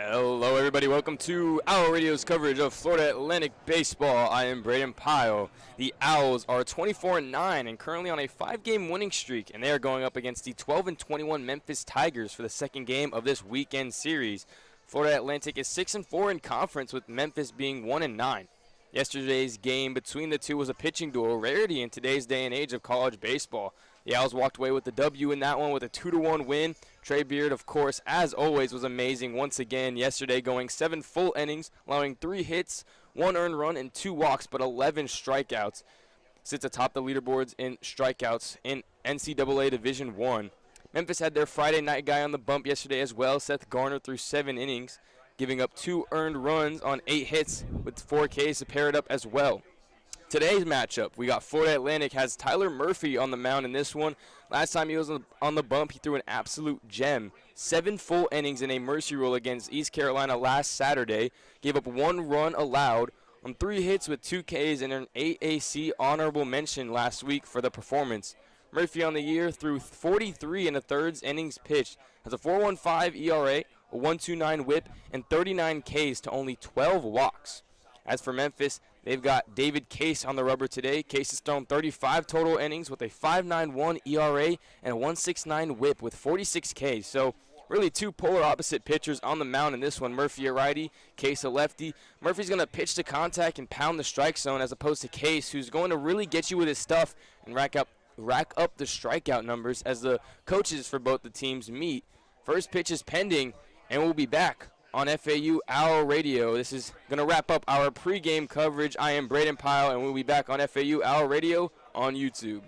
Hello, everybody. Welcome to Owl Radio's coverage of Florida Atlantic baseball. I am Brayden Pyle. The Owls are 24-9 and currently on a 5-game winning streak, and they are going up against the 12-21 Memphis Tigers for the second game of this weekend series. Florida Atlantic is 6-4 in conference, with Memphis being 1-9. Yesterday's game between the two was a pitching duel, rarity in today's day and age of college baseball. The Owls walked away with the W in that one with a 2-1 win. Trey Beard, of course, as always, was amazing once again yesterday, going 7 full innings, allowing 3 hits, 1 earned run, and 2 walks, but 11 strikeouts. Sits atop the leaderboards in strikeouts in NCAA Division I. Memphis had their Friday night guy on the bump yesterday as well. Seth Garner threw 7 innings, giving up 2 earned runs on 8 hits with 4 Ks to pair it up as well. Today's matchup, we got Florida Atlantic has Tyler Murphy on the mound in this one. Last time he was on the bump, he threw an absolute gem. 7 full innings in a mercy rule against East Carolina last Saturday. Gave up 1 run allowed on 3 hits with 2 Ks and an AAC honorable mention last week for the performance. Murphy on the year threw 43 in the thirds innings pitched. Has a 4.15 ERA, a 1.29 WHIP, and 39 Ks to only 12 walks. As for Memphis, they've got David Case on the rubber today. Case has thrown 35 total innings with a 5.91 ERA and a 1.69 WHIP with 46 Ks. So really 2 polar opposite pitchers on the mound in this one. Murphy a righty, Case a lefty. Murphy's going to pitch to contact and pound the strike zone, as opposed to Case, who's going to really get you with his stuff and rack up the strikeout numbers as the coaches for both the teams meet. First pitch is pending, and we'll be back on FAU Owl Radio. This is going to wrap up our pregame coverage. I am Brayden Pyle, and we'll be back on FAU Owl Radio on YouTube.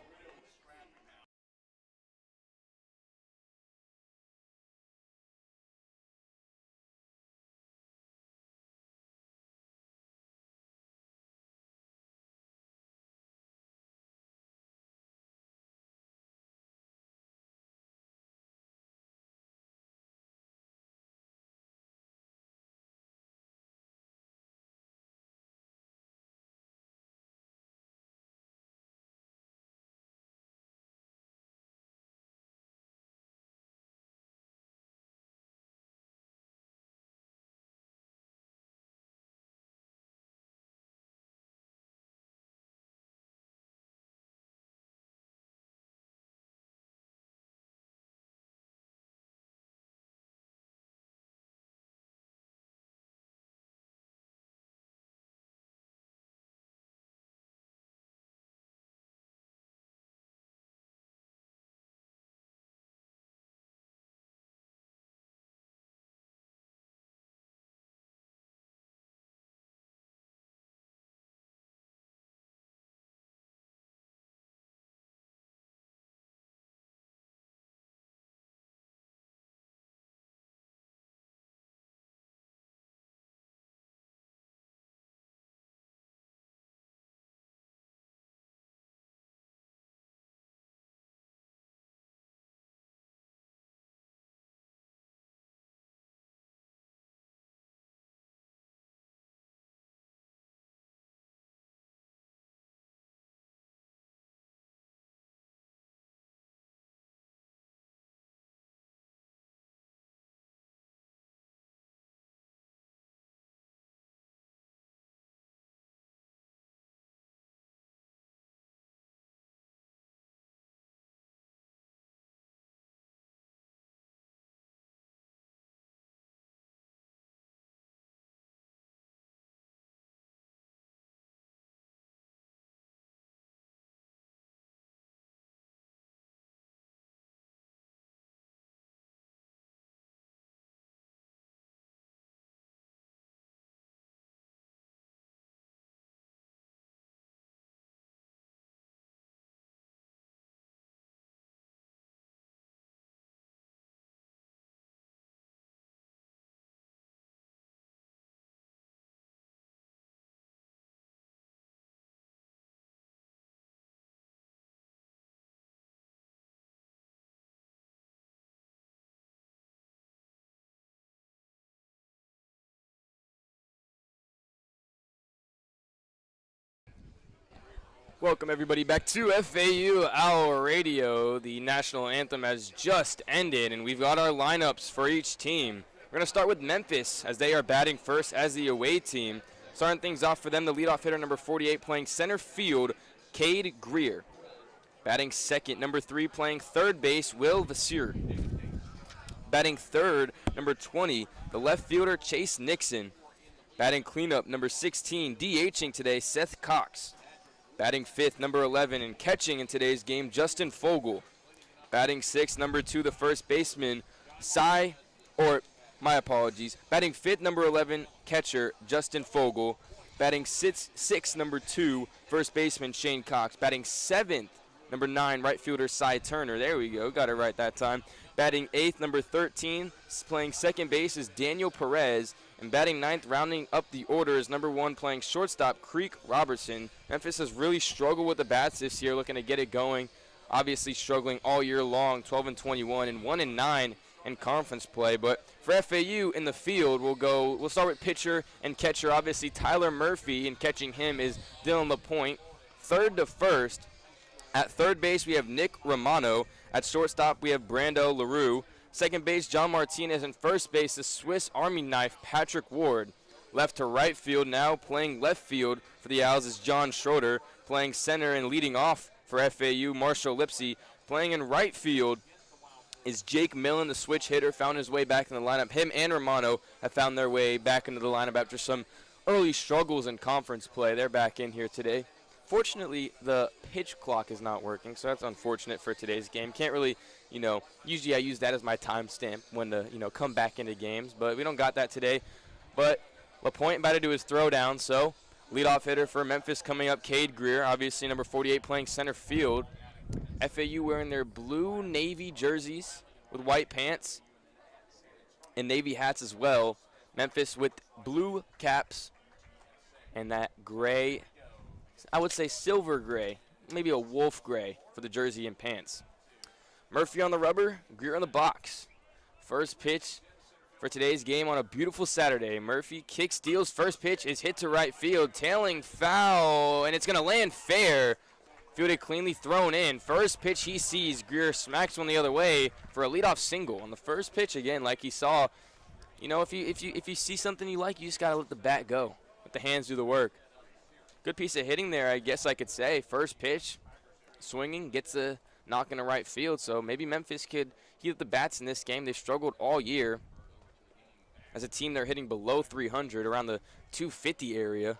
Welcome, everybody, back to FAU Owl Radio. The national anthem has just ended, and we've got our lineups for each team. We're going to start with Memphis as they are batting first as the away team. Starting things off for them, the leadoff hitter, number 48, playing center field, Cade Greer. Batting second, number 3, playing third base, Will Vasseur. Batting third, number 20, the left fielder, Chase Nixon. Batting cleanup, number 16, DHing today, Seth Cox. Batting fifth, number 11, and catching in today's game, Justin Fogel. Batting sixth, number 2, the first baseman, Batting fifth, number 11, catcher, Justin Fogel. Batting sixth, number 2, first baseman, Shane Cox. Batting seventh, number 9, right fielder, Cy Turner. There we go, got it right that time. Batting eighth, number 13, playing second base is Daniel Perez. And batting ninth, rounding up the order, is number 1, playing shortstop, Creek Robertson. Memphis has really struggled with the bats this year, looking to get it going. Obviously struggling all year long, 12-21 and 1-9 in conference play. But for FAU in the field, we'll start with pitcher and catcher. Obviously Tyler Murphy, and catching him is Dylan LaPointe. Third to first. At third base, we have Nick Romano. At shortstop, we have Brando LaRue. Second base, John Martinez. And first base, the Swiss Army knife, Patrick Ward. Left to right field, now playing left field for the Owls is John Schroeder. Playing center and leading off for FAU, Marshall Lipsy. Playing in right field is Jake Millen, the switch hitter, found his way back in the lineup. Him and Romano have found their way back into the lineup after some early struggles in conference play. They're back in here today. Fortunately, the pitch clock is not working, so that's unfortunate for today's game. Can't really, usually I use that as my timestamp when to, come back into games, but we don't got that today. But LaPointe about to do his throwdown, so leadoff hitter for Memphis coming up, Cade Greer, obviously number 48 playing center field. FAU wearing their blue navy jerseys with white pants and navy hats as well. Memphis with blue caps and that gray, I would say silver gray, maybe a wolf gray for the jersey and pants. Murphy on the rubber, Greer on the box. First pitch for today's game on a beautiful Saturday. Murphy kicks, steals, first pitch is hit to right field, tailing foul, and it's going to land fair. Fielded cleanly, thrown in. First pitch he sees, Greer smacks one the other way for a leadoff single. On the first pitch, again, like he saw, if you see something you like, you just got to let the bat go. Let the hands do the work. Good piece of hitting there, I guess I could say. First pitch, swinging, gets a knock in the right field. So maybe Memphis could heat up the bats in this game. They've struggled all year. As a team, they're hitting below 300, around the 250 area.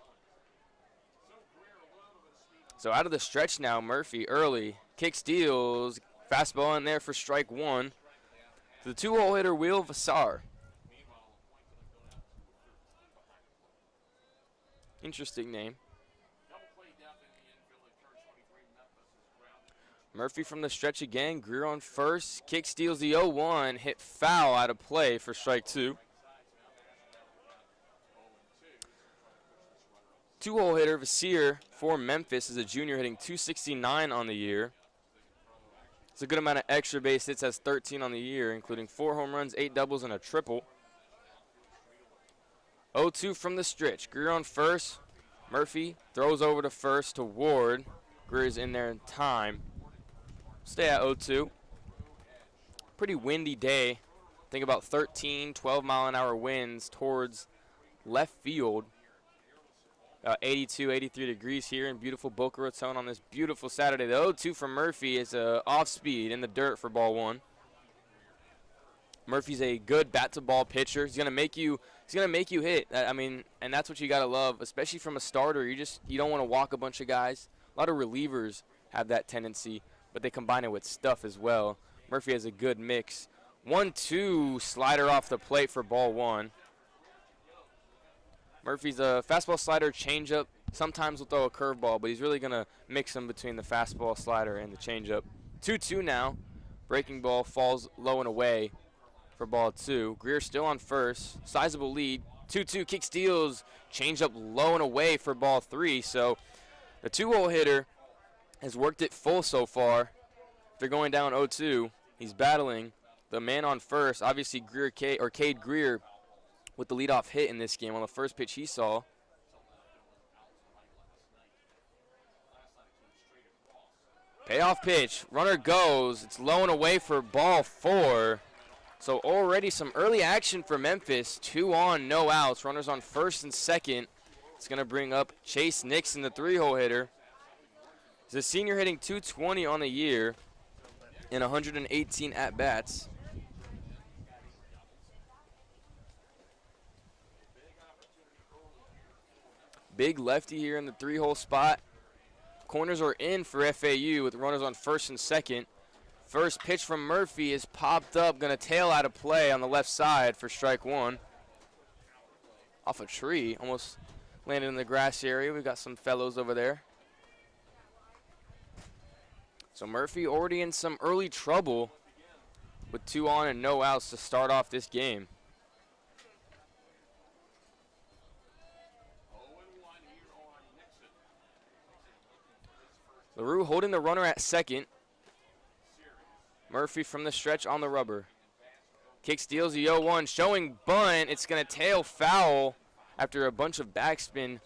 So out of the stretch now, Murphy early. Kick, steals, fastball in there for strike 1. To the 2-hole hitter, Will Vasseur. Interesting name. Murphy from the stretch again. Greer on first. Kick, steals the 0-1. Hit foul out of play for strike 2. 2-hole hitter Vasseur for Memphis is a junior, hitting .269 on the year. It's a good amount of extra base hits, has 13 on the year, including 4 home runs, 8 doubles, and a triple. 0-2 from the stretch. Greer on first. Murphy throws over to first to Ward. Greer's in there in time. Stay at 0-2. Pretty windy day. Think about 13, 12-mile-an-hour winds towards left field. 82, 83 degrees here in beautiful Boca Raton on this beautiful Saturday. The 0-2 from Murphy is off speed in the dirt for ball 1. Murphy's a good bat-to-ball pitcher. He's gonna make you hit. And that's what you gotta love, especially from a starter. You don't want to walk a bunch of guys. A lot of relievers have that tendency, but they combine it with stuff as well. Murphy has a good mix. 1-2 slider off the plate for ball 1. Murphy's a fastball, slider, changeup. Sometimes will throw a curveball, but he's really going to mix them between the fastball, slider, and the changeup. 2-2 now. Breaking ball falls low and away for ball 2. Greer still on first. Sizable lead. 2-2 kick, steals. Changeup low and away for ball 3. So the 2-hole hitter has worked it full so far. They're going down 0-2. He's battling the man on first. Obviously, Cade Greer with the leadoff hit in this game on the first pitch he saw. Payoff pitch. Runner goes. It's low and away for ball 4. So already some early action for Memphis. 2 on, no outs. Runners on first and second. It's going to bring up Chase Nixon, the 3-hole hitter. He's a senior hitting .220 on the year in 118 at-bats. Big lefty here in the 3-hole spot. Corners are in for FAU with runners on first and second. First pitch from Murphy is popped up, going to tail out of play on the left side for strike one. Off a tree, almost landed in the grass area. We've got some fellows over there. So Murphy already in some early trouble with 2 on and no outs to start off this game. LaRue holding the runner at second. Murphy from the stretch on the rubber. Kick steals the 0-1, showing bunt. It's going to tail foul after a bunch of backspin.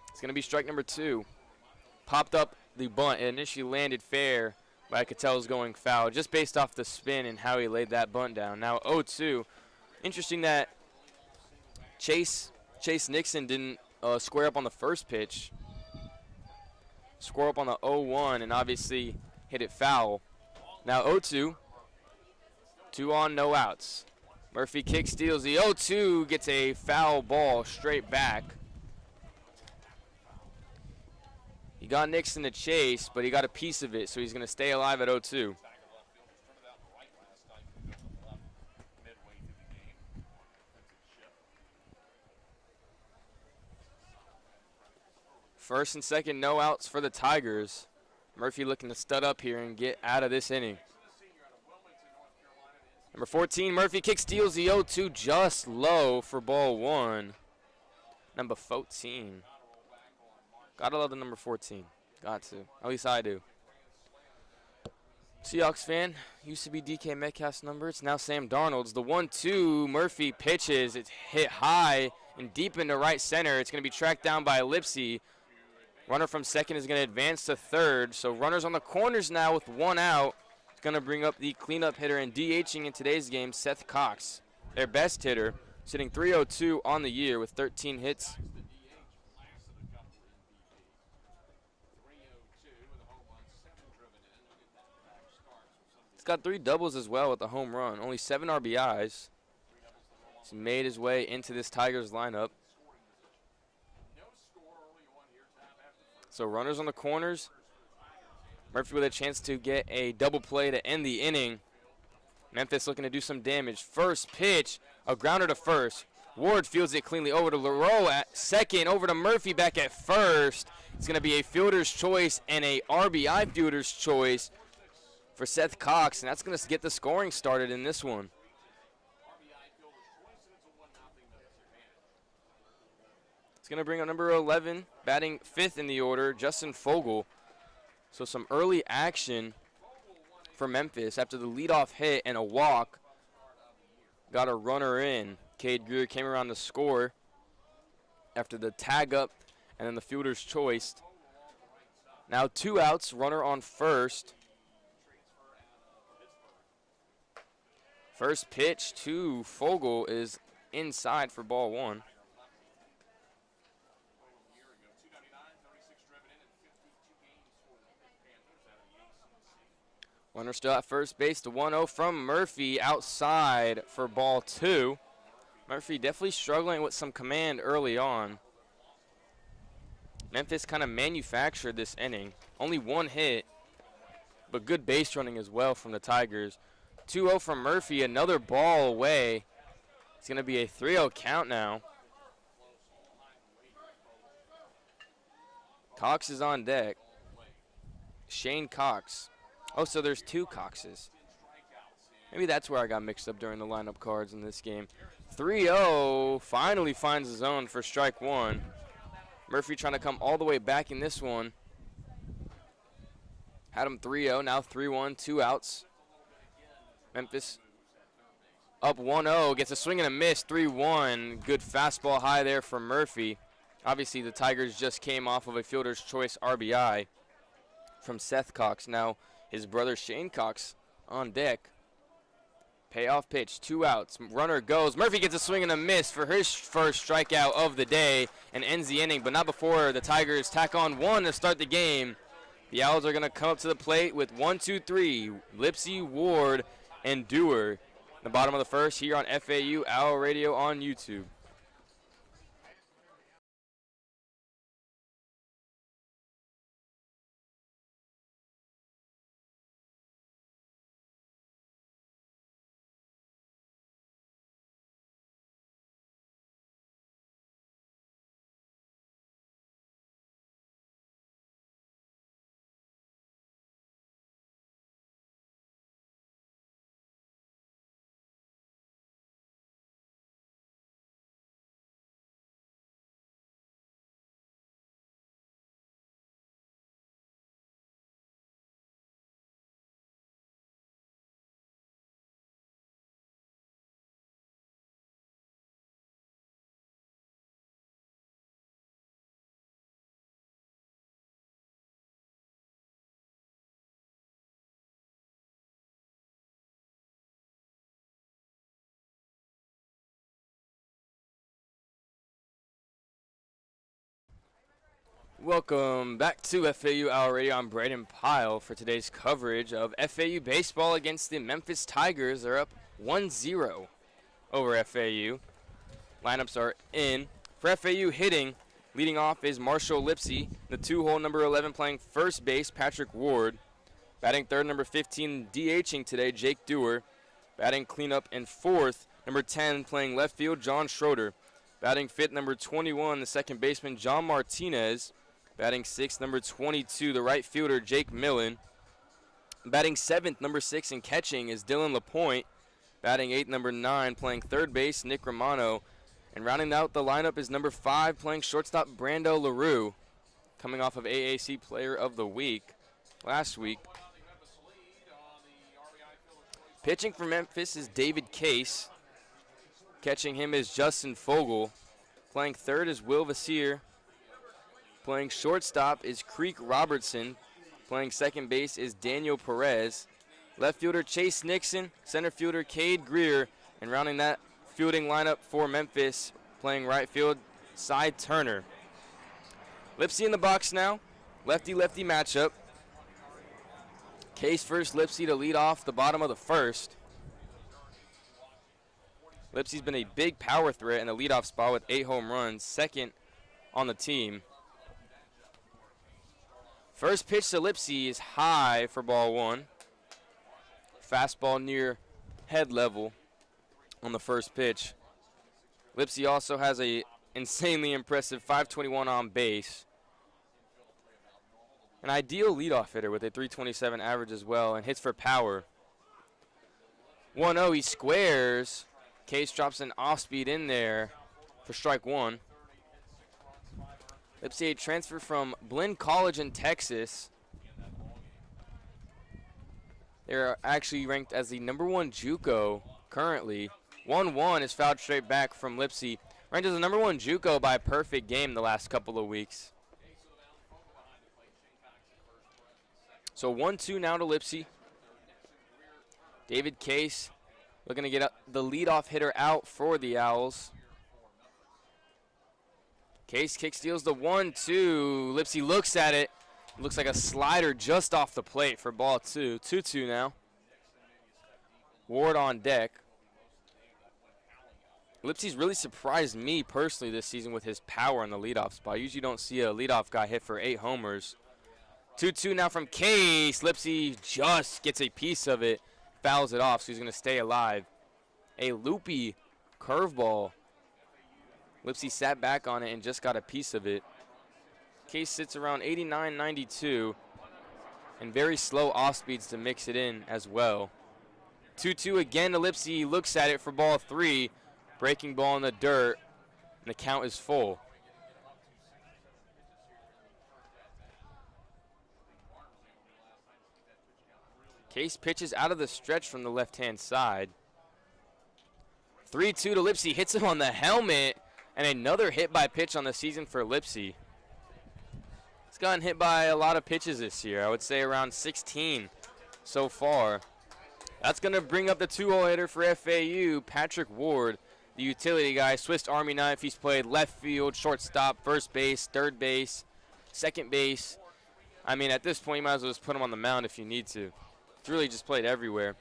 It's going to be strike number 2. Popped up the bunt. It initially landed fair, but I could tell it was going foul just based off the spin and how he laid that bunt down. Now 0-2. Interesting that Chase Nixon didn't square up on the first pitch. Square up on the 0-1 and obviously hit it foul. Now 0-2. 2 on, no outs. Murphy kick steals the 0-2, gets a foul ball straight back. He got Nixon to chase, but he got a piece of it, so he's going to stay alive at 0-2. First and second, no outs for the Tigers. Murphy looking to stud up here and get out of this inning. Number 14, Murphy kick steals the 0-2 just low for ball 1. Number 14. Gotta love the number 14. Got to. At least I do. Seahawks fan. Used to be DK Metcalf's number. It's now Sam Darnold's. The 1-2. Murphy pitches. It's hit high and deep into right center. It's going to be tracked down by Lipsy. Runner from second is going to advance to third. So runners on the corners now with 1 out. It's going to bring up the cleanup hitter and DHing in today's game, Seth Cox. Their best hitter, sitting .302 on the year with 13 hits. He's got 3 doubles as well with a home run. Only 7 RBIs. He's made his way into this Tigers lineup. So runners on the corners. Murphy with a chance to get a double play to end the inning. Memphis looking to do some damage. First pitch, a grounder to first. Ward fields it cleanly over to Leroux at second, over to Murphy back at first. It's going to be a fielder's choice and a RBI fielder's choice for Seth Cox, and that's going to get the scoring started in this one. It's going to bring up number 11, batting 5th in the order, Justin Fogle. So some early action for Memphis after the leadoff hit and a walk. Got a runner in. Cade Greer came around to score after the tag up and then the fielder's choice. Now 2 outs, runner on first. First pitch to Fogle is inside for ball 1. Runner still at first base, the 1-0 from Murphy outside for ball 2. Murphy definitely struggling with some command early on. Memphis kind of manufactured this inning. Only 1 hit, but good base running as well from the Tigers. 2-0 from Murphy, another ball away. It's going to be a 3-0 count now. Cox is on deck. Shane Cox. Oh, so there's 2 Coxes. Maybe that's where I got mixed up during the lineup cards in this game. 3-0 finally finds his own for strike 1. Murphy trying to come all the way back in this one. Had him 3-0, now 3-1, 2 outs. Memphis up 1-0, gets a swing and a miss, 3-1. Good fastball high there for Murphy. Obviously, the Tigers just came off of a fielder's choice RBI from Seth Cox. Now his brother Shane Cox on deck. Payoff pitch, 2 outs. Runner goes. Murphy gets a swing and a miss for his first strikeout of the day and ends the inning, but not before the Tigers tack on 1 to start the game. The Owls are going to come up to the plate with 1, 2, 3. Lipsy, Ward, and Dewar. The bottom of the first here on FAU Owl Radio on YouTube. Welcome back to FAU Owl Radio. I'm Brayden Pyle for today's coverage of FAU baseball against the Memphis Tigers. They're up 1-0 over FAU. Lineups are in. For FAU hitting, leading off is Marshall Lipsy. The 2-hole number 11 playing first base, Patrick Ward. Batting third, number 15, DHing today, Jake Dewar. Batting cleanup in fourth, number 10 playing left field, John Schroeder. Batting fifth, number 21, the second baseman, John Martinez. Batting sixth, number 22, the right fielder, Jake Millen. Batting seventh, number 6, and catching is Dylan LaPointe. Batting eighth, number 9, playing third base, Nick Romano. And rounding out the lineup is number 5, playing shortstop, Brando LaRue, coming off of AAC Player of the Week last week. Pitching for Memphis is David Case. Catching him is Justin Fogel. Playing third is Will Vasir. Playing shortstop is Creek Robertson. Playing second base is Daniel Perez. Left fielder Chase Nixon. Center fielder Cade Greer. And rounding that fielding lineup for Memphis, playing right field, Cy Turner. Lipsy in the box now. Lefty-lefty matchup. Case first, Lipsy to lead off the bottom of the first. Lipsy's been a big power threat in the leadoff spot with 8 home runs, second on the team. First pitch to Lipsy is high for ball 1. Fastball near head level on the first pitch. Lipsy also has a insanely impressive 521 on base. An ideal leadoff hitter with a 327 average as well, and hits for power. 1-0, he squares. Case drops an off-speed in there for strike 1. Lipsy, a transfer from Blinn College in Texas. They're actually ranked as the number 1 JUCO currently. 1-1 is fouled straight back from Lipsy. Ranked as the number 1 JUCO by a perfect game the last couple of weeks. So 1-2 now to Lipsy. David Case looking to get the leadoff hitter out for the Owls. Case kick steals the 1-2. Lipsy looks at it. Looks like a slider just off the plate for ball 2. 2-2 now. Ward on deck. Lipsy's really surprised me personally this season with his power in the leadoff spot. I usually don't see a leadoff guy hit for 8 homers. 2-2 now from Case. Lipsy just gets a piece of it. Fouls it off, so he's going to stay alive. A loopy curveball. Lipsy sat back on it and just got a piece of it. Case sits around 89, 92, and very slow off speeds to mix it in as well. 2-2 again to Lipsy. Looks at it for ball 3. Breaking ball in the dirt, and the count is full. Case pitches out of the stretch from the left-hand side. 3-2 to Lipsy. Hits him on the helmet. And another hit by pitch on the season for Lipsy. He's gotten hit by a lot of pitches this year. I would say around 16 so far. That's going to bring up the 2-hole hitter for FAU, Patrick Ward, the utility guy, Swiss Army knife. He's played left field, shortstop, first base, third base, second base. I mean, at this point, you might as well just put him on the mound if you need to. He's really just played everywhere.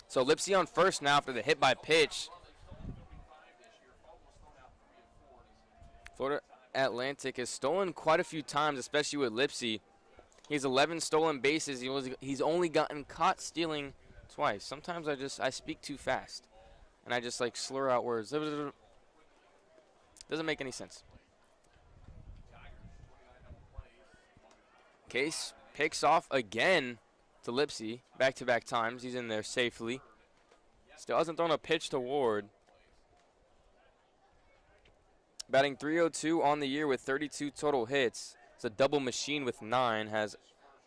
So Lipsy on first now after the hit by pitch. Florida Atlantic has stolen quite a few times, especially with Lipsy. He has 11 stolen bases. He's only gotten caught stealing twice. Sometimes I speak too fast, and I just like slur out words. Doesn't make any sense. Case picks off again to Lipsy, back-to-back times. He's in there safely. Still hasn't thrown a pitch to Ward. Batting .302 on the year with 32 total hits. It's a double machine with 9. Has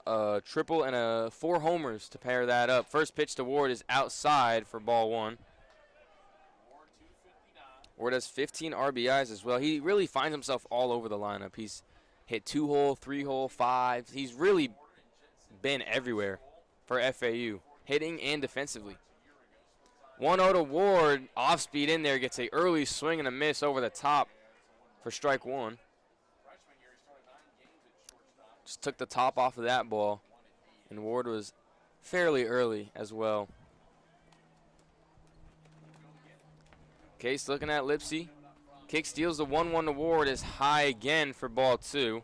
a triple and 4 homers to pair that up. First pitch to Ward is outside for ball 1. Ward has 15 RBIs as well. He really finds himself all over the lineup. He's hit 2-hole, 3-hole, 5. He's really been everywhere for FAU, hitting and defensively. 1-0 to Ward. Off speed in there, gets a early swing and a miss over the top for strike 1. Just took the top off of that ball, and Ward was fairly early as well. Case looking at Lipsy. Kick steals the 1-1 to Ward, is high again for ball 2.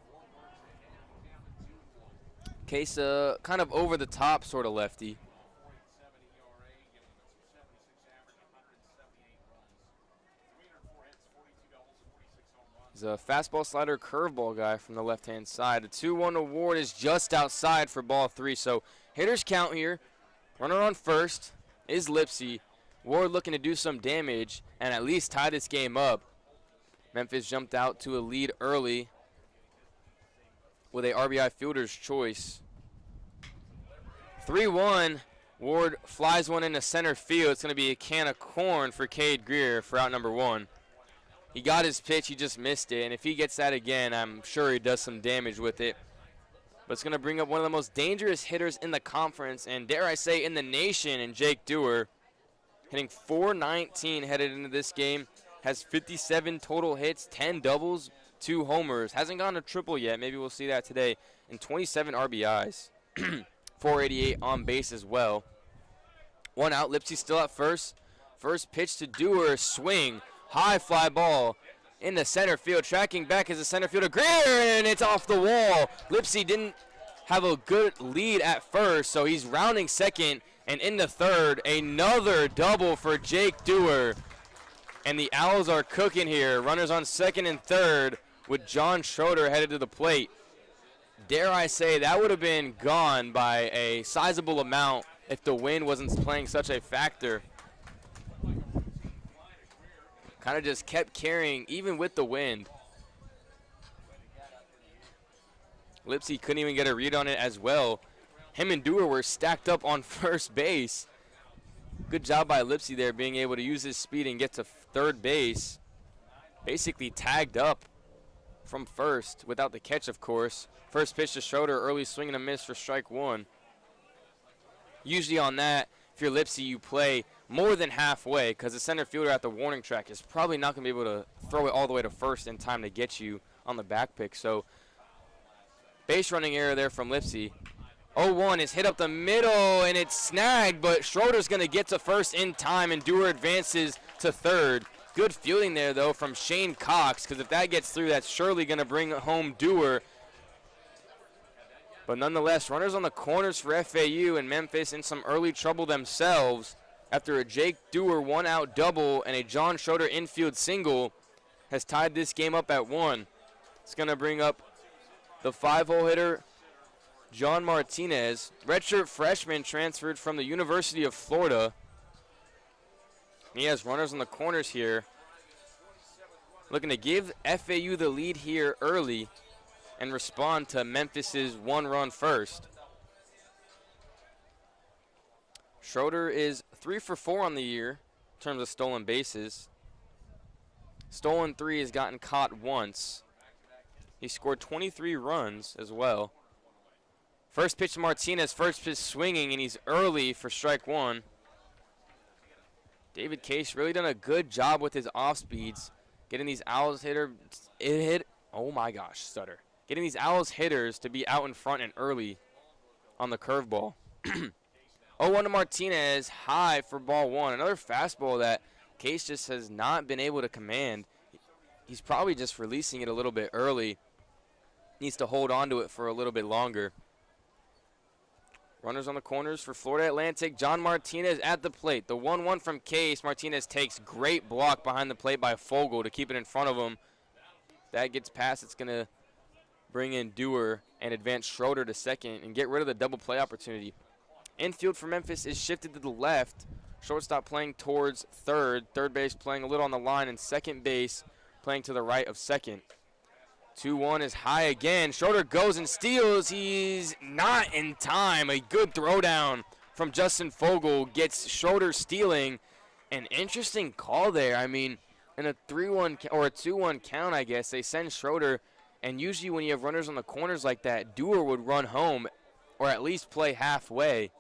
Case kind of over the top sort of lefty. He's a fastball slider curveball guy from the left-hand side. The 2-1 to Ward is just outside for ball 3. So hitters count here. Runner on first is Lipsy. Ward looking to do some damage and at least tie this game up. Memphis jumped out to a lead early with a RBI fielder's choice. 3-1. Ward flies one into center field. It's going to be a can of corn for Cade Greer for out number 1. He got his pitch, he just missed it, and if he gets that again, I'm sure he does some damage with it. But it's going to bring up one of the most dangerous hitters in the conference, and dare I say in the nation, in Jake Dewar. Hitting .419 headed into this game. Has 57 total hits, 10 doubles, 2 homers. Hasn't gone to triple yet, maybe we'll see that today. And 27 RBIs. 488 on base as well. 1 out, Lipsy still at first. First pitch to Dewar, swing. High fly ball into center field. Tracking back as a center fielder. Greer, and it's off the wall. Lipsy didn't have a good lead at first, so he's rounding second. And into third, another double for Jake Dewar. And the Owls are cooking here. Runners on second and third with John Schroeder headed to the plate. Dare I say, that would have been gone by a sizable amount if the wind wasn't playing such a factor. Kind of just kept carrying, even with the wind. Lipsy couldn't even get a read on it as well. Him and Dewar were stacked up on first base. Good job by Lipsy there, being able to use his speed and get to third base. Basically tagged up from first, without the catch, of course. First pitch to Schroeder, early swing and a miss for strike 1. Usually on that, if you're Lipsy, you play more than halfway, because the center fielder at the warning track is probably not going to be able to throw it all the way to first in time to get you on the back pick. So base running error there from Lipsy. 0-1 is hit up the middle, and it's snagged, but Schroeder's going to get to first in time, and Dewar advances to third. Good fielding there, though, from Shane Cox, because if that gets through, that's surely going to bring home Dewar. But nonetheless, runners on the corners for FAU, and Memphis in some early trouble themselves after a Jake Dewar 1-out double and a John Schroeder infield single has tied this game up at 1. It's going to bring up the 5-hole hitter, John Martinez, redshirt freshman transferred from the University of Florida. He has runners on the corners here. Looking to give FAU the lead here early and respond to Memphis's 1-run first. Schroeder is 3 for 4 on the year in terms of stolen bases. Stolen 3, has gotten caught once. He scored 23 runs as well. First pitch to Martinez, first pitch swinging, and he's early for strike one. David Case really done a good job with his off speeds, getting these Owls oh my gosh, stutter. Getting these Owls hitters to be out in front and early on the curveball. 0-1 to Martinez, high for ball one. Another fastball that Case just has not been able to command. He's probably just releasing it a little bit early. Needs to hold on to it for a little bit longer. Runners on the corners for Florida Atlantic. John Martinez at the plate. The 1-1 from Case. Martinez takes great block behind the plate by Fogel to keep it in front of him. That gets past. It's going to bring in Dewar and advance Schroeder to second and get rid of the double play opportunity. Infield for Memphis is shifted to the left. Shortstop playing towards third. Third base playing a little on the line, and second base playing to the right of second. 2-1 is high again. Schroeder goes and steals. He's not in time. A good throwdown from Justin Fogel gets Schroeder stealing. An interesting call there. I mean, in a 3-1 or a 2-1 count, I guess, they send Schroeder. And usually when you have runners on the corners like that, Dewar would run home or at least play halfway.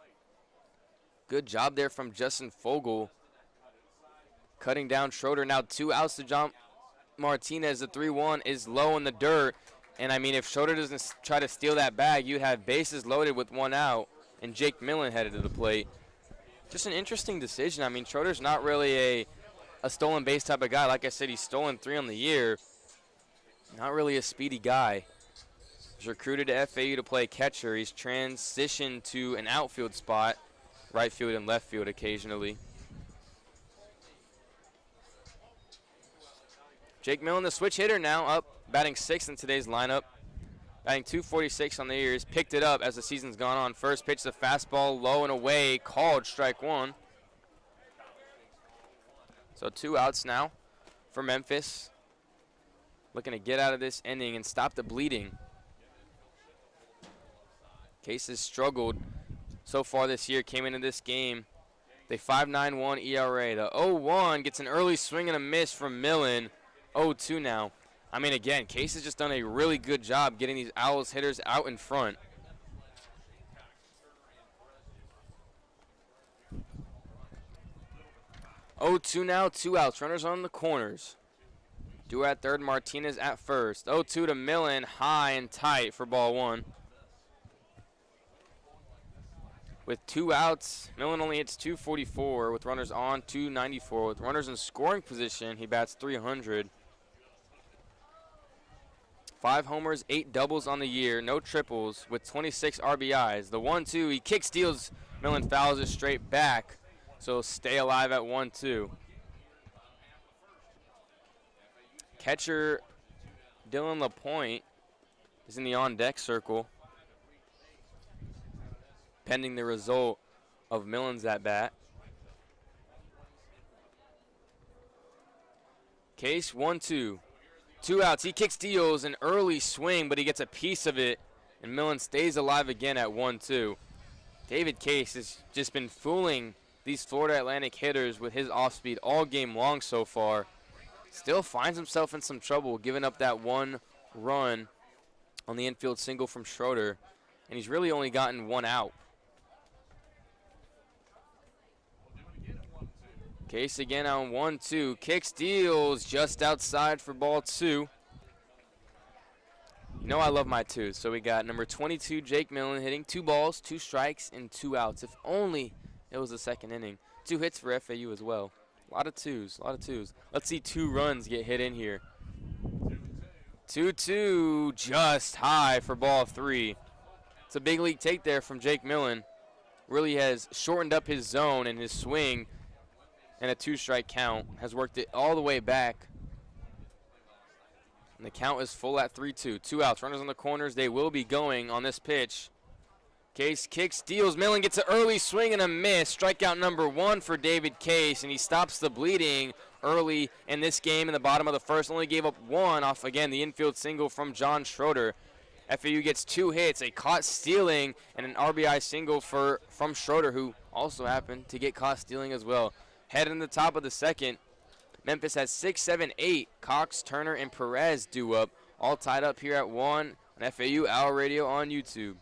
Good job there from Justin Fogel. Cutting down Schroeder. Now 2 outs to John Martinez. The 3-1 is low in the dirt. And, I mean, if Schroeder doesn't try to steal that bag, you have bases loaded with 1 out. And Jake Millen headed to the plate. Just an interesting decision. I mean, Schroeder's not really a stolen base type of guy. Like I said, he's stolen 3 on the year. Not really a speedy guy. He's recruited to FAU to play catcher. He's transitioned to an outfield spot, right field and left field occasionally. Jake Millen, the switch hitter, now up, batting 6th in today's lineup. Batting .246 on the year. He's picked it up as the season's gone on. First pitch, the fastball, low and away, called strike one. So 2 outs now for Memphis. Looking to get out of this inning and stop the bleeding. Case has struggled so far this year. Came into this game, the 5.91 ERA. The 0-1 gets an early swing and a miss from Millen. 0-2 now. I mean, again, Case has just done a really good job getting these Owls hitters out in front. Oh, 2 now, 2 outs. Runners on the corners. Dewar at third, Martinez at first. 0-2 to Millen, high and tight for ball one. With 2 outs, Millen only hits .244 with runners on, .294. With runners in scoring position, he bats .300. 5 homers, 8 doubles on the year, no triples, with 26 RBIs. The 1-2, he kick steals, Millen fouls it straight back, so stay alive at 1-2. Catcher Dylan LaPointe is in the on-deck circle, pending the result of Millen's at-bat. Case 1-2. 2 outs. He kicks steals, an early swing, but he gets a piece of it, and Millen stays alive again at 1-2. David Case has just been fooling these Florida Atlantic hitters with his off-speed all game long so far. Still finds himself in some trouble, giving up that 1 run on the infield single from Schroeder, and he's really only gotten 1 out. Case again on 1-2. Kick steals just outside for ball 2. You know I love my 2s. So we got number 22, Jake Millen, hitting 2 balls, 2 strikes, and 2 outs. If only it was the second inning. 2 hits for FAU as well. A lot of 2s, a lot of 2s. Let's see 2 runs get hit in here. 2-2, just high for ball 3. It's a big league take there from Jake Millen. Really has shortened up his zone and his swing. And a 2-strike count, has worked it all the way back. And the count is full at 3-2. 2 outs, runners on the corners. They will be going on this pitch. Case kicks, steals. Millen gets an early swing and a miss. Strikeout number 1 for David Case, and he stops the bleeding early in this game in the bottom of the first. Only gave up 1 off, again, the infield single from John Schroeder. FAU gets 2 hits, a caught stealing, and an RBI single from Schroeder, who also happened to get caught stealing as well. Head in the top of the second. Memphis has 6, 7, 8. Cox, Turner, and Perez due up. All tied up here at 1 on FAU Owl Radio on YouTube.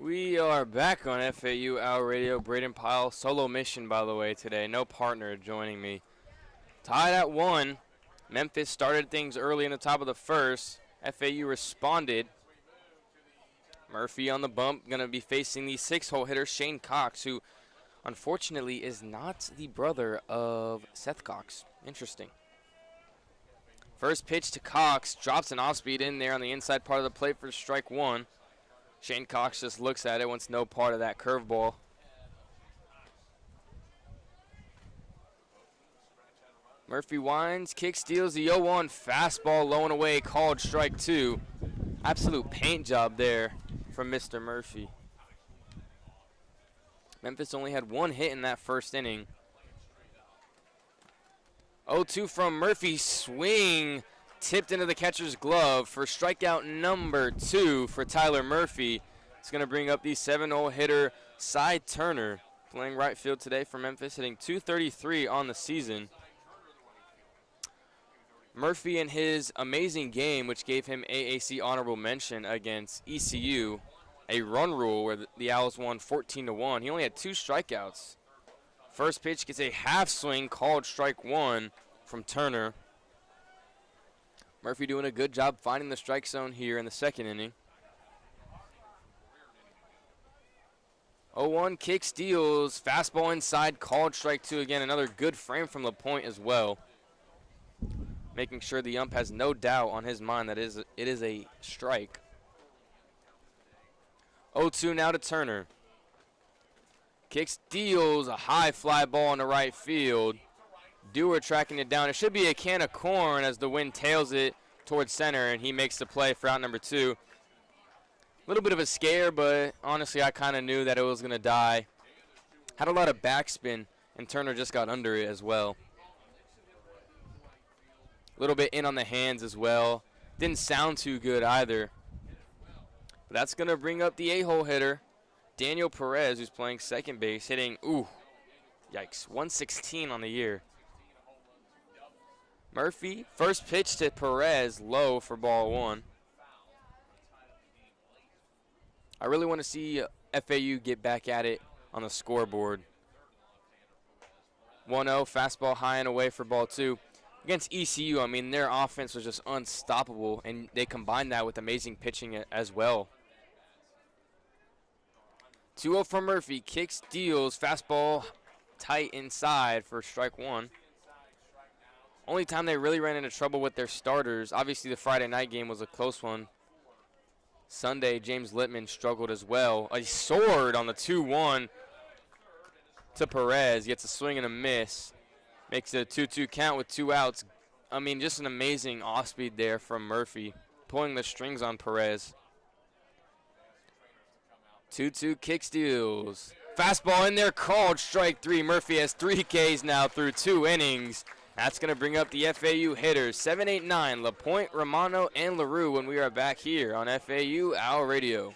We are back on FAU Our Radio. Brayden, Pyle, solo mission by the way today. No partner joining me. Tied at 1. Memphis started things early in the top of the first. FAU responded. Murphy on the bump, going to be facing the 6-hole hitter Shane Cox, who unfortunately is not the brother of Seth Cox. Interesting. First pitch to Cox, drops an off-speed in there on the inside part of the plate for strike 1. Shane Cox just looks at it, wants no part of that curveball. Murphy winds, kick steals the 0-1 fastball, low and away, called strike 2. Absolute paint job there from Mr. Murphy. Memphis only had 1 hit in that first inning. 0-2 from Murphy, swing, tipped into the catcher's glove for strikeout number 2 for Tyler Murphy. It's going to bring up the 7-hole hitter Cy Turner, playing right field today for Memphis, hitting .233 on the season. Murphy in his amazing game, which gave him AAC honorable mention against ECU, a run rule where the Owls won 14-1. He only had 2 strikeouts. First pitch gets a half swing, called strike 1 from Turner. Murphy doing a good job finding the strike zone here in the second inning. 0-1 kick steals, fastball inside, called strike 2 again. Another good frame from LaPointe as well, making sure the ump has no doubt on his mind that it is a strike. 0-2 now to Turner. Kick steals, a high fly ball in the right field. Dewar tracking it down. It should be a can of corn as the wind tails it towards center, and he makes the play for out number 2. A little bit of a scare, but honestly I kind of knew that it was going to die. Had a lot of backspin, and Turner just got under it as well. A little bit in on the hands as well. Didn't sound too good either. But that's going to bring up the 8-hole hitter, Daniel Perez, who's playing second base, hitting, yikes, 116 on the year. Murphy, first pitch to Perez, low for ball 1. I really want to see FAU get back at it on the scoreboard. 1-0, fastball high and away for ball 2. Against ECU, I mean, their offense was just unstoppable, and they combined that with amazing pitching as well. 2-0 from Murphy, kick steals, fastball tight inside for strike 1. Only time they really ran into trouble with their starters, obviously the Friday night game was a close one. Sunday, James Littman struggled as well. He soared on the 2-1 to Perez, gets a swing and a miss. Makes it a 2-2 count with 2 outs. I mean, just an amazing off-speed there from Murphy, pulling the strings on Perez. 2-2 kick steals. Fastball in there, called strike 3. Murphy has 3 Ks now through 2 innings. That's going to bring up the FAU hitters, 7, 8, 9, LaPointe, Romano, and LaRue when we are back here on FAU Our Radio.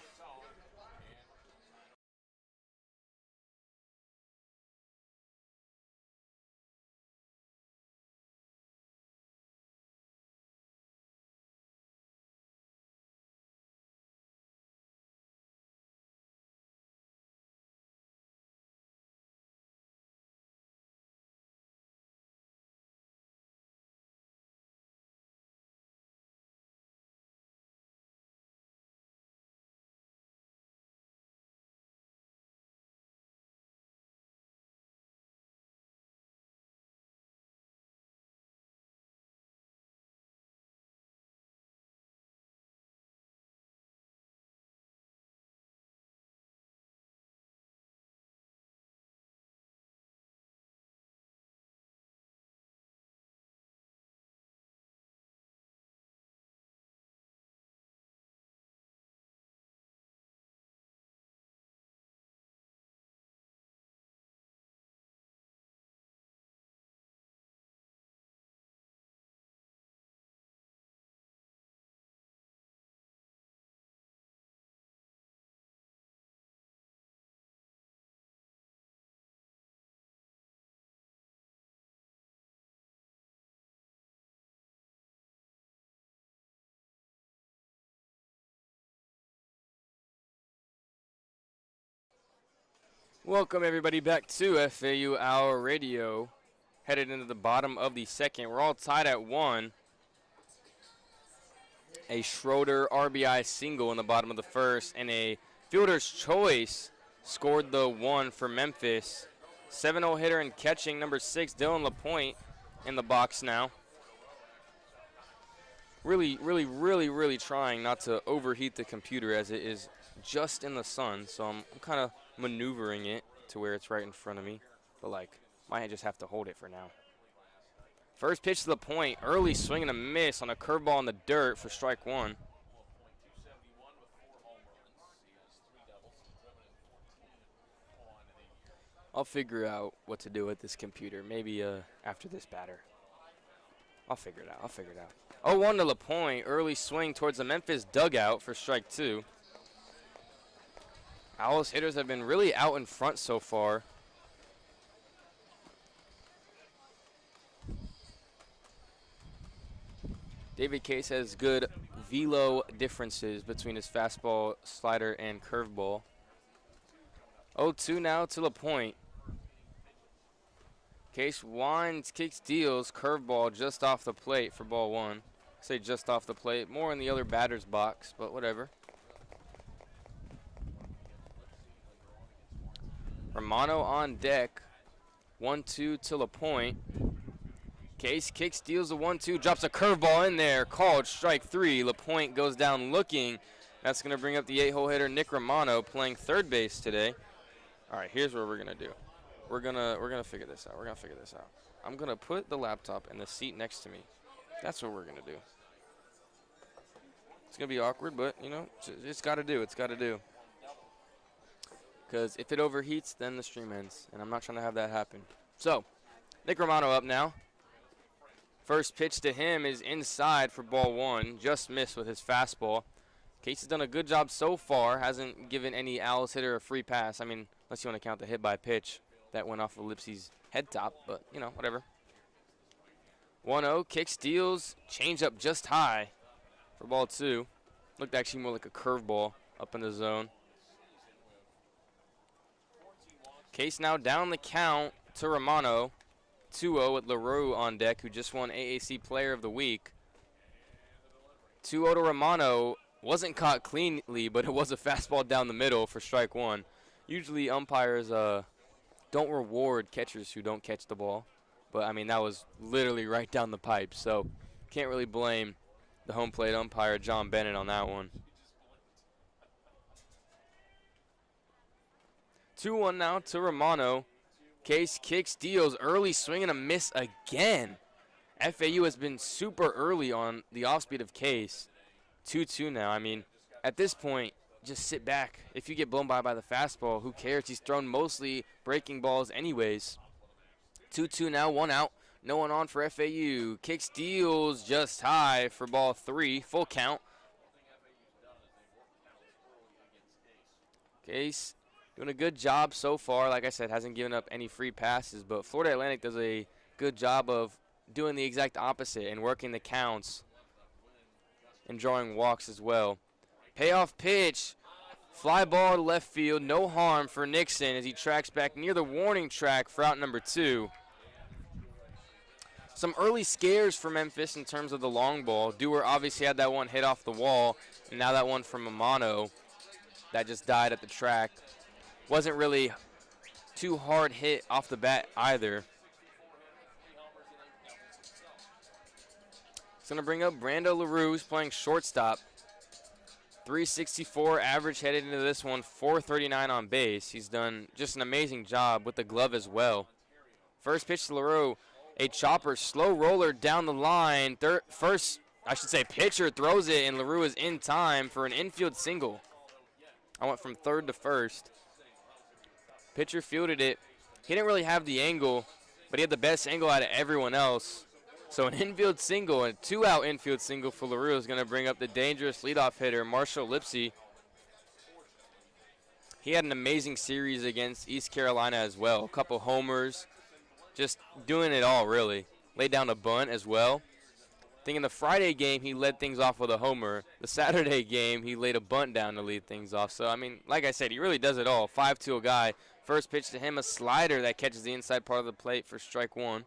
Welcome everybody back to FAU Hour Radio. Headed into the bottom of the second. We're all tied at 1. A Schroeder RBI single in the bottom of the first, and a fielder's choice scored the 1 for Memphis. 7-0 hitter and catching, number 6, Dylan LaPointe, in the box now. Really trying not to overheat the computer as it is just in the sun, so I'm kind of maneuvering it to where it's right in front of me, but like might just have to hold it for now. First pitch to LaPointe, early swing and a miss on a curveball in the dirt for strike 1. I'll figure out what to do with this computer, maybe after this batter. I'll figure it out. 0-1 to LaPointe, early swing towards the Memphis dugout for strike 2. Owls hitters have been really out in front so far. David Case has good velo differences between his fastball, slider, and curveball. 0-2 now to LaPointe. Case winds, kicks, deals, curveball just off the plate for ball 1. Say just off the plate, more in the other batter's box, but whatever. Romano on deck. 1-2 to LaPointe. Case kicks, deals a 1-2, drops a curveball in there, called strike 3. LaPointe goes down looking. That's going to bring up the 8-hole hitter Nick Romano, playing third base today. All right, here's what we're going to do. We're gonna figure this out. I'm gonna put the laptop in the seat next to me. That's what we're gonna do. It's gonna be awkward, but you know, it's gotta do. Because if it overheats, then the stream ends, and I'm not trying to have that happen. So, Nick Romano up now. First pitch to him is inside for ball 1. Just missed with his fastball. Case has done a good job so far. Hasn't given any Owls hitter a free pass. I mean, unless you want to count the hit by pitch that went off of Lipsy's head top, but you know, whatever. 1-0, kick, steals, change up just high for ball 2. Looked actually more like a curveball up in the zone. Case now down the count to Romano. 2-0 with LaRue on deck, who just won AAC Player of the Week. 2-0 to Romano. Wasn't caught cleanly, but it was a fastball down the middle for strike 1. Usually umpires don't reward catchers who don't catch the ball. But, I mean, that was literally right down the pipe. So, can't really blame the home plate umpire, John Bennett, on that one. 2-1 now to Romano. Case kicks, deals, early swing and a miss again. FAU has been super early on the off-speed of Case. 2-2 now. I mean, at this point, just sit back. If you get blown by the fastball, who cares? He's thrown mostly breaking balls anyways. 2-2 now, 1 out. No one on for FAU. Kicks, deals, just high for ball 3. Full count. Case doing a good job so far. Like I said, hasn't given up any free passes, but Florida Atlantic does a good job of doing the exact opposite and working the counts and drawing walks as well. Payoff pitch, fly ball to left field, no harm for Nixon as he tracks back near the warning track for out number 2. Some early scares for Memphis in terms of the long ball. Dewar obviously had that one hit off the wall, and now that one from Romano that just died at the track. Wasn't really too hard hit off the bat either. It's going to bring up Brando LaRue, who's playing shortstop. 364 average headed into this one, 439 on base. He's done just an amazing job with the glove as well. First pitch to LaRue, a chopper, slow roller down the line. Pitcher throws it, and LaRue is in time for an infield single. I went from third to first. Pitcher fielded it. He didn't really have the angle, but he had the best angle out of everyone else. So an infield single, a 2-out infield single for LaRue is going to bring up the dangerous leadoff hitter, Marshall Lipsy. He had an amazing series against East Carolina as well. A couple homers, just doing it all, really. Laid down a bunt as well. I think in the Friday game, he led things off with a homer. The Saturday game, he laid a bunt down to lead things off. So, I mean, like I said, he really does it all. 5-tool guy, First pitch to him, a slider that catches the inside part of the plate for strike one.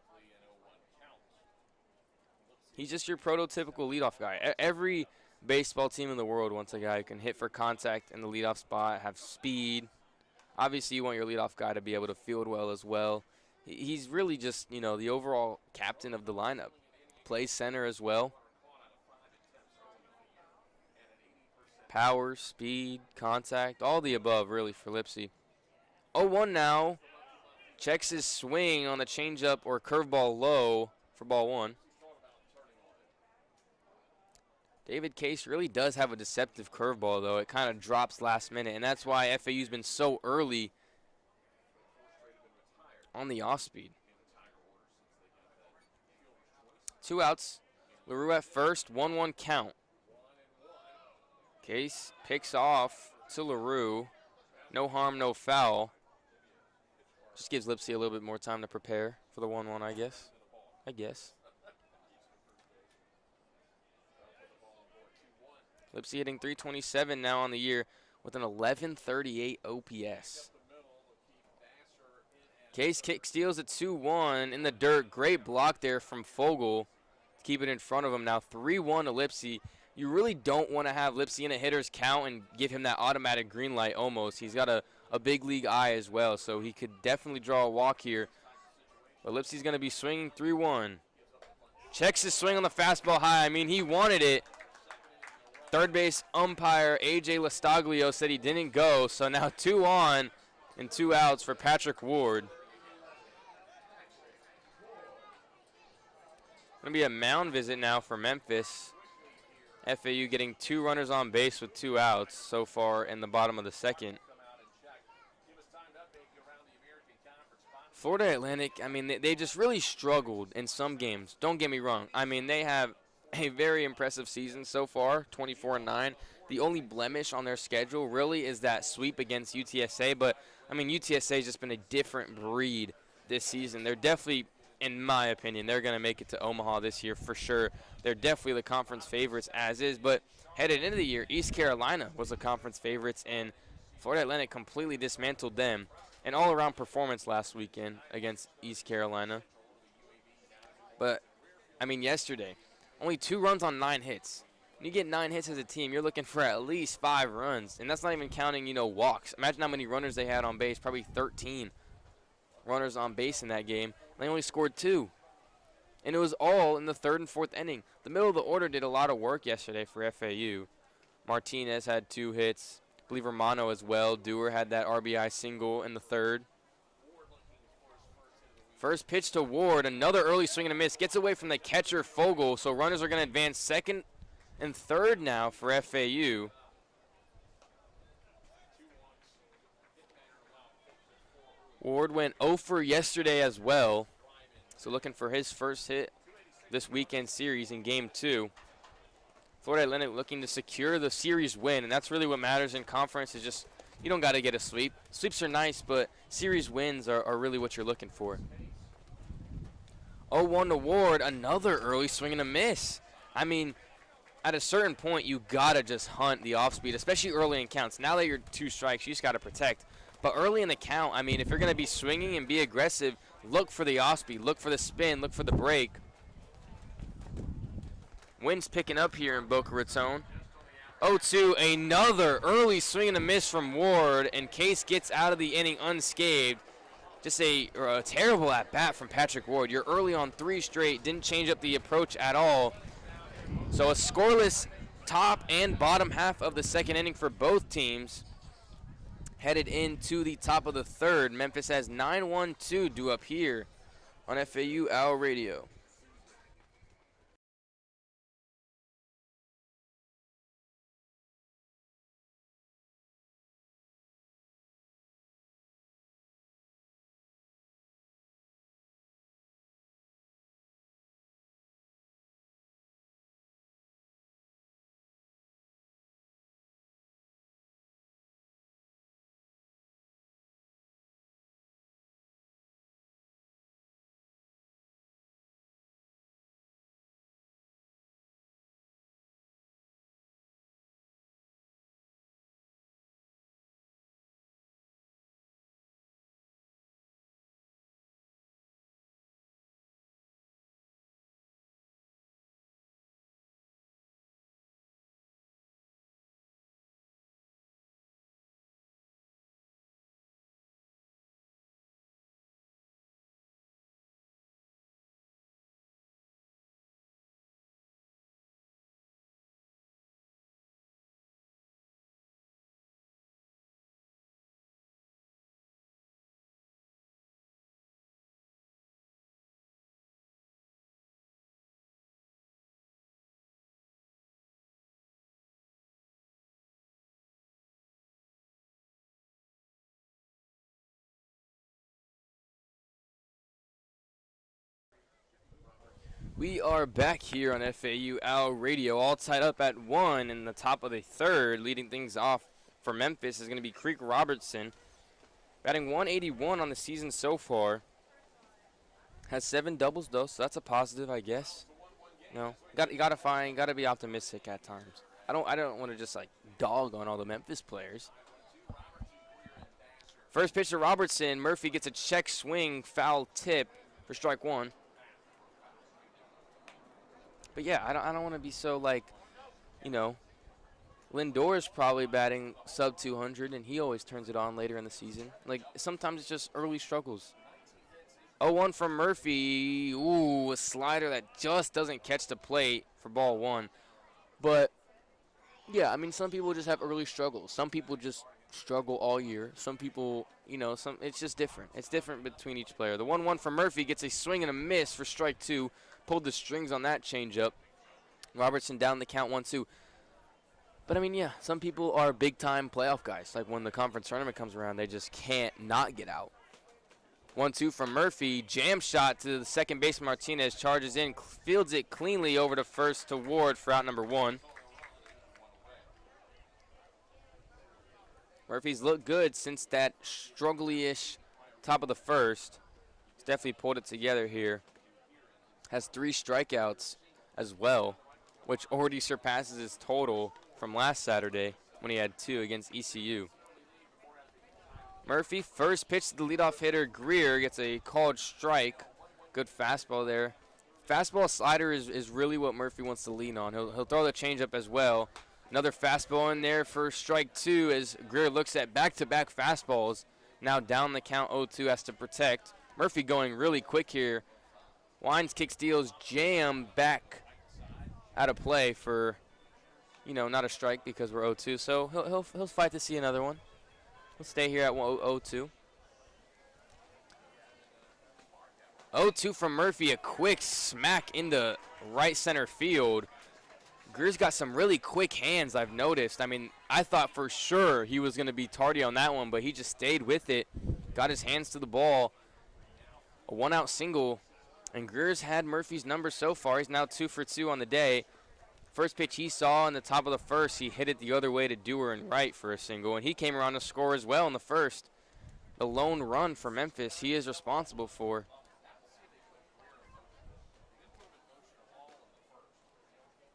He's just your prototypical leadoff guy. Every baseball team in the world wants a guy who can hit for contact in the leadoff spot, have speed. Obviously, you want your leadoff guy to be able to field well as well. He's really just, you know, the overall captain of the lineup. Plays center as well. Power, speed, contact, all the above really for Lipsy. 0-1 now. Checks his swing on the changeup or curveball low for ball one. David Case really does have a deceptive curveball, though. It kind of drops last minute, and that's why FAU's been so early on the off speed. 2 outs. LaRue at first, 1-1 count. Case picks off to LaRue. No harm, no foul. Just gives Lipsy a little bit more time to prepare for the 1-1, I guess. Lipsy hitting .327 now on the year with an 1138 OPS. Case kick steals at 2-1 in the dirt. Great block there from Fogel to keep it in front of him. Now 3-1 to Lipsy. You really don't want to have Lipsy in a hitter's count and give him that automatic green light almost. He's got a big league eye as well, so he could definitely draw a walk here. But Lipsy's going to be swinging 3-1. Checks his swing on the fastball high. I mean, he wanted it. Third base umpire A.J. Lastaglio said he didn't go, so now 2 on and 2 outs for Patrick Ward. Going to be a mound visit now for Memphis. FAU getting 2 runners on base with 2 outs so far in the bottom of the second. Florida Atlantic, I mean, they just really struggled in some games. Don't get me wrong. I mean, they have a very impressive season so far, 24-9. The only blemish on their schedule really is that sweep against UTSA. But, I mean, UTSA has just been a different breed this season. They're definitely, in my opinion, they're going to make it to Omaha this year for sure. They're definitely the conference favorites as is. But headed into the year, East Carolina was the conference favorites, and Florida Atlantic completely dismantled them. An all-around performance last weekend against East Carolina. But, I mean, yesterday, only 2 runs on 9 hits. When you get 9 hits as a team, you're looking for at least 5 runs. And that's not even counting, you know, walks. Imagine how many runners they had on base, probably 13 runners on base in that game. And they only scored 2. And it was all in the 3rd and 4th inning. The middle of the order did a lot of work yesterday for FAU. Martinez had 2 hits. I believe Romano as well. Dewar had that RBI single in the 3rd. First pitch to Ward, another early swing and a miss. Gets away from the catcher, Fogel, so runners are going to advance 2nd and 3rd now for FAU. Ward went 0 for yesterday as well, so looking for his first hit this weekend series in Game 2. Florida Atlantic looking to secure the series win, and that's really what matters in conference is just you don't got to get a sweep. Sweeps are nice, but series wins are really what you're looking for. 0-1 to Ward, another early swing and a miss. I mean, at a certain point, you got to just hunt the off-speed, especially early in counts. Now that you're 2 strikes, you just got to protect. But early in the count, I mean, if you're going to be swinging and be aggressive, look for the off-speed, look for the spin, look for the break. Wind's picking up here in Boca Raton. 0-2, another early swing and a miss from Ward, and Case gets out of the inning unscathed. Just a terrible at-bat from Patrick Ward. You're early on 3 straight, didn't change up the approach at all. So a scoreless top and bottom half of the 2nd inning for both teams. Headed into the top of the 3rd. Memphis has 9-1-2 due up here on FAU Owl Radio. We are back here on FAU Owl Radio, all tied up at 1 in the top of the third. Leading things off for Memphis is going to be Creek Robertson, batting 181 on the season so far. Has 7 doubles though, so that's a positive, I guess. No, you gotta be optimistic at times. I don't want to just like dog on all the Memphis players. First pitch to Robertson. Murphy gets a check swing, foul tip for strike 1. But yeah, I don't want to be so like, you know, Lindor's probably batting sub 200, and he always turns it on later in the season. Like, sometimes it's just early struggles. 0-1 from Murphy. Ooh, a slider that just doesn't catch the plate for ball 1. But, yeah, I mean, some people just have early struggles. Some people just struggle all year. Some people, you know, it's just different. It's different between each player. The 1-1 from Murphy gets a swing and a miss for strike 2. Pulled the strings on that changeup. Robertson down the count 1-2. But, I mean, yeah, some people are big-time playoff guys. Like, when the conference tournament comes around, they just can't not get out. 1-2 from Murphy. Jam shot to the second baseman Martinez. Charges in, fields it cleanly over to first to Ward for out number 1. Murphy's looked good since that struggly-ish top of the first. He's definitely pulled it together here. Has 3 strikeouts as well, which already surpasses his total from last Saturday when he had 2 against ECU. Murphy, first pitch to the leadoff hitter, Greer, gets a called strike. Good fastball there. Fastball slider is really what Murphy wants to lean on. He'll throw the changeup as well. Another fastball in there for strike 2 as Greer looks at back-to-back fastballs. Now down the count 0-2, has to protect. Murphy going really quick here. Wines kick steals, jam back out of play for, you know, not a strike because we're 0-2. So he'll fight to see another one. We'll stay here at 0-2. 0-2 from Murphy, a quick smack into right center field. Greer's got some really quick hands, I've noticed. I mean, I thought for sure he was going to be tardy on that one, but he just stayed with it, got his hands to the ball. A 1-out single. And Greer's had Murphy's number so far. He's now 2 for 2 on the day. First pitch he saw in the top of the first, he hit it the other way to Dewar and right for a single. And he came around to score as well in the first. The lone run for Memphis he is responsible for.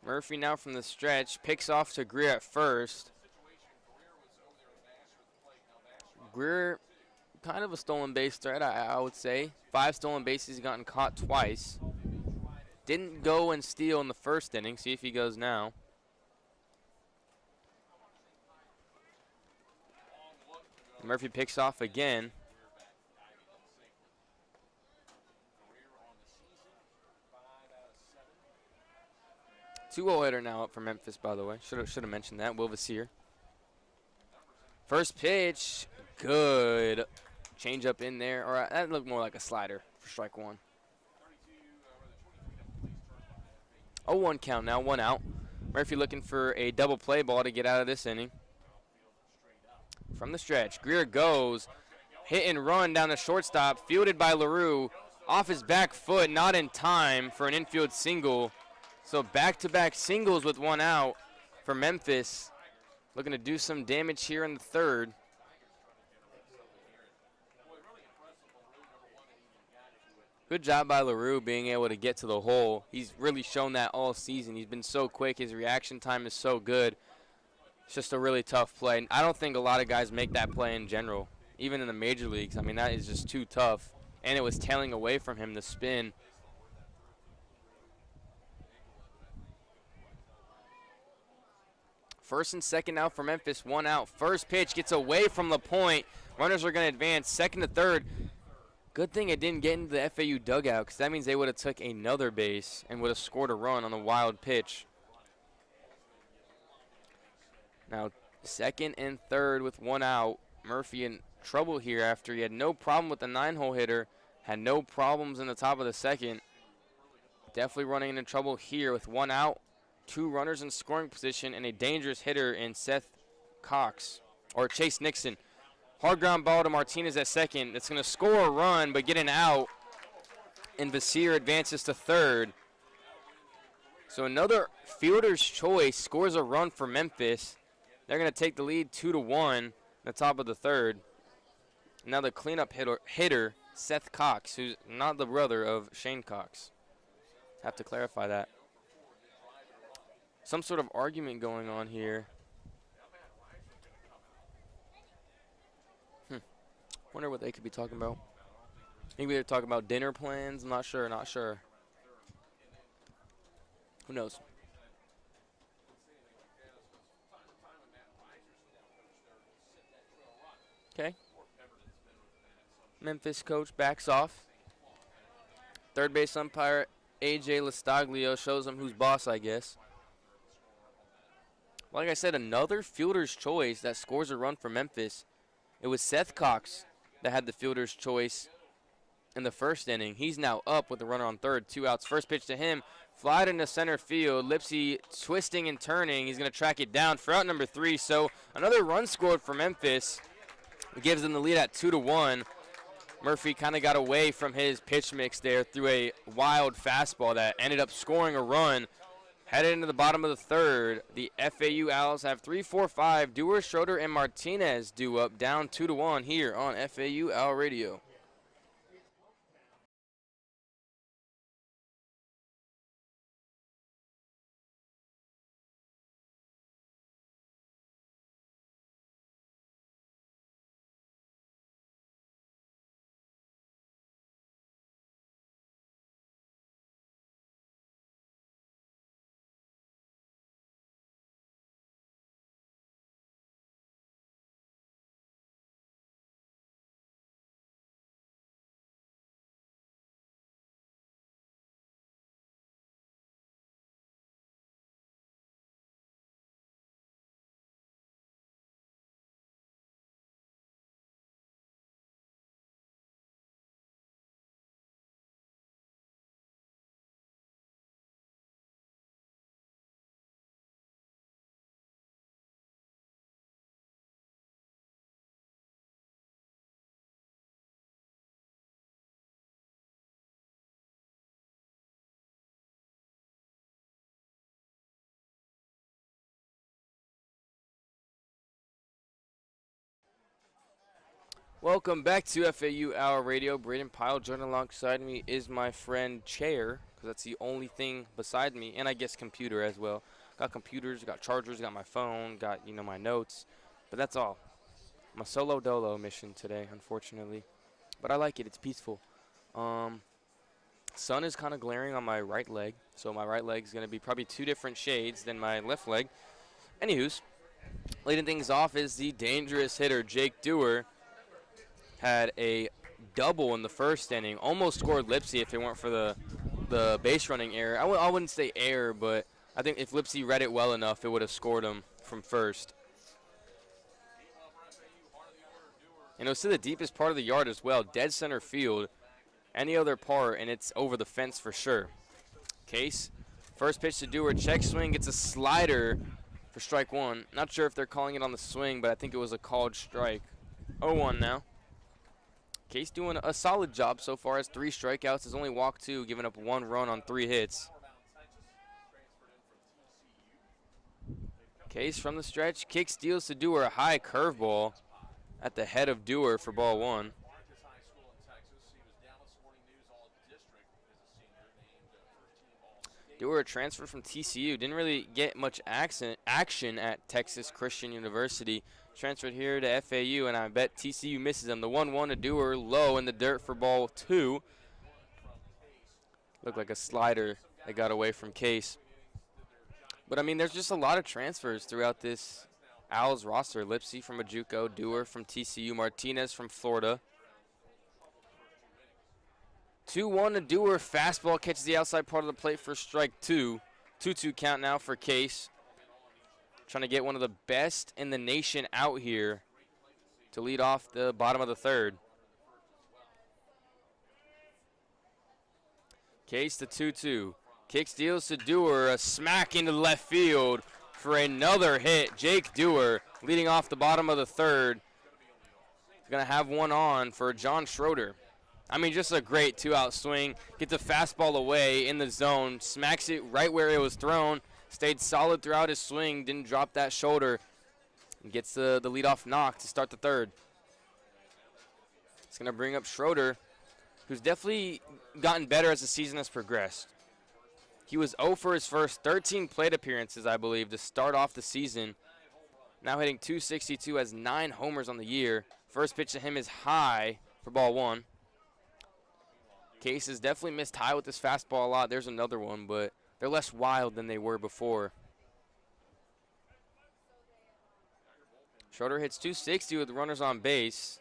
Murphy now from the stretch, picks off to Greer at first. Greer, kind of a stolen base threat, I would say. 5 stolen bases, gotten caught twice. Didn't go and steal in the first inning. See if he goes now. Murphy picks off again. 2-0 hitter now up for Memphis, by the way. Should have mentioned that. Will Vasir. First pitch, good. Change up in there, or that looked more like a slider for strike 1. 0-1 count now, 1 out. Murphy looking for a double play ball to get out of this inning. From the stretch, Greer goes, hit and run down the shortstop, fielded by LaRue, off his back foot, not in time for an infield single. So back-to-back singles with 1 out for Memphis. Looking to do some damage here in the third. Good job by LaRue being able to get to the hole. He's really shown that all season. He's been so quick. His reaction time is so good. It's just a really tough play. And I don't think a lot of guys make that play in general, even in the major leagues. I mean, that is just too tough. And it was tailing away from him, the spin. First and second now for Memphis, 1 out. First pitch gets away from the point. Runners are going to advance. Second to third. Good thing it didn't get into the FAU dugout, because that means they would have took another base and would have scored a run on the wild pitch. Now, second and third with 1 out. Murphy in trouble here after he had no problem with the 9-hole hitter, had no problems in the top of the second. Definitely running into trouble here with 1 out. 2 runners in scoring position and a dangerous hitter in Seth Cox, or Chase Nixon. Hard ground ball to Martinez at second. It's going to score a run but get an out, and Vasir advances to third. So another fielder's choice scores a run for Memphis. They're going to take the lead 2-1 in the top of the third. Now the cleanup hitter, Seth Cox, who's not the brother of Shane Cox. Have to clarify that. Some sort of argument going on here. Wonder what they could be talking about. Maybe they're talking about dinner plans. I'm not sure, not sure. Who knows? Okay. Memphis coach backs off. Third base umpire A.J. Lastaglio shows him who's boss, I guess. Like I said, another fielder's choice that scores a run for Memphis. It was Seth Cox that had the fielder's choice in the first inning. He's now up with the runner on third, 2 outs. First pitch to him, fly into center field. Lipsy twisting and turning. He's going to track it down for out number 3. So another run scored for Memphis. It gives them the lead at 2-1. Murphy kind of got away from his pitch mix there through a wild fastball that ended up scoring a run. Headed into the bottom of the third, the FAU Owls have 3, 4, 5. Dewar, Schroeder, and Martinez due up, down 2-1 here on FAU Owl Radio. Welcome back to FAU Hour Radio. Brayden, Pyle, joining alongside me is my friend Chair, because that's the only thing beside me, and I guess computer as well. Got computers, got chargers, got my phone, got, my notes, but that's all. I'm a solo dolo mission today, unfortunately, but I like it. It's peaceful. Sun is kind of glaring on my right leg, so my right leg is going to be probably 2 different shades than my left leg. Anywho's, leading things off is the dangerous hitter, Jake Dewar. Had a double in the first inning, almost scored Lipsy if it weren't for the base running error. I wouldn't say error, but I think if Lipsy read it well enough, it would have scored him from first. And it was to the deepest part of the yard as well, dead center field. Any other part, and it's over the fence for sure. Case, first pitch to Dewar, check swing, gets a slider for strike 1. Not sure if they're calling it on the swing, but I think it was a called strike. 0-1 now. Case doing a solid job so far, has 3 strikeouts, has only walked 2, giving up 1 run on 3 hits. Case from the stretch, kick steals to Dewar, a high curveball at the head of Dewar for ball 1. Dewar transferred from TCU, didn't really get much action at Texas Christian University. Transferred here to FAU, and I bet TCU misses him. The 1-1 to Dewar, low in the dirt for ball 2. Looked like a slider that got away from Case. But, I mean, there's just a lot of transfers throughout this Owls roster. Lipsy from a JUCO, Dewar from TCU, Martinez from Florida. 2-1 to Dewar, fastball catches the outside part of the plate for strike 2. 2-2 count now for Case. Trying to get one of the best in the nation out here to lead off the bottom of the third. Case to 2-2. Kick steals to Dewar, a smack into left field for another hit. Jake Dewar leading off the bottom of the third. He's going to have one on for John Schroeder. I mean, just a great two-out swing. Gets a fastball away in the zone, smacks it right where it was thrown, stayed solid throughout his swing, didn't drop that shoulder, and gets the leadoff knock to start the third. It's going to bring up Schroeder, who's definitely gotten better as the season has progressed. He was 0 for his first 13 plate appearances, I believe, to start off the season. Now hitting .262, has 9 homers on the year. First pitch to him is high for ball 1. Case has definitely missed high with this fastball a lot. There's another one, but they're less wild than they were before. Schroeder hits .260 with runners on base.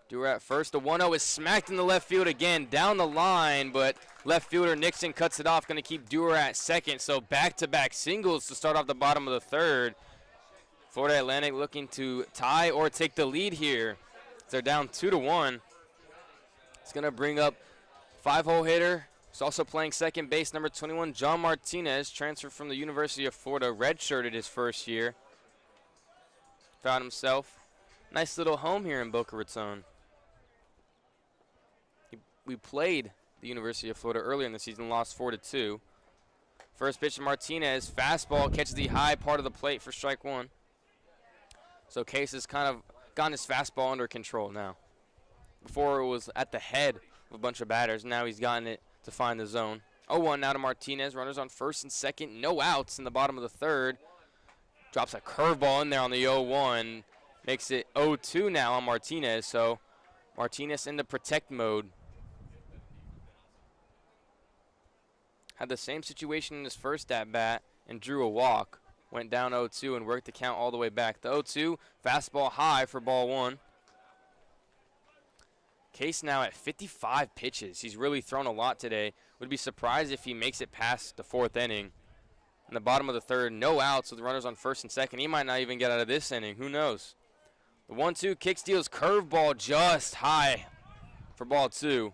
Dewar at first. The 1-0 is smacked in the left field again, down the line, but left fielder Nixon cuts it off. Going to keep Dewar at second. So back-to-back singles to start off the bottom of the third. Florida Atlantic looking to tie or take the lead here. They're down 2-1. It's going to bring up 5-hole hitter. He's also playing second base, number 21, John Martinez, transferred from the University of Florida, redshirted his first year. Found himself nice little home here in Boca Raton. We played the University of Florida earlier in the season, lost 4-2. First pitch to Martinez, fastball catches the high part of the plate for strike 1. So Case has kind of gotten his fastball under control now. Before it was at the head of a bunch of batters. Now he's gotten it to find the zone. 0-1 now to Martinez. Runners on first and second. No outs in the bottom of the third. Drops a curveball in there on the 0-1. Makes it 0-2 now on Martinez. So Martinez into protect mode. Had the same situation in his first at-bat and drew a walk. Went down 0-2 and worked the count all the way back. The 0-2, fastball high for ball 1. Case now at 55 pitches. He's really thrown a lot today. Would be surprised if he makes it past the 4th inning. In the bottom of the third, no outs with runners on first and second. He might not even get out of this inning. Who knows? The 1-2 kick steals curveball just high for ball 2.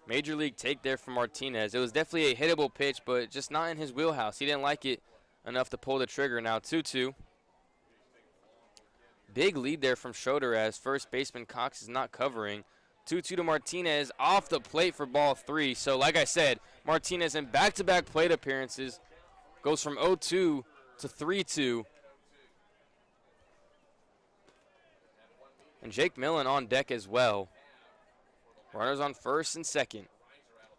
Major league take there for Martinez. It was definitely a hittable pitch, but just not in his wheelhouse. He didn't like it enough to pull the trigger. Now 2-2. Big lead there from Schroeder as first baseman Cox is not covering. 2-2 to Martinez off the plate for ball 3. So like I said, Martinez in back-to-back plate appearances goes from 0-2 to 3-2. And Jake Millen on deck as well. Runners on first and second.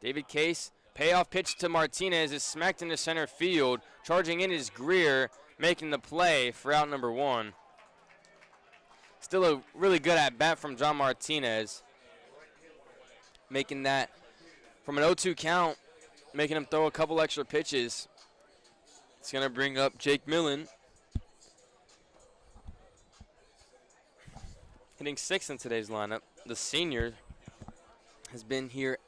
David Case, payoff pitch to Martinez is smacked into center field. Charging in is Greer, making the play for out number 1. Still a really good at-bat from John Martinez. Making that from an 0-2 count, making him throw a couple extra pitches. It's going to bring up Jake Millen. Hitting 6th in today's lineup. The senior has been here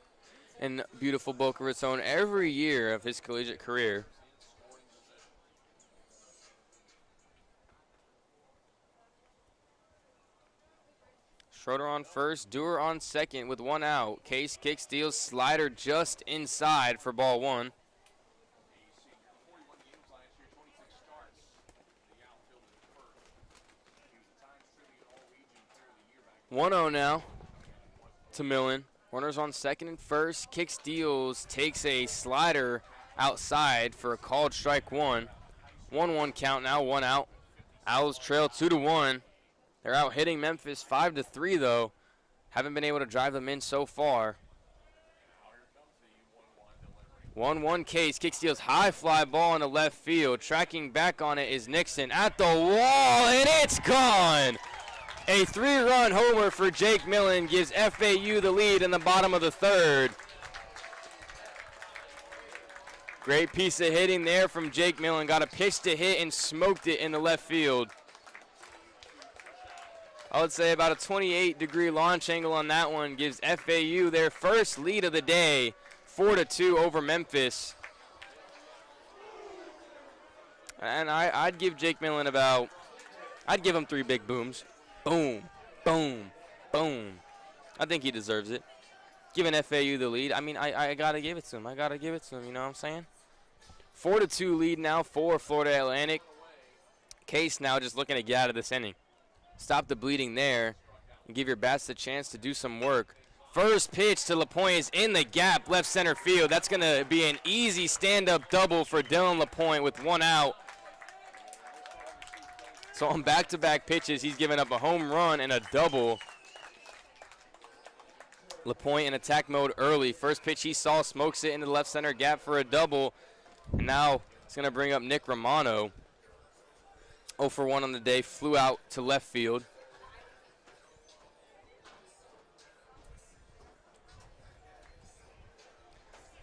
in beautiful Boca Raton every year of his collegiate career. Schroeder on first, Dewar on second with 1 out. Case kick steals, slider just inside for ball 1. One 0 now to Millen. Runners on second and first. Kick steals, takes a slider outside for a called strike 1. 1-1 count now, 1 out. Owls trail 2-1. They're out hitting Memphis 5-3 though. Haven't been able to drive them in so far. 1-1 Case. Kick steals, high fly ball into left field. Tracking back on it is Nixon at the wall, and it's gone. A 3-run homer for Jake Millen gives FAU the lead in the bottom of the third. Great piece of hitting there from Jake Millen. Got a pitch to hit and smoked it in the left field. I would say about a 28-degree launch angle on that one gives FAU their first lead of the day, 4-2 over Memphis. And I'd give Jake Millen I'd give him 3 big booms. Boom, boom, boom. I think he deserves it. Giving FAU the lead. I mean, I got to give it to him. You know what I'm saying? 4-2 lead now for Florida Atlantic. Case now just looking to get out of this inning. Stop the bleeding there and give your bats the chance to do some work. First pitch to LaPointe is in the gap, left center field. That's going to be an easy stand-up double for Dylan LaPointe with 1 out. So on back-to-back pitches, he's given up a home run and a double. LaPointe in attack mode early. First pitch he saw, smokes it into the left center gap for a double. And now it's going to bring up Nick Romano. 0 for 1 on the day, flew out to left field.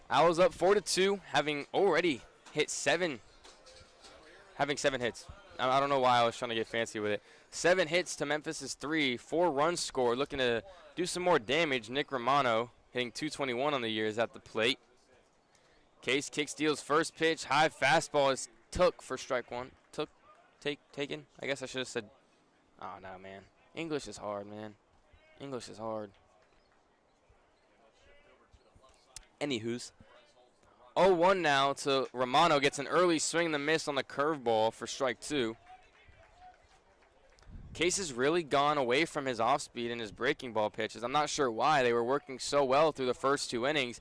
Owls up 4-2, having already hit 7 hits. I don't know why I was trying to get fancy with it. 7 hits to Memphis's 3, 4 runs scored, looking to do some more damage. Nick Romano hitting .221 on the year is at the plate. Case kick steals first pitch, high fastball is took for strike 1. Taken? I guess I should have said, oh no, man. English is hard, man. English is hard. Anywho's. 0-1 now to Romano. Gets an early swing and a miss on the curveball for strike 2. Case has really gone away from his off-speed and his breaking ball pitches. I'm not sure why. They were working so well through the first 2 innings.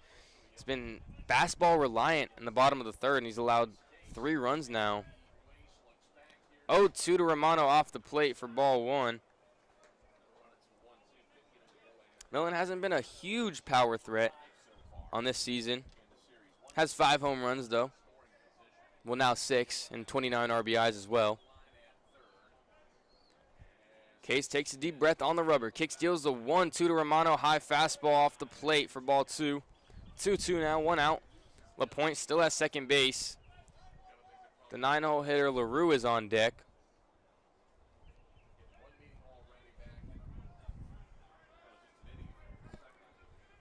He's been fastball reliant in the bottom of the third, and he's allowed 3 runs now. 0-2 to Romano off the plate for ball 1. Millen hasn't been a huge power threat on this season. Has 5 home runs, though. Well, now 6 and 29 RBIs as well. Case takes a deep breath on the rubber. Kick steals the 1-2 to Romano. High fastball off the plate for ball 2. 2-2 now, 1 out. LaPointe still at second base. The 9-hole hitter LaRue is on deck.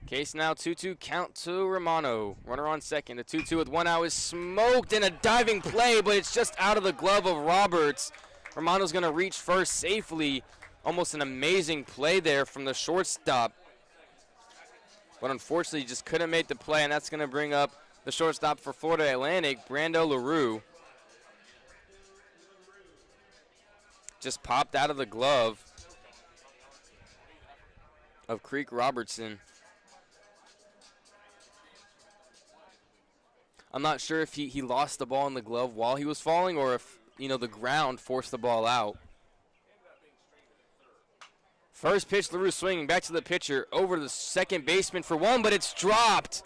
Case now 2-2 count to Romano. Runner on second. The 2-2 with 1 out is smoked in a diving play, but it's just out of the glove of Roberts. Romano's going to reach first safely. Almost an amazing play there from the shortstop. But unfortunately, just couldn't make the play, and that's going to bring up the shortstop for Florida Atlantic, Brando LaRue. Just popped out of the glove of Creek Robertson. I'm not sure if he lost the ball in the glove while he was falling or if, the ground forced the ball out. First pitch, LaRue swinging back to the pitcher, over to the second baseman for 1, but it's dropped.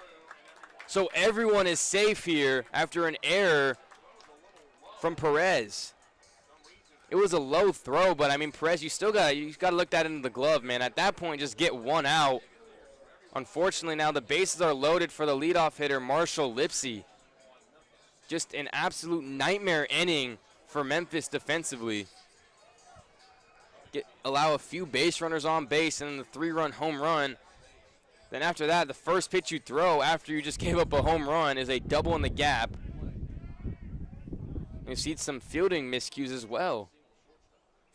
So everyone is safe here after an error from Perez. It was a low throw, but I mean, Perez, you got to look that into the glove, man. At that point, just get 1 out. Unfortunately, now the bases are loaded for the leadoff hitter, Marshall Lipsy. Just an absolute nightmare inning for Memphis defensively. Allow a few base runners on base and then the 3-run home run. Then after that, the first pitch you throw after you just gave up a home run is a double in the gap. We've seen some fielding miscues as well.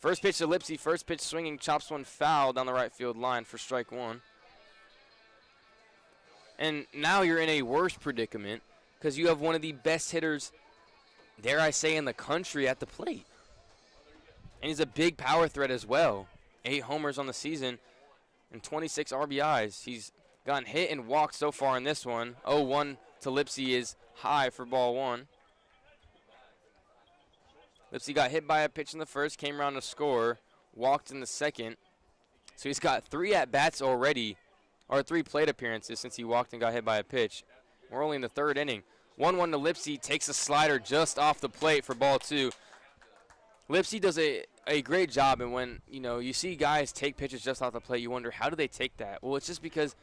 First pitch to Lipsy, first pitch swinging, chops one foul down the right field line for strike 1. And now you're in a worse predicament because you have one of the best hitters, dare I say, in the country at the plate. And he's a big power threat as well. 8 homers on the season and 26 RBIs. He's gotten hit and walked so far in this one. 0-1 to Lipsy is high for ball 1. Lipsy got hit by a pitch in the first, came around to score, walked in the second. So he's got 3 at-bats already, or 3 plate appearances since he walked and got hit by a pitch. We're only in the 3rd inning. 1-1 to Lipsy, takes a slider just off the plate for ball 2. Lipsy does a great job, and when you see guys take pitches just off the plate, you wonder, how do they take that? Well, it's just because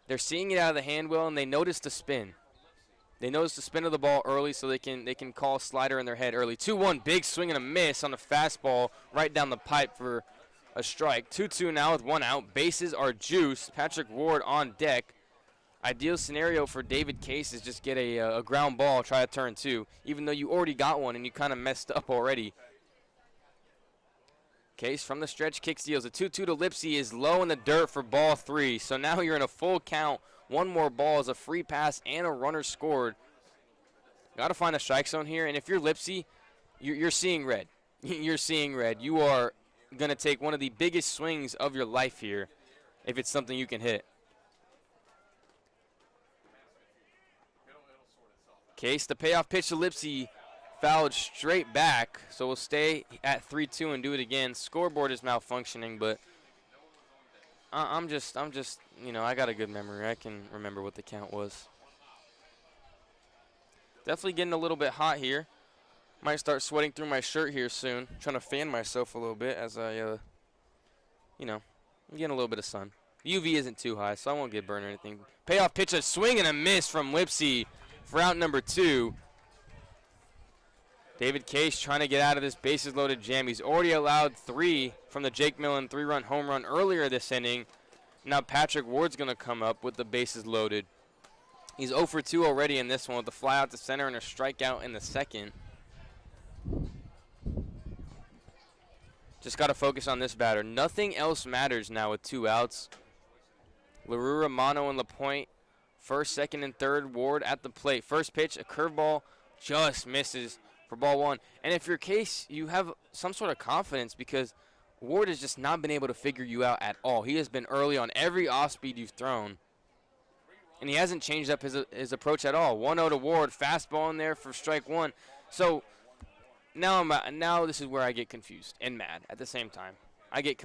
they're seeing it out of the hand well, and they notice the spin. They notice the spin of the ball early, so they can call slider in their head early. 2-1, big swing and a miss on a fastball right down the pipe for a strike. 2-2 now with 1 out. Bases are juiced. Patrick Ward on deck. Ideal scenario for David Case is just get a ground ball, try to turn 2, even though you already got one and you kind of messed up already. Case from the stretch, kick steals. A 2-2 to Lipsy is low in the dirt for ball 3. So now you're in a full count. 1 more ball is a free pass and a runner scored. Got to find a strike zone here, and if you're Lipsy, you're seeing red. you're seeing red. You are going to take one of the biggest swings of your life here if it's something you can hit. Case, the payoff pitch to Lipsy, fouled straight back, so we'll stay at 3-2 and do it again. Scoreboard is malfunctioning, but I'm just, you know, I got a good memory. I can remember what the count was. Definitely getting a little bit hot here. Might start sweating through my shirt here soon. Trying to fan myself a little bit as I, you know, I'm getting a little bit of sun. UV isn't too high, so I won't get burned or anything. Payoff pitch, a swing and a miss from Lipsy for out number 2. David Case trying to get out of this bases loaded jam. He's already allowed 3 from the Jake Millen 3-run home run earlier this inning. Now Patrick Ward's going to come up with the bases loaded. He's 0 for 2 already in this one with a fly out to center and a strikeout in the second. Just got to focus on this batter. Nothing else matters now with 2 outs. LaRue, Romano, and LaPointe. First, second, and third. Ward at the plate. First pitch, a curveball, just misses for ball 1. And if you're Case, you have some sort of confidence because Ward has just not been able to figure you out at all. He has been early on every off-speed you've thrown. And he hasn't changed up his approach at all. 1-0 to Ward, fastball in there for strike 1. So now this is where I get confused and mad at the same time. I get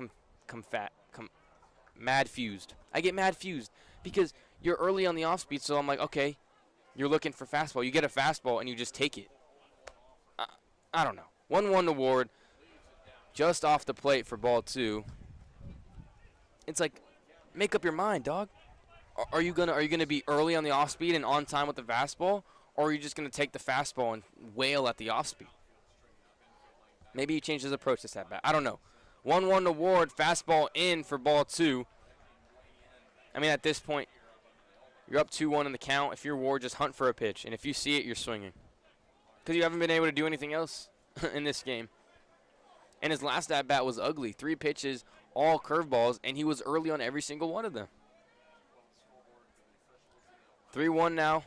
mad fused. I get mad fused because you're early on the off speed, so I'm like, okay, you're looking for fastball. You get a fastball and you just take it. I don't know. 1-1 to Ward, just off the plate for ball 2. It's like, make up your mind, dog. Are you gonna be early on the off speed and on time with the fastball, or are you just gonna take the fastball and wail at the off speed? Maybe he changed his approach this at bat. I don't know. 1-1 to Ward, fastball in for ball 2. I mean, at this point, you're up 2-1 in the count. If you're Ward, just hunt for a pitch, and if you see it, you're swinging, because you haven't been able to do anything else in this game. And his last at bat was ugly. 3 pitches, all curveballs, and he was early on every single one of them. 3-1 now.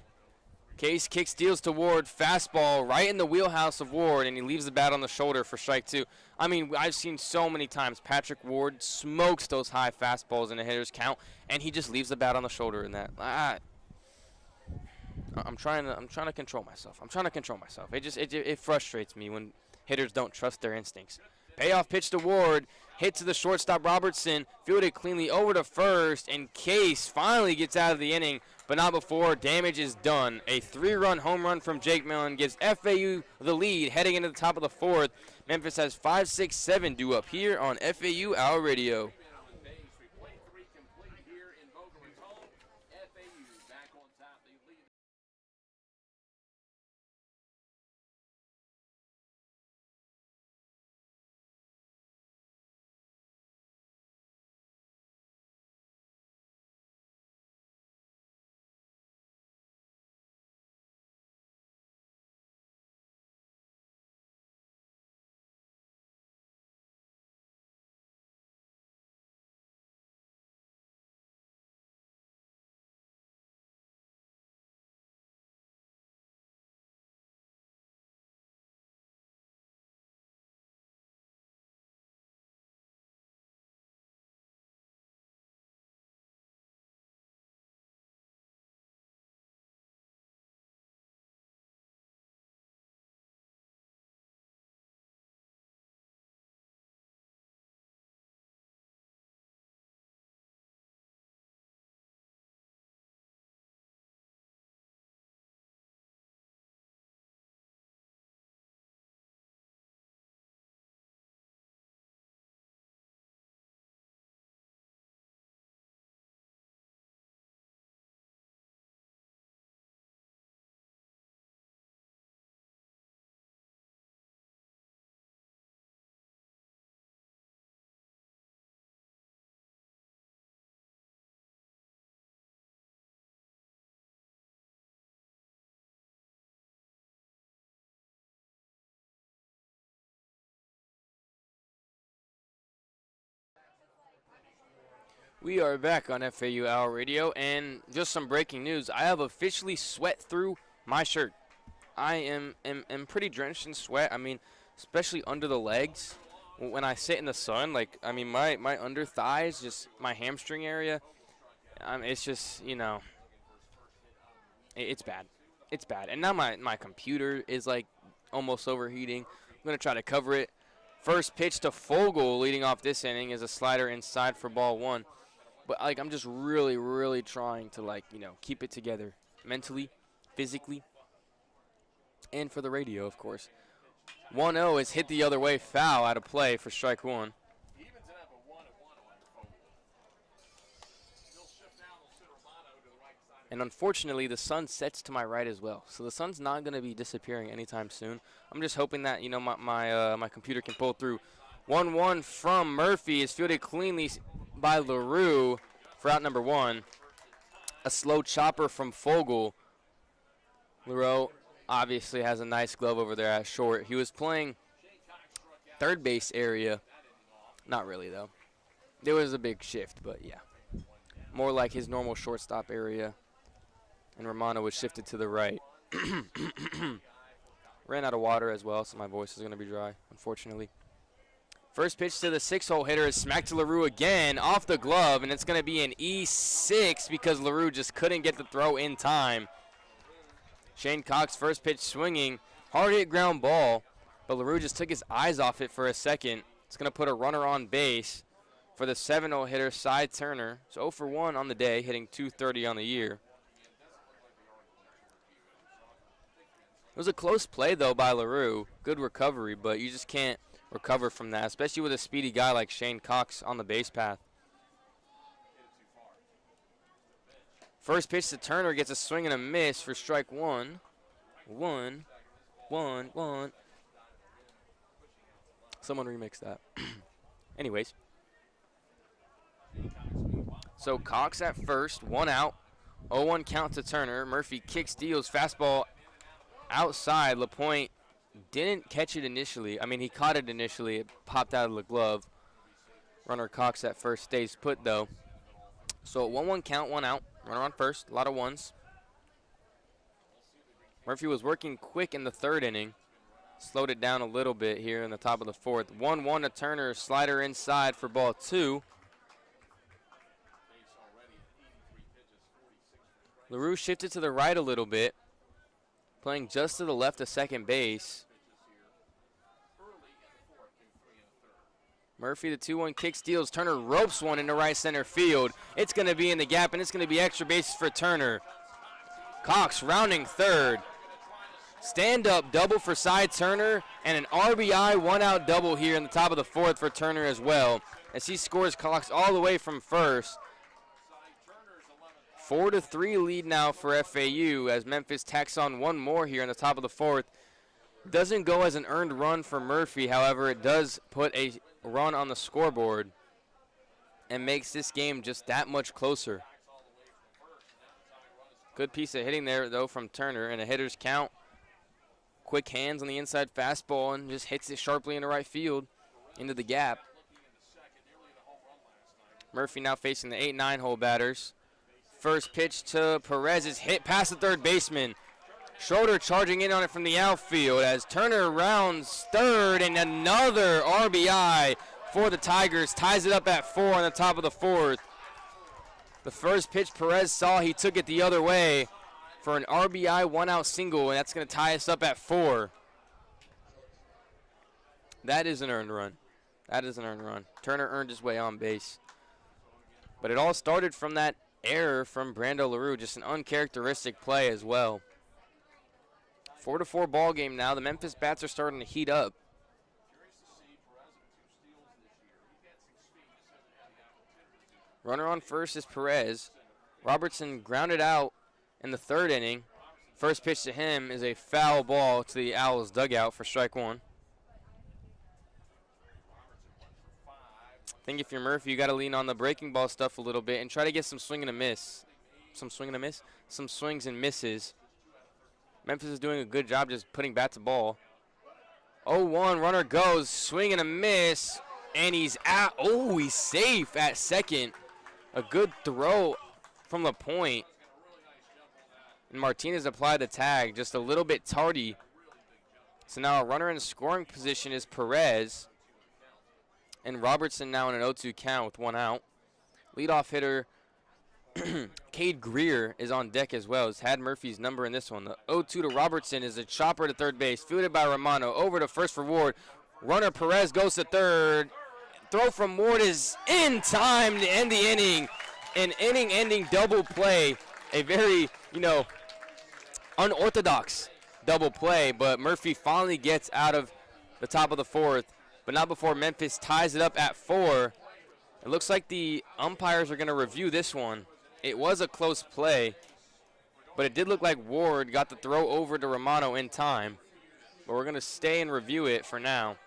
Case kicks, steals to Ward, fastball right in the wheelhouse of Ward, and he leaves the bat on the shoulder for strike 2. I mean, I've seen so many times Patrick Ward smokes those high fastballs in a hitter's count, and he just leaves the bat on the shoulder in that. I'm trying to control myself. It frustrates me when hitters don't trust their instincts. Payoff pitch to Ward, hit to the shortstop Robertson, fielded cleanly over to first, and Case finally gets out of the inning, but not before damage is done. A 3-run home run from Jake Millen gives FAU the lead heading into the top of the 4th. Memphis has 5, 6, 7 due up here on FAU Our Radio. We are back on FAU Our Radio, and just some breaking news. I have officially sweat through my shirt. I am pretty drenched in sweat. I mean, especially under the legs. When I sit in the sun, like, I mean, my under thighs, just my hamstring area, it's just, you know, it's bad. It's bad. And now my computer is, like, almost overheating. I'm going to try to cover it. First pitch to Fogel leading off this inning is a slider inside for ball 1. But, like, I'm just really, really trying to, like, you know, keep it together mentally, physically, and for the radio, of course. 1-0 is hit the other way, foul out of play for strike 1. And unfortunately, the sun sets to my right as well. So the sun's not going to be disappearing anytime soon. I'm just hoping that, you know, my computer can pull through. 1-1 from Murphy is fielded cleanly by LaRue for out number 1. A slow chopper from Fogel. LaRue obviously has a nice glove over there at short. He was playing third base area. Not really, though. There was a big shift, but yeah. More like his normal shortstop area. And Romano was shifted to the right. Ran out of water as well, so my voice is going to be dry, unfortunately. First pitch to the 6-hole hitter is smacked to LaRue again, off the glove, and it's going to be an E6 because LaRue just couldn't get the throw in time. Shane Cox, first pitch swinging, hard hit ground ball, but LaRue just took his eyes off it for a second. It's going to put a runner on base for the 7-0 hitter, Cy Turner. So 0 for 1 on the day, hitting .230 on the year. It was a close play, though, by LaRue. Good recovery, but you just can't recover from that, especially with a speedy guy like Shane Cox on the base path. First pitch to Turner gets a swing and a miss for strike 1. 1. Someone remix that. Anyways. So Cox at first, 1 out. 0-1 count to Turner. Murphy kicks, deals, fastball outside. LaPointe didn't catch it initially. I mean, he caught it initially. It popped out of the glove. Runner Cox at first stays put, though. So 1-1 count, 1 out. Runner on first. A lot of ones. Murphy was working quick in the third inning. Slowed it down a little bit here in the top of the fourth. 1-1 to Turner. Slider inside for ball 2. LaRue shifted to the right a little bit. Playing just to the left of second base. Murphy, the 2-1 kick, steals. Turner ropes one into right center field. It's going to be in the gap, and it's going to be extra bases for Turner. Cox rounding third. Stand-up double for Cy Turner, and an RBI one-out double here in the top of the fourth for Turner as well, as he scores Cox all the way from first. 4-3 lead now for FAU as Memphis tacks on one more here in the top of the fourth. Doesn't go as an earned run for Murphy, however, it does put a run on the scoreboard and makes this game just that much closer. Good piece of hitting there, though, from Turner, and a hitter's count. Quick hands on the inside fastball and just hits it sharply into right field, into the gap. Murphy now facing the 8-9 hole batters. First pitch to Perez is hit past the third baseman. Schroeder charging in on it from the outfield as Turner rounds third, and another RBI for the Tigers. Ties it up at 4 on the top of the fourth. The first pitch Perez saw, he took it the other way for an RBI one-out single, and that's going to tie us up at 4. That is an earned run. That is an earned run. Turner earned his way on base. But it all started from that error from Brando LaRue, just an uncharacteristic play as well. 4-4 ball game now. The Memphis bats are starting to heat up. Runner on first is Perez. Robertson grounded out in the third inning. First pitch to him is a foul ball to the Owls dugout for strike 1. I think if you're Murphy, you got to lean on the breaking ball stuff a little bit and try to get some swing and a miss. Some swings and misses. Memphis is doing a good job just putting bat to ball. 0-1, runner goes, swing and a miss, and he's out. Oh, he's safe at second. A good throw from LaPointe. And Martinez applied the tag, just a little bit tardy So now a runner in scoring position is Perez. And Robertson now in an 0-2 count with 1 out. Leadoff hitter Cade Greer is on deck as well. He's had Murphy's number in this one. The 0-2 to Robertson is a chopper to third base. Fielded by Romano. Over to first for Ward. Runner Perez goes to third. Throw from Ward is in time to end the inning. An inning-ending double play. A very, unorthodox double play. But Murphy finally gets out of the top of the fourth. But not before Memphis ties it up at 4. It looks like the umpires are going to review this one. It was a close play, but it did look like Ward got the throw over to Romano in time. But we're going to stay and review it for now.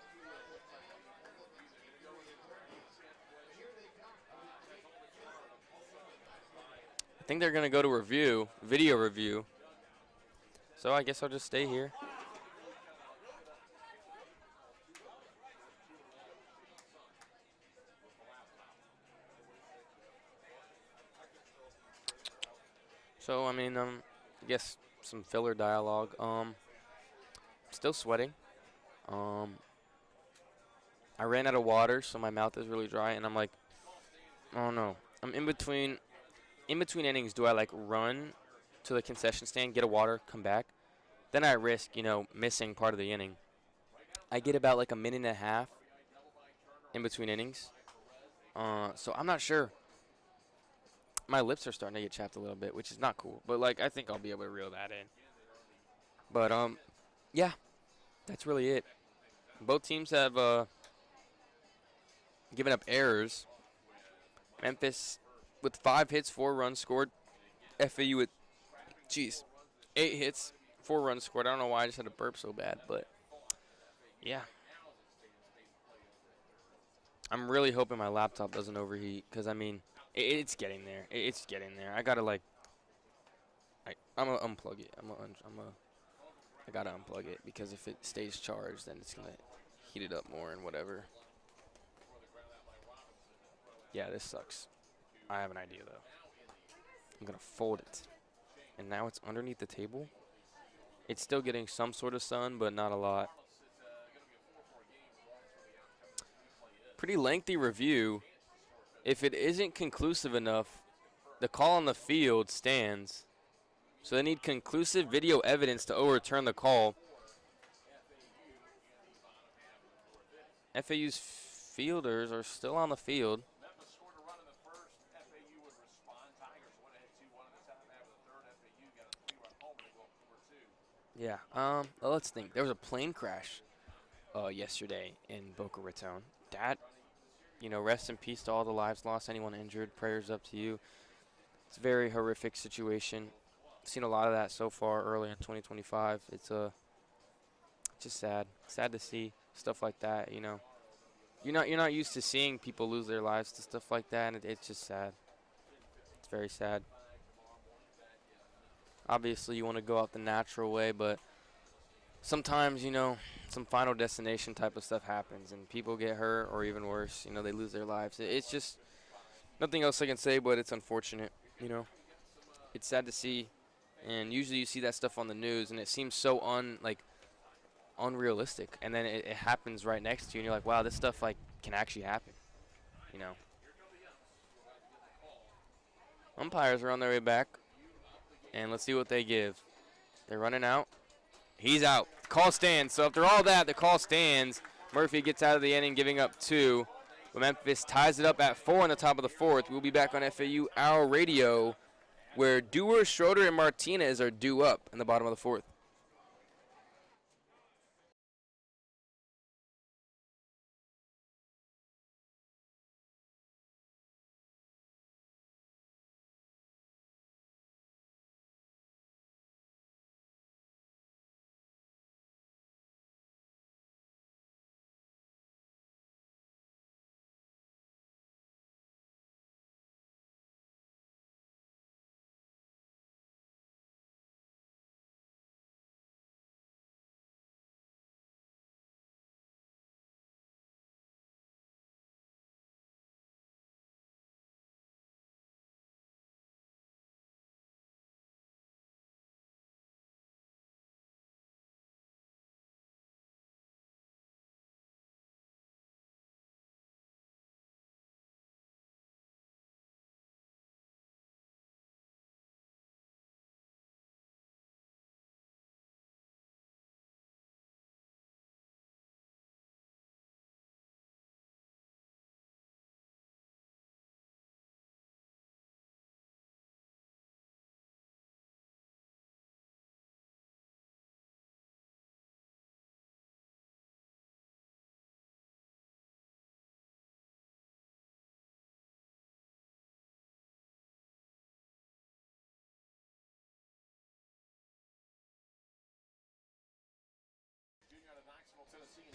I think they're going to go to video review. So I guess I'll just stay here. So, I guess some filler dialogue. Still sweating. I ran out of water, so my mouth is really dry, and I'm like, oh no. I'm in between innings. Do I like run to the concession stand, get a water, come back? Then I risk, missing part of the inning. I get about like a minute and a half in between innings. So I'm not sure. My lips are starting to get chapped a little bit, which is not cool. But, I think I'll be able to reel that in. But, yeah, that's really it. Both teams have given up errors. Memphis with 5 hits, 4 runs scored. FAU with, 8 hits, 4 runs scored. I don't know why I just had to burp so bad, but, yeah. I'm really hoping my laptop doesn't overheat because, it's getting there. It's getting there. I gotta I'm gonna unplug it. I gotta unplug it because if it stays charged, then it's gonna heat it up more and whatever. Yeah, this sucks. I have an idea though. I'm gonna fold it, and now it's underneath the table. It's still getting some sort of sun, but not a lot. Pretty lengthy review. If it isn't conclusive enough, the call on the field stands. So they need conclusive video evidence to overturn the call. FAU's fielders are still on the field. Yeah, well, let's think. There was a plane crash yesterday in Boca Raton. That, rest in peace to all the lives lost, anyone injured. Prayers up to you. It's a very horrific situation. I've seen a lot of that so far early in 2025. It's just sad. Sad to see stuff like that, You're not used to seeing people lose their lives to stuff like that, and it's just sad. It's very sad. Obviously, you want to go out the natural way, but sometimes, some Final Destination type of stuff happens, and people get hurt, or even worse, they lose their lives. It's just nothing else I can say, but it's unfortunate, It's sad to see, and usually you see that stuff on the news, and it seems so unrealistic, and then it happens right next to you, and you're like, wow, this stuff, can actually happen, Umpires are on their way back. And let's see what they give. They're running out. He's out. Call stands. So after all that, the call stands. Murphy gets out of the inning, giving up 2. But Memphis ties it up at 4 in the top of the 4th. We'll be back on FAU Hour Radio, where Dewar, Schroeder, and Martinez are due up in the bottom of the 4th.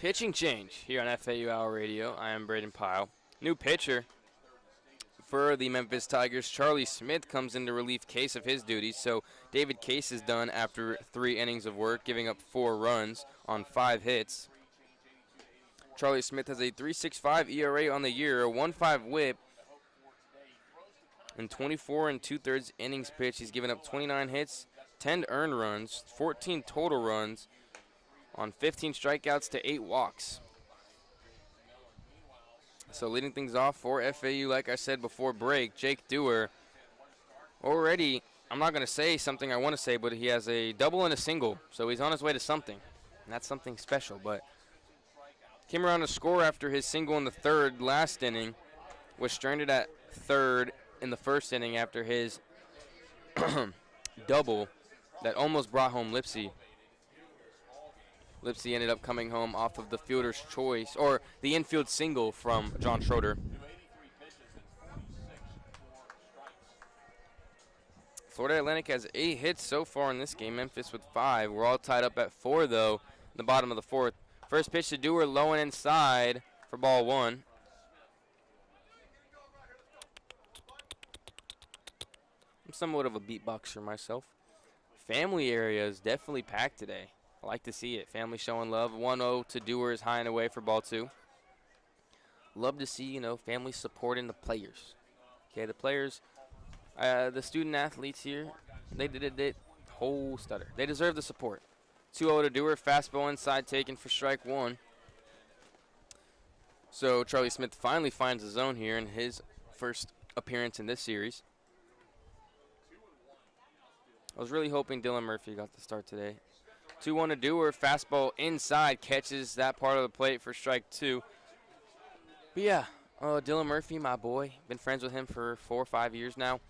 Pitching change here on FAU Hour Radio. I am Brayden Pyle. New pitcher for the Memphis Tigers. Charlie Smith comes in to relieve Case of his duties. So David Case is done after 3 innings of work, giving up 4 runs on 5 hits. Charlie Smith has a 3.65 ERA on the year, a 1.5 WHIP, in 24 2/3 innings pitched. He's given up 29 hits, 10 earned runs, 14 total runs on 15 strikeouts to 8 walks. So leading things off for FAU, like I said before break, Jake Dewar. Already, I'm not going to say something I want to say, but he has a double and a single. So he's on his way to something. And that's something special. But came around to score after his single in the 3rd last inning. Was stranded at 3rd in the 1st inning after his double that almost brought home Lipsy. Lipsy ended up coming home off of the fielder's choice, or the infield single from John Schroeder. Florida Atlantic has 8 hits so far in this game, Memphis with 5. We're all tied up at 4, though, in the bottom of the 4th. First pitch to Dewar, low and inside for ball 1. I'm somewhat of a beatboxer myself. Family area is definitely packed today. I like to see it. Family showing love. 1-0 to Dewar is high and away for ball 2. Love to see, family supporting the players. Okay, the players, the student athletes here, they did it whole stutter. They deserve the support. 2-0 to Dewar. Fastball inside taken for strike 1. So Charlie Smith finally finds the zone here in his first appearance in this series. I was really hoping Dylan Murphy got the start today. 2-1 to Dewar. Fastball inside, catches that part of the plate for strike 2. But yeah, Dylan Murphy, my boy, been friends with him for 4 or 5 years now.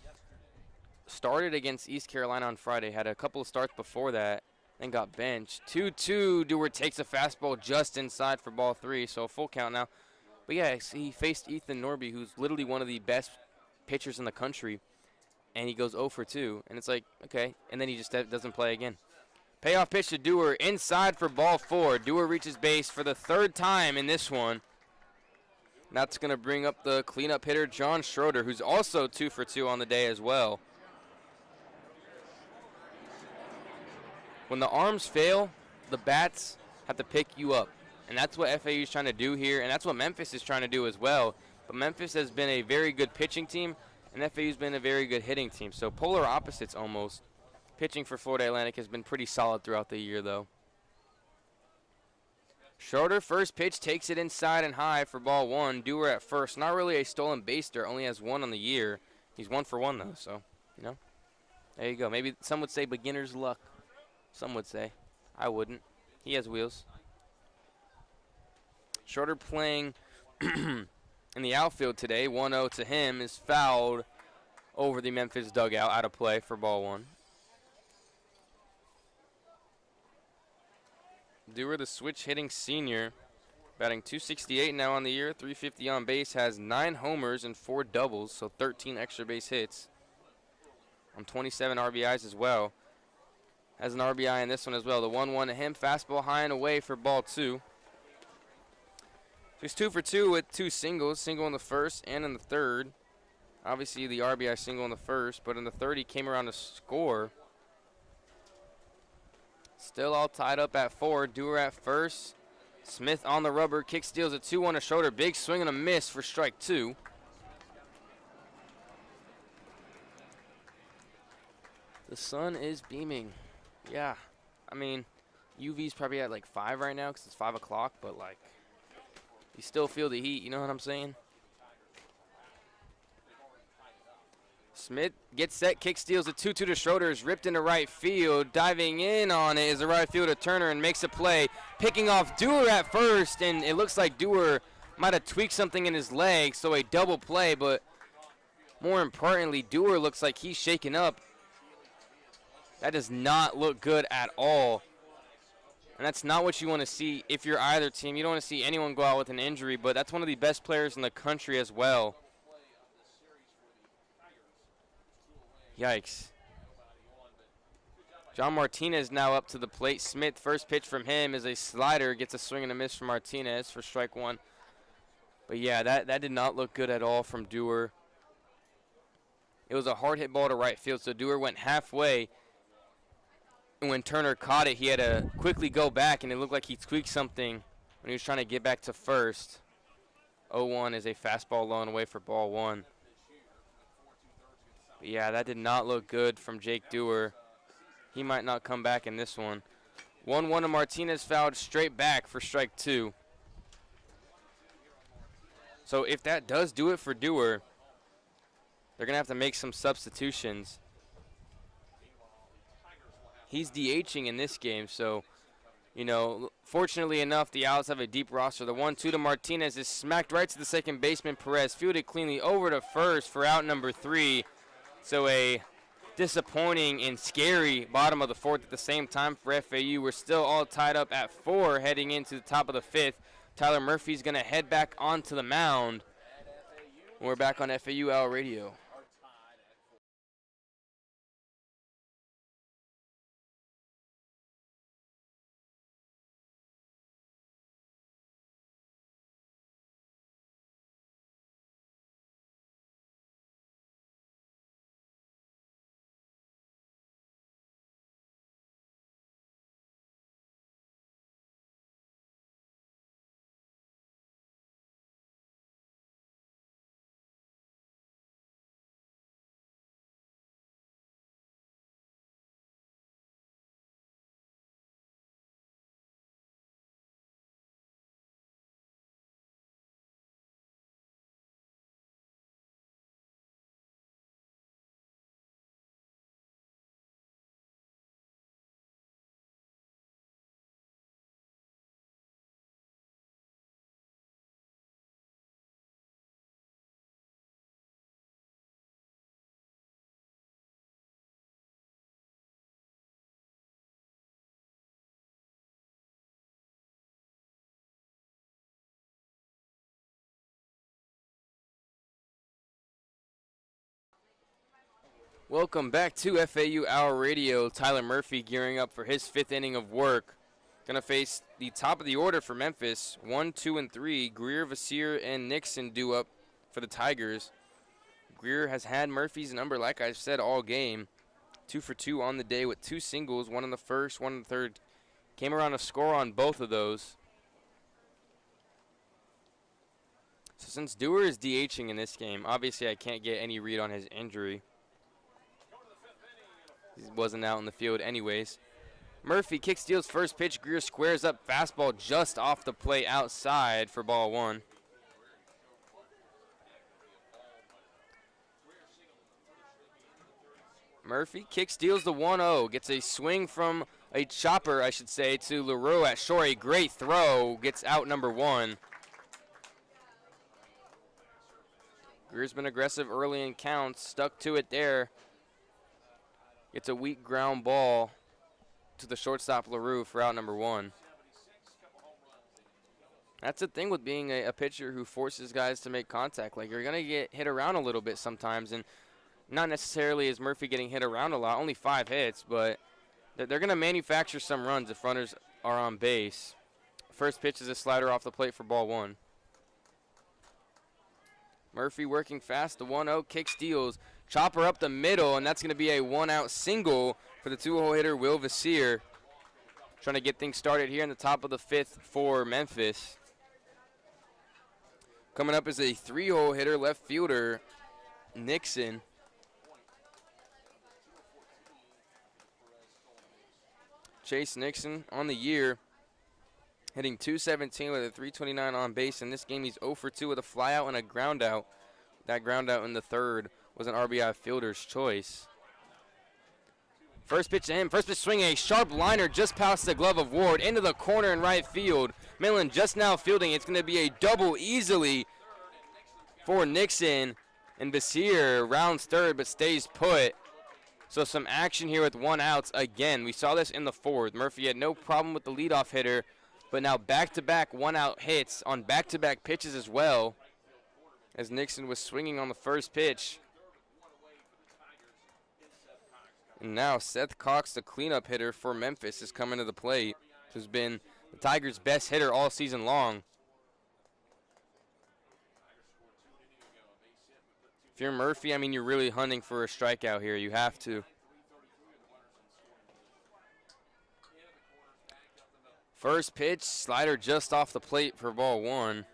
Started against East Carolina on Friday, had a couple of starts before that, then got benched. 2-2, Dewar takes a fastball just inside for ball 3, so a full count now. But yeah, he faced Ethan Norby, who's literally one of the best pitchers in the country, and he goes 0 for 2, and it's like, okay, and then he just doesn't play again. Payoff pitch to Dewar, inside for ball 4. Dewar reaches base for the 3rd time in this one. That's going to bring up the cleanup hitter, John Schroeder, who's also 2 for 2 on the day as well. When the arms fail, the bats have to pick you up. And that's what FAU is trying to do here, and that's what Memphis is trying to do as well. But Memphis has been a very good pitching team, and FAU's been a very good hitting team. So polar opposites almost. Pitching for Florida Atlantic has been pretty solid throughout the year, though. Schroeder, first pitch, takes it inside and high for ball 1. Dewar at first. Not really a stolen base there. Only has 1 on the year. He's 1 for 1, though, so, there you go. Maybe some would say beginner's luck. Some would say. I wouldn't. He has wheels. Schroeder playing in the outfield today. 1-0 to him is fouled over the Memphis dugout, out of play for ball 1. Dewar, the switch-hitting senior, batting .268 now on the year, .350 on base, has 9 homers and 4 doubles, so 13 extra base hits on 27 RBIs as well. Has an RBI in this one as well. The 1-1 to him, fastball high and away for ball 2. He's 2 for 2 with 2 singles, single in the 1st and in the 3rd. Obviously the RBI single in the 1st, but in the 3rd he came around to score. Still all tied up at 4. Dewar at first. Smith on the rubber. Kick steals a 2-1 to Schroeder. Big swing and a miss for strike 2. The sun is beaming. Yeah. I mean, UV's probably at like 5 right now because it's 5 o'clock, but like, you still feel the heat. You know what I'm saying? Smith gets set, kick steals a 2-2 to Schroeder, is ripped into right field. Diving in on it is the right fielder Turner and makes a play. Picking off Dewar at first, and it looks like Dewar might have tweaked something in his leg, so a double play, but more importantly, Dewar looks like he's shaken up. That does not look good at all. And that's not what you want to see if you're either team. You don't want to see anyone go out with an injury, but that's one of the best players in the country as well. Yikes. John Martinez now up to the plate. Smith, first pitch from him is a slider. Gets a swing and a miss from Martinez for strike one. But yeah, that did not look good at all from Dewar. It was a hard hit ball to right field, so Dewar went halfway. And when Turner caught it, he had to quickly go back, and it looked like he tweaked something when he was trying to get back to first. 0-1 is a fastball low and away for ball one. But yeah, that did not look good from Jake Dewar. He might not come back in this one. 1-1 to Martinez, fouled straight back for strike two. So if that does do it for Dewar, they're going to have to make some substitutions. He's DHing in this game, so, you know, fortunately enough, the Owls have a deep roster. The 1-2 to Martinez is smacked right to the second baseman. Perez fielded cleanly over to first for out number 3. So a disappointing and scary bottom of the fourth at the same time for FAU. We're still all tied up at 4 heading into the top of the fifth. Tyler Murphy's going to head back onto the mound. We're back on FAU Owl Radio. Welcome back to FAU Hour Radio. Tyler Murphy gearing up for his 5th inning of work. Going to face the top of the order for Memphis. 1, 2, and 3. Greer, Vasir, and Nixon due up for the Tigers. Greer has had Murphy's number, like I said, all game. 2 for 2 on the day with 2 singles, 1 in the first, 1 in the third. Came around a score on both of those. So since Dewar is DHing in this game, obviously I can't get any read on his injury. He wasn't out in the field anyways. Murphy kick steals first pitch. Greer squares up fastball just off the plate outside for ball one. Murphy kick steals the 1-0. Gets a swing from a chopper, I should say, to LaRue at short. A great throw. Gets out number 1. Greer's been aggressive early in counts. Stuck to it there. It's a weak ground ball to the shortstop LaRue for out number 1. That's the thing with being a pitcher who forces guys to make contact. Like, you're going to get hit around a little bit sometimes, and not necessarily is Murphy getting hit around a lot, only 5 hits, but they're going to manufacture some runs if runners are on base. First pitch is a slider off the plate for ball 1. Murphy working fast, the 1-0, kick steals. Chopper up the middle, and that's going to be a 1-out single for the 2-hole hitter, Will Vasir. Trying to get things started here in the top of the 5th for Memphis. Coming up is a 3-hole hitter, left fielder, Nixon. Chase Nixon on the year, hitting .217 with a .329 on base. In this game, he's 0 for 2 with a flyout and a ground out. That ground out in the third was an RBI fielder's choice. First pitch to him. First pitch swinging, a sharp liner just past the glove of Ward into the corner in right field. Millen just now fielding. It's going to be a double easily for Nixon. And Vasir rounds third but stays put. So some action here with 1 out again. We saw this in the 4th. Murphy had no problem with the leadoff hitter, but now back-to-back 1-out hits on back-to-back pitches as well, as Nixon was swinging on the first pitch. And now Seth Cox, the cleanup hitter for Memphis, is coming to the plate, who's been the Tigers' best hitter all season long. If you're Murphy, I mean, you're really hunting for a strikeout here. You have to. First pitch, slider just off the plate for ball one.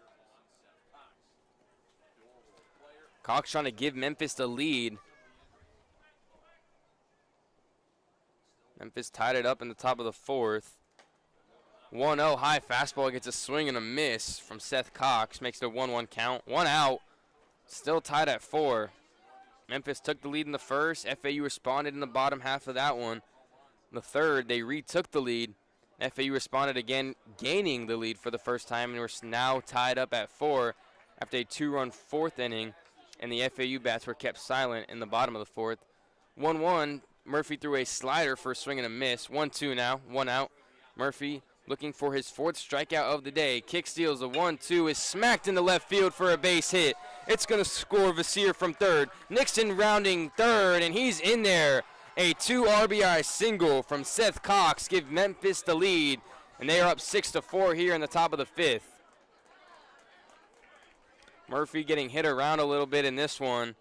Cox trying to give Memphis the lead. Memphis tied it up in the top of the fourth. 1-0 high fastball gets a swing and a miss from Seth Cox. Makes it a 1-1 count. 1 out. Still tied at 4. Memphis took the lead in the first. FAU responded in the bottom half of that one. In the third, they retook the lead. FAU responded again, gaining the lead for the first time, and we're now tied up at 4 after a 2-run fourth inning, and the FAU bats were kept silent in the bottom of the fourth. 1-1, Murphy threw a slider for a swing and a miss. 1-2 now, 1 out. Murphy looking for his 4th strikeout of the day. Kick steals the 1-2, is smacked into left field for a base hit. It's going to score Vasir from third. Nixon rounding third, and he's in there. A 2 RBI single from Seth Cox give Memphis the lead, and they are up 6-4 here in the top of the 5th. Murphy getting hit around a little bit in this one.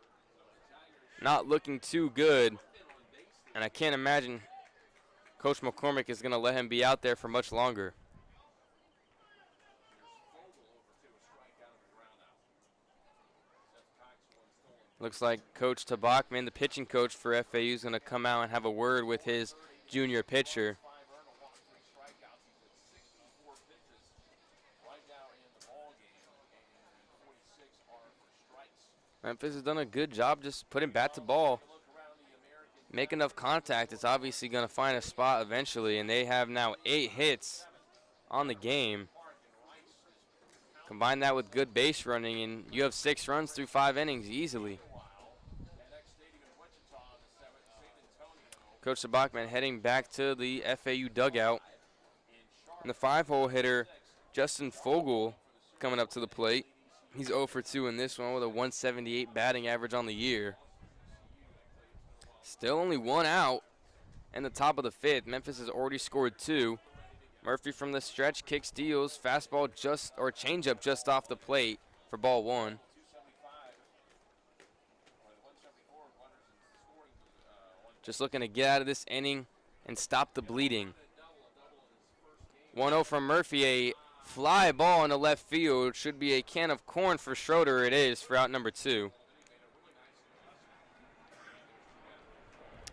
Not looking too good, and I can't imagine Coach McCormick is going to let him be out there for much longer. Looks like Coach Tabachman, the pitching coach for FAU, is going to come out and have a word with his junior pitcher. Memphis has done a good job just putting bat to ball. Make enough contact, it's obviously going to find a spot eventually, and they have now 8 hits on the game. Combine that with good base running, and you have 6 runs through 5 innings easily. Coach Tabachman heading back to the FAU dugout. And the 5-hole hitter, Justin Fogel, coming up to the plate. He's 0 for 2 in this one with a 178 batting average on the year. Still only 1 out in the top of the 5th. Memphis has already scored 2. Murphy from the stretch, kick steals, fastball changeup just off the plate for ball 1. Just looking to get out of this inning and stop the bleeding. 1-0 from Murphy, a fly ball into left field. Should be a can of corn for Schroeder. It is for out number 2.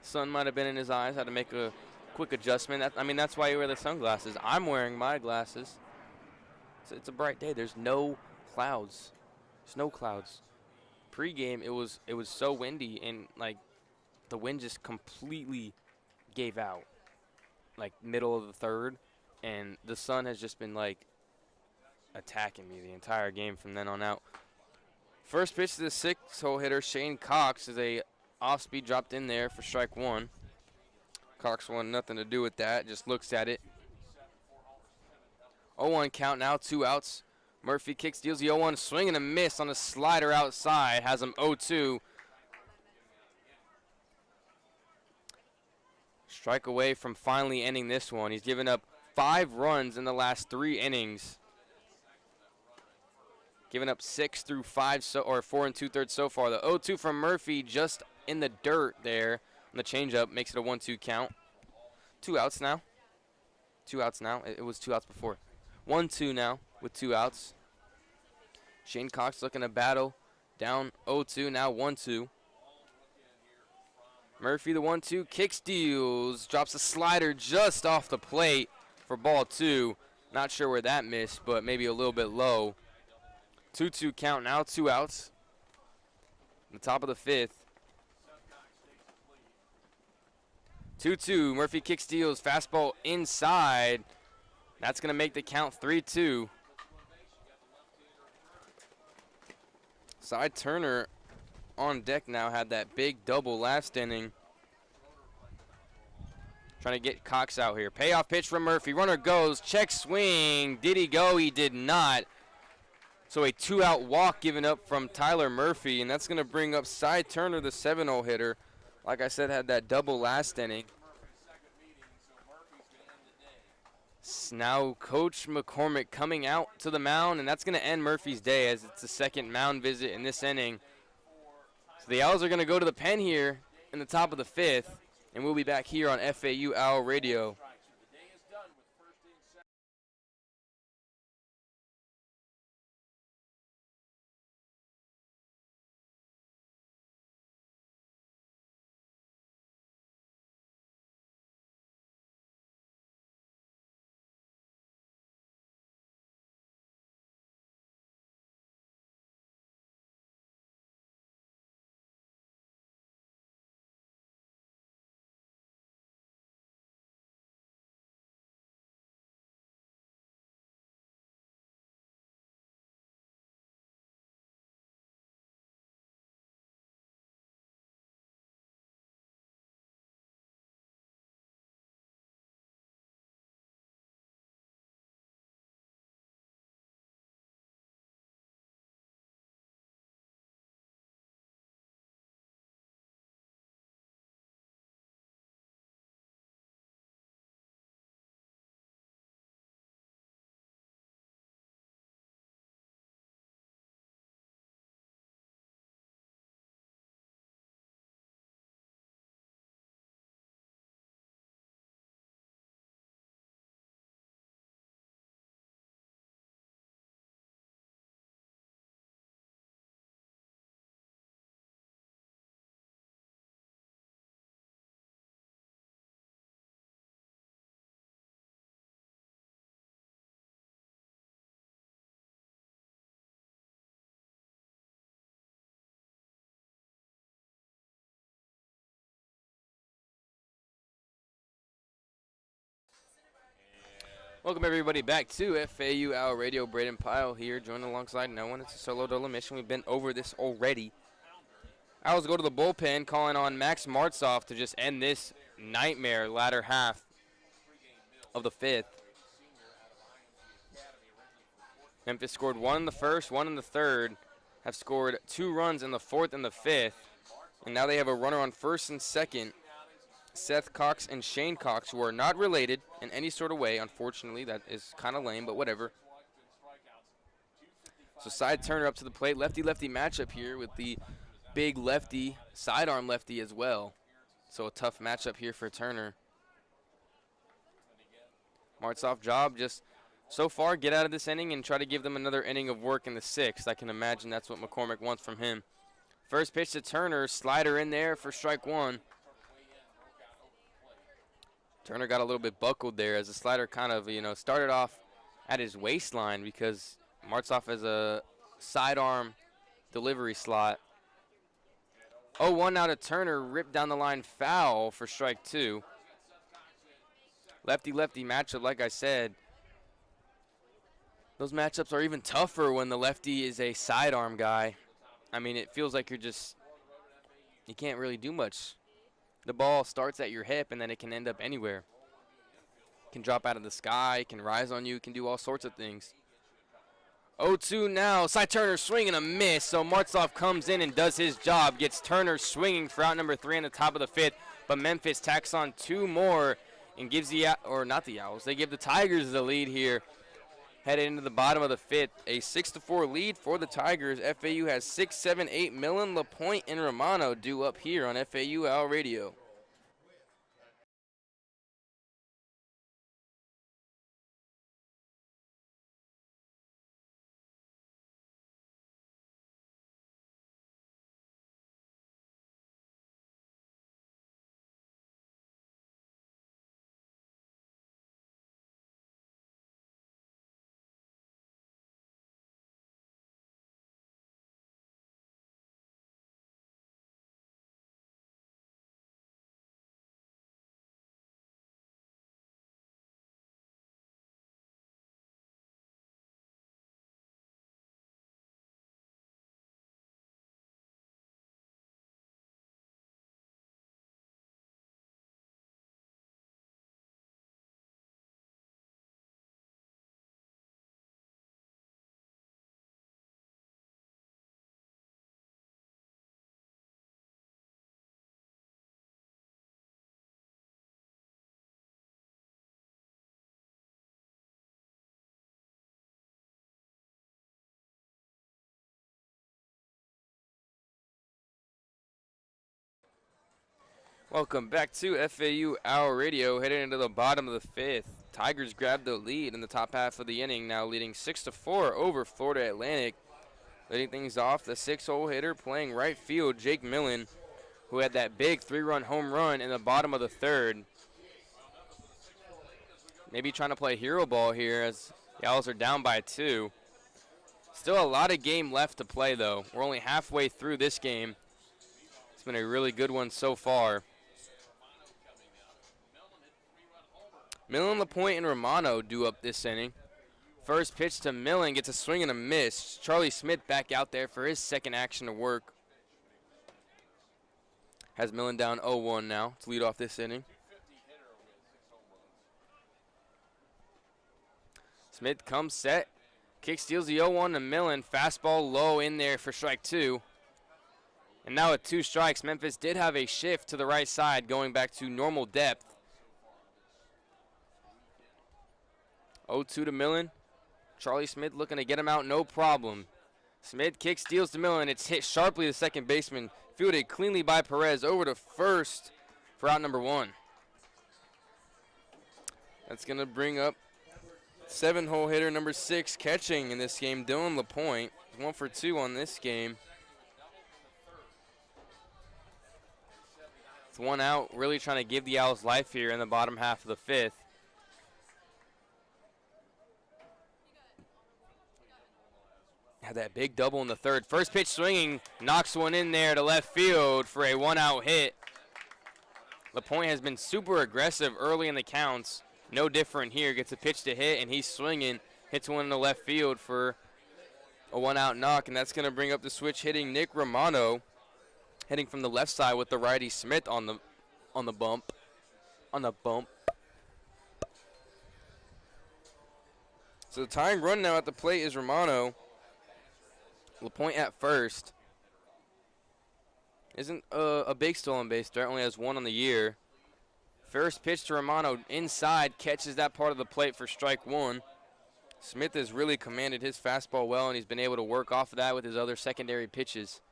Sun might have been in his eyes. Had to make a quick adjustment. That's why you wear the sunglasses. I'm wearing my glasses. It's a bright day. There's no clouds. Snow clouds. Pre-game, it was so windy, and like the wind just completely gave out, like middle of the third, and the sun has just been like attacking me the entire game from then on out. First pitch to the 6-hole hitter, Shane Cox, is a off-speed dropped in there for strike 1. Cox wanted nothing to do with that, just looks at it. 0-1 count now, 2 outs. Murphy kicks, deals the 0-1, swing and a miss on a slider outside, has him 0-2. Strike away from finally ending this one. He's given up 5 runs in the last 3 innings. Given up 6 through 5, 4 2/3 so far. The 0-2 from Murphy just in the dirt there. And the changeup makes it a 1-2 count. 2 outs now. 2 outs now. It was 2 outs before. 1-2 now with 2 outs. Shane Cox looking to battle. Down 0-2, now 1-2. Murphy, the 1-2, kick steals, drops a slider just off the plate for ball 2. Not sure where that missed, but maybe a little bit low. 2-2 count now, 2 outs. The top of the 5th. 2-2, Murphy kick steals, fastball inside. That's going to make the count 3-2. Cy Turner on deck now, had that big double last inning. Trying to get Cox out here. Payoff pitch from Murphy. Runner goes. Check swing. Did he go? He did not. So a 2-out walk given up from Tyler Murphy, and that's going to bring up Cy Turner, the 7-0 hitter, Like I said, had that double last inning. Now Coach McCormick coming out to the mound, and that's going to end Murphy's day as it's the second mound visit in this inning. So the Owls are going to go to the pen here in the top of the 5th, and we'll be back here on FAU Owl Radio. Welcome everybody back to FAU Owl Radio. Brayden Pyle here, joined alongside no one. It's a solo dolo mission. We've been over this already. Owls go to the bullpen, calling on Max Martzoff to just end this nightmare latter half of the 5th. Memphis scored 1 in the first, 1 in the third, have scored 2 runs in the 4th and the 5th, and now they have a runner on first and second. Seth Cox and Shane Cox, who are not related in any sort of way. Unfortunately, that is kind of lame, but whatever. So side Turner up to the plate. Lefty-lefty matchup here with the big lefty, sidearm lefty as well. So a tough matchup here for Turner. Martzoff job just so far get out of this inning and try to give them another inning of work in the 6th. I can imagine that's what McCormick wants from him. First pitch to Turner, slider in there for strike 1. Turner got a little bit buckled there as the slider kind of, started off at his waistline because Martzoff has a sidearm delivery slot. 0-1 now to Turner, ripped down the line, foul for strike 2. Lefty-lefty matchup, like I said. Those matchups are even tougher when the lefty is a sidearm guy. I mean, it feels like you can't really do much. The ball starts at your hip, and then it can end up anywhere. It can drop out of the sky, it can rise on you, it can do all sorts of things. 0-2 now, Cy Turner swing and a miss, so Martzoff comes in and does his job, gets Turner swinging for out number 3 in the top of the 5th, but Memphis tacks on 2 more and gives they give the Tigers the lead here. Headed into the bottom of the 5th, a 6-4 lead for the Tigers. FAU has 6, 7, 8. Millen, LaPointe, and Romano due up here on FAU Owl Radio. Welcome back to FAU Hour Radio, heading into the bottom of the fifth. Tigers grabbed the lead in the top half of the inning, now leading 6-4 over Florida Atlantic. Leading things off, the 6-hole hitter playing right field, Jake Millen, who had that big 3-run home run in the bottom of the third. Maybe trying to play hero ball here as the Owls are down by 2. Still a lot of game left to play, though. We're only halfway through this game. It's been a really good one so far. Millen, LaPointe, and Romano due up this inning. First pitch to Millen, gets a swing and a miss. Charlie Smith back out there for his second action of work. Has Millen down 0-1 now to lead off this inning. Smith comes set. Kick steals the 0-1 to Millen. Fastball low in there for strike 2. And now with 2 strikes, Memphis did have a shift to the right side going back to normal depth. 0-2 to Millen. Charlie Smith looking to get him out, no problem. Smith kick steals to Millen. It's hit sharply to second baseman. Fielded cleanly by Perez over to first for out number 1. That's going to bring up 7-hole hitter number 6 catching in this game, Dylan LaPointe. 1 for 2 on this game. It's 1 out, really trying to give the Owls life here in the bottom half of the 5th. Had that big double in the third. First pitch swinging, knocks one in there to left field for a 1-out hit. LaPointe has been super aggressive early in the counts. No different here. Gets a pitch to hit, and he's swinging. Hits one in the left field for a 1-out knock, and that's going to bring up the switch hitting Nick Romano, heading from the left side with the righty Smith on the bump. So the tying run now at the plate is Romano. LaPointe at first. Isn't a big stolen base threat, only has 1 on the year. First pitch to Romano inside, catches that part of the plate for strike 1. Smith has really commanded his fastball well, and he's been able to work off of that with his other secondary pitches.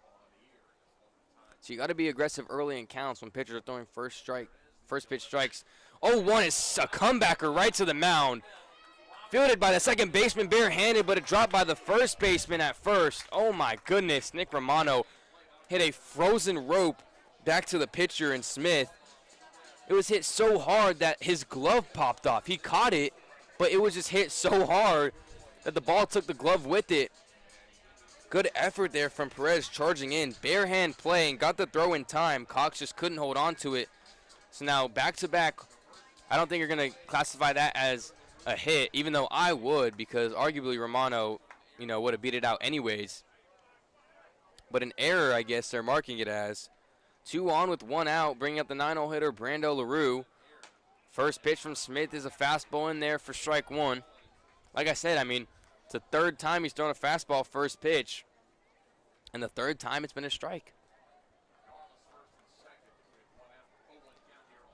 So you got to be aggressive early in counts when pitchers are throwing first pitch strikes. 0-1 is a comebacker right to the mound. Fielded by the second baseman barehanded, but it dropped by the first baseman at first. Oh my goodness, Nick Romano hit a frozen rope back to the pitcher and Smith. It was hit so hard that his glove popped off. He caught it, but it was just hit so hard that the ball took the glove with it. Good effort there from Perez charging in. Bare hand play and got the throw in time. Cox just couldn't hold on to it. So now back to back, I don't think you're going to classify that as a hit, even though I would, because arguably Romano, would have beat it out anyways. But an error, I guess they're marking it as. 2 on with 1 out, bringing up the 9-hole hitter, Brando LaRue. First pitch from Smith is a fastball in there for strike 1. Like I said, it's the 3rd time he's thrown a fastball first pitch, and the 3rd time it's been a strike.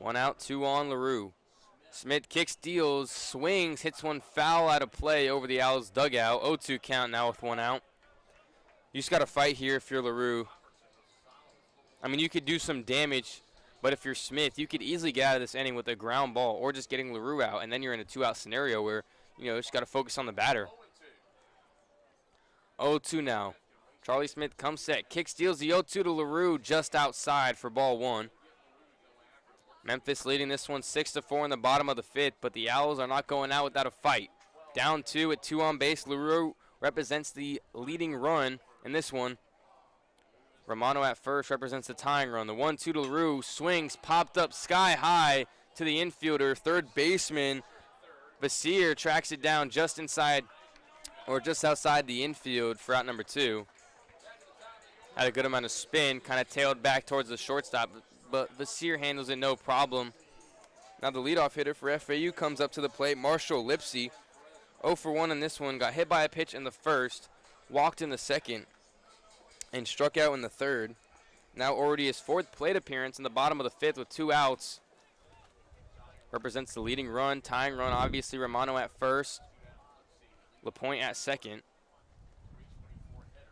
1 out, 2 on LaRue. Smith kicks, steals, swings, hits one foul out of play over the Owls' dugout. 0-2 count now with 1 out. You just got to fight here if you're LaRue. You could do some damage, but if you're Smith, you could easily get out of this inning with a ground ball or just getting LaRue out, and then you're in a 2-out scenario where, just got to focus on the batter. 0-2 now. Charlie Smith comes set, kick, steals the 0-2 to LaRue just outside for ball 1. Memphis leading this one 6-4 in the bottom of the 5th, but the Owls are not going out without a fight. Down 2 at 2 on base. LaRue represents the leading run in this one. Romano at first represents the tying run. The 1-2 to LaRue swings, popped up sky high to the infielder. Third baseman Vasir tracks it down just inside or just outside the infield for out number 2. Had a good amount of spin, kind of tailed back towards the shortstop, but Vasir handles it no problem. Now the leadoff hitter for FAU comes up to the plate, Marshall Lipsy. 0 for 1 in this one, got hit by a pitch in the first, walked in the second, and struck out in the third. Now already his 4th plate appearance in the bottom of the 5th with 2 outs. Represents the leading run, tying run, obviously Romano at first, LaPointe at second.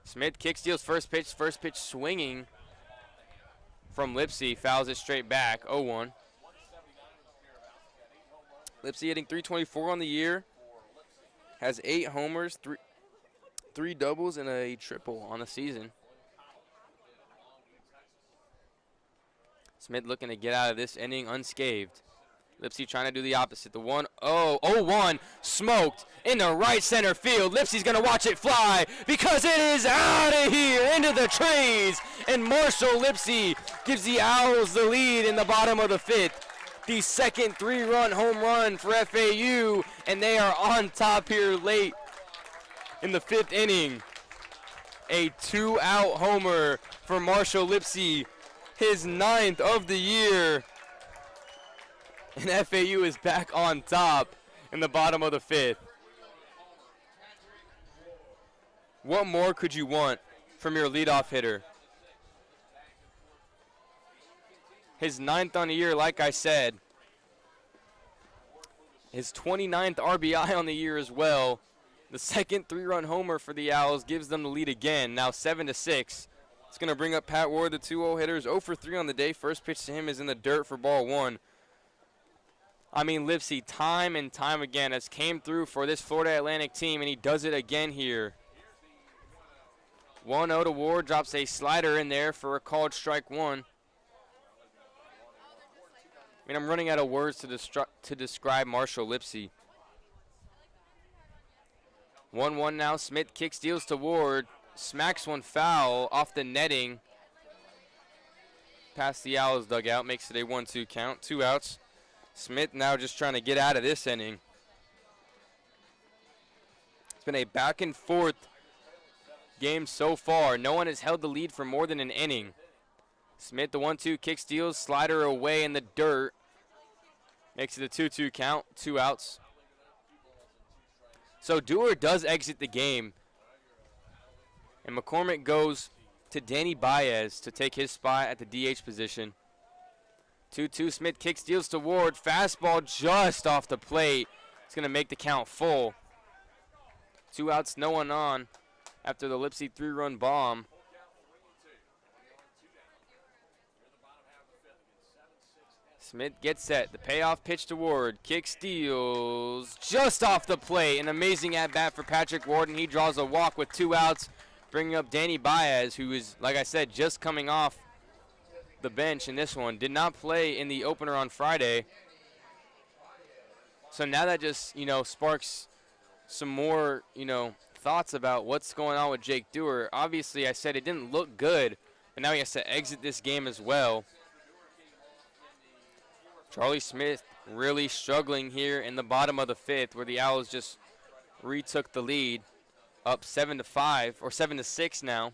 Smith kick steals first pitch swinging from Lipsy. Fouls it straight back, 0-1. Lipsy hitting .324 on the year. Has 8 homers, three doubles, and a triple on the season. Smith looking to get out of this inning unscathed. Lipsy trying to do the opposite. The 1-0-1 smoked into right center field. Lipsy's going to watch it fly because it is out of here into the trees. And Marshall Lipsy gives the Owls the lead in the bottom of the 5th. The second 3-run home run for FAU, and they are on top here late in the 5th inning. A 2-out homer for Marshall Lipsy, his 9th of the year. And FAU is back on top in the bottom of the 5th. What more could you want from your leadoff hitter? His 9th on the year, like I said. His 29th RBI on the year as well. The second 3-run homer for the Owls gives them the lead again, now 7-6. It's going to bring up Pat Ward, the 2-0 hitters, 0 for 3 on the day. First pitch to him is in the dirt for ball 1. I mean, Lipsy time and time again has came through for this Florida Atlantic team, and he does it again here. 1-0 to Ward, drops a slider in there for a called strike 1. I mean, I'm running out of words to describe Marshall Lipsy. 1-1 now. Smith kick steals to Ward. Smacks one foul off the netting. Past the Owls dugout. Makes it a 1-2 count. 2 outs. Smith now just trying to get out of this inning. It's been a back and forth game so far. No one has held the lead for more than an inning. Smith, the 1-2 kick steals. Slider away in the dirt. Makes it a 2-2 count. 2 outs. So Dewar does exit the game. And McCormick goes to Danny Baez to take his spot at the DH position. 2-2, Smith kick steals to Ward. Fastball just off the plate. It's going to make the count full. 2 outs, no one on after the Lipsy 3-run bomb. Smith gets set. The payoff pitch to Ward. Kick steals just off the plate. An amazing at-bat for Patrick Ward, and he draws a walk with 2 outs, bringing up Danny Baez, who is, like I said, just coming off the bench in this one. Did not play in the opener on Friday. So now that just, sparks some more, thoughts about what's going on with Jake Dewar. Obviously, I said it didn't look good, but now he has to exit this game as well. Charlie Smith really struggling here in the bottom of the 5th, where the Owls just retook the lead, up 7-5 or 7-6 now.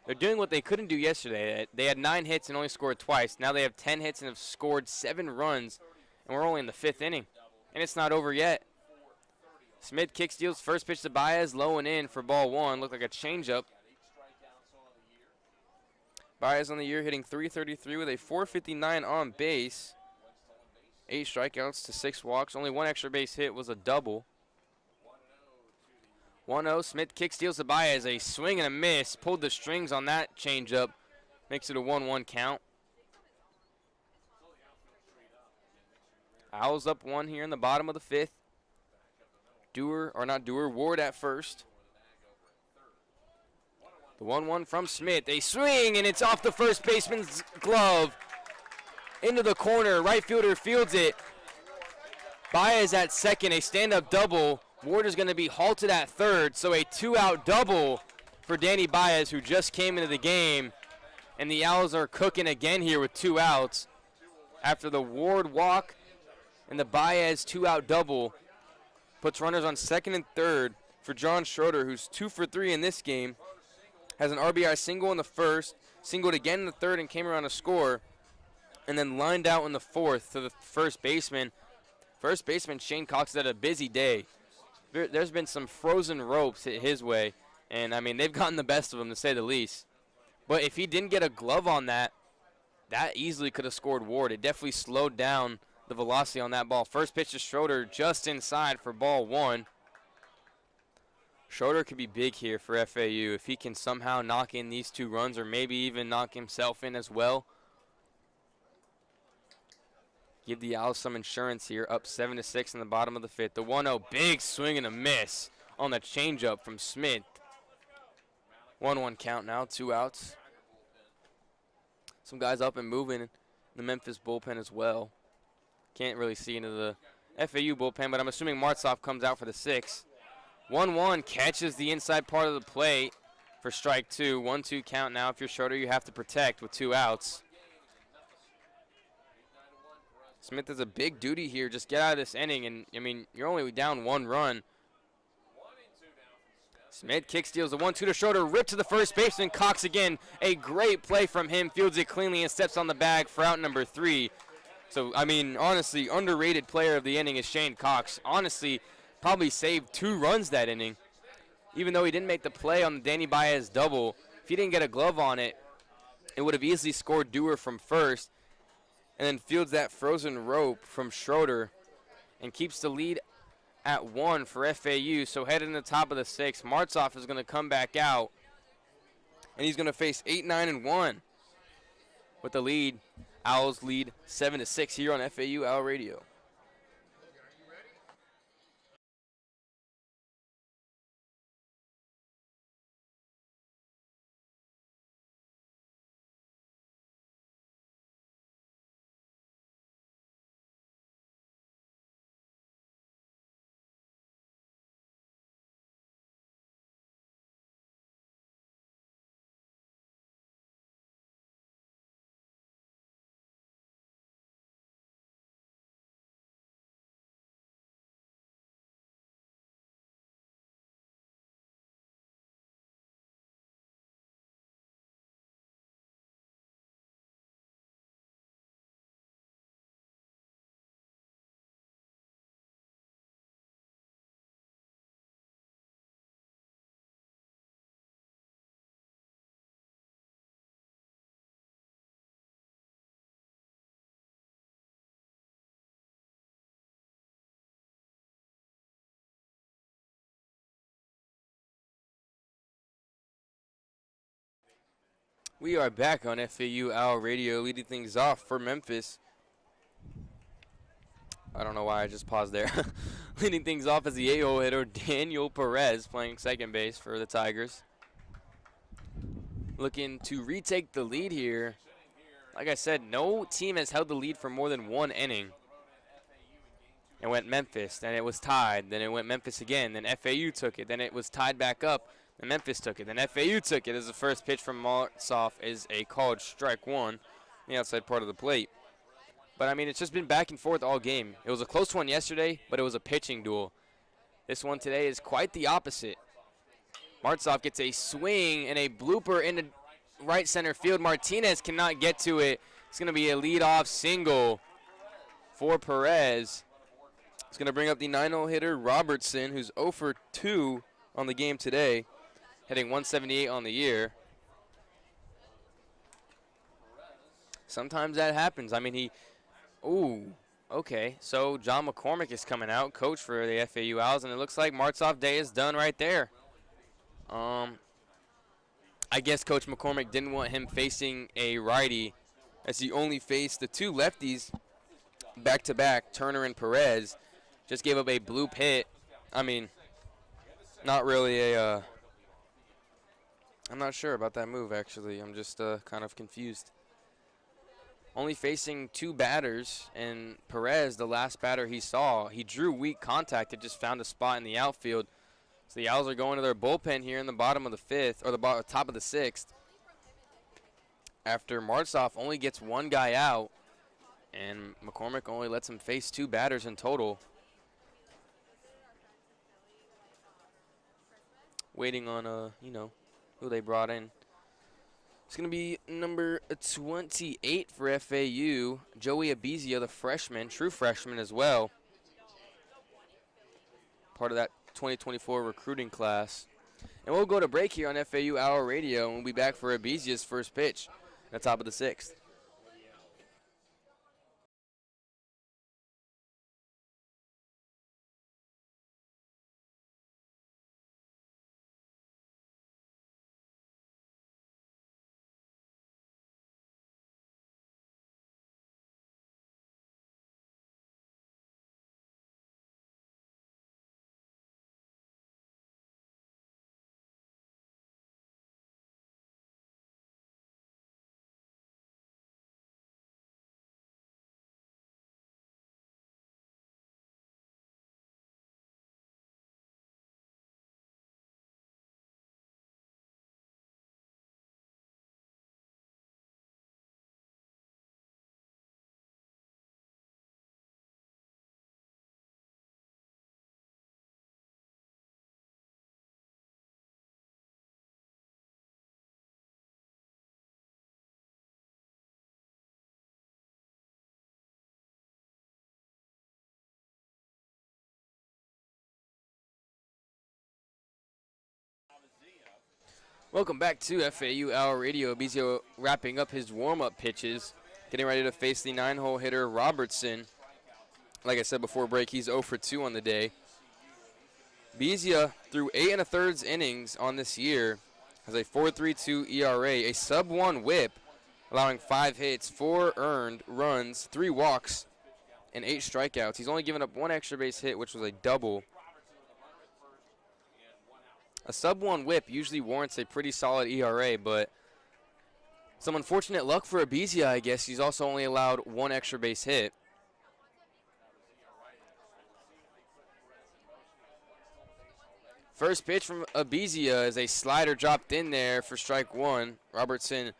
They're doing what they couldn't do yesterday. They had 9 hits and only scored twice. Now they have 10 hits and have scored 7 runs, and we're only in the 5th inning, and it's not over yet. Smith kick steals, first pitch to Baez, low and in for ball 1. Looked like a changeup. Baez on the year hitting .333 with a .459 on base. 8 strikeouts to 6 walks. Only 1 extra base hit was a double. 1-0, Smith kick steals to Baez. A swing and a miss. Pulled the strings on that changeup. Makes it a 1-1 count. Owls up 1 here in the bottom of the 5th. Ward at first. The 1-1 from Smith. A swing, and it's off the first baseman's glove. Into the corner. Right fielder fields it. Baez at second. A stand-up double. Ward is going to be halted at third, so a 2-out double for Danny Baez, who just came into the game. And the Owls are cooking again here with 2 outs. After the Ward walk and the Baez 2-out double, puts runners on second and third for John Schroeder, who's 2 for 3 in this game. Has an RBI single in the first, singled again in the third and came around to score, and then lined out in the 4th to the first baseman. First baseman Shane Cox had a busy day. There's been some frozen ropes hit his way, and, I mean, they've gotten the best of him, to say the least. But if he didn't get a glove on that, that easily could have scored Ward. It definitely slowed down the velocity on that ball. First pitch to Schroeder just inside for ball 1. Schroeder could be big here for FAU if he can somehow knock in these 2 runs or maybe even knock himself in as well. Give the Owls some insurance here, up 7-6 in the bottom of the 5th. The 1-0, big swing and a miss on the changeup from Smith. 1-1 count now, 2 outs. Some guys up and moving in the Memphis bullpen as well. Can't really see into the FAU bullpen, but I'm assuming Martsoff comes out for the 6th. 1-1, catches the inside part of the plate for strike 2. 1-2 count now. If you're Schroeder, you have to protect with 2 outs. Smith has a big duty here. Just get out of this inning, and, I mean, you're only down 1 run. Smith kick steals the 1-2 to Schroeder, ripped to the first baseman. Cox again, a great play from him, fields it cleanly and steps on the bag for out number 3. So, I mean, honestly, underrated player of the inning is Shane Cox. Honestly, probably saved 2 runs that inning. Even though he didn't make the play on the Danny Baez double, if he didn't get a glove on it, it would have easily scored Dewar from first. And then fields that frozen rope from Schroeder and keeps the lead at 1 for FAU. So heading to the top of the 6th, Martsoff is going to come back out, and he's going to face 8, 9, and 1 with the lead. Owls lead 7-6 here on FAU Owl Radio. We are back on FAU Owl Radio, leading things off for Memphis. I don't know why I just paused there. Leading things off is the 8-hole hitter, Daniel Perez, playing second base for the Tigers. Looking to retake the lead here. Like I said, no team has held the lead for more than 1 inning. It went Memphis, then it was tied, then it went Memphis again, then FAU took it, then it was tied back up, and Memphis took it, then FAU took it as the first pitch from Martsoff is a called strike 1, the outside part of the plate. But, I mean, it's just been back and forth all game. It was a close one yesterday, but it was a pitching duel. This one today is quite the opposite. Martsoff gets a swing and a blooper into right center field. Martinez cannot get to it. It's going to be a leadoff single for Perez. It's going to bring up the 9-hole hitter, Robertson, who's 0 for 2 on the game today, hitting 178 on the year. Sometimes that happens. I mean, okay. So John McCormick is coming out, coach for the FAU Owls, and it looks like Martsoff day is done right there. I guess Coach McCormick didn't want him facing a righty, as he only faced the 2 lefties back-to-back, Turner and Perez. Just gave up a bloop hit. I mean, not really a I'm not sure about that move, actually. I'm just kind of confused. Only facing 2 batters, and Perez, the last batter he saw, he drew weak contact. It just found a spot in the outfield. So the Owls are going to their bullpen here in the bottom of the 5th, or the top of the 6th. After Martsoff only gets 1 guy out, and McCormick only lets him face 2 batters in total. Waiting on, who they brought in. It's going to be number 28 for FAU, Joey Abizia, the freshman, true freshman as well. Part of that 2024 recruiting class. And we'll go to break here on FAU Hour Radio, and we'll be back for Abizia's first pitch at the top of the 6th. Welcome back to FAU Hour Radio. Bezio wrapping up his warm-up pitches, getting ready to face the 9-hole hitter Robertson. Like I said before break, he's 0 for 2 on the day. Bezia, through 8 1/3 innings on this year, has a 4.32 ERA, a sub-1 whip, allowing 5 hits, 4 earned runs, 3 walks, and 8 strikeouts. He's only given up 1 extra base hit, which was a double. A sub-1 whip usually warrants a pretty solid ERA, but some unfortunate luck for Abizia, I guess. He's also only allowed 1 extra base hit. First pitch from Abizia is a slider dropped in there for strike 1. Robertson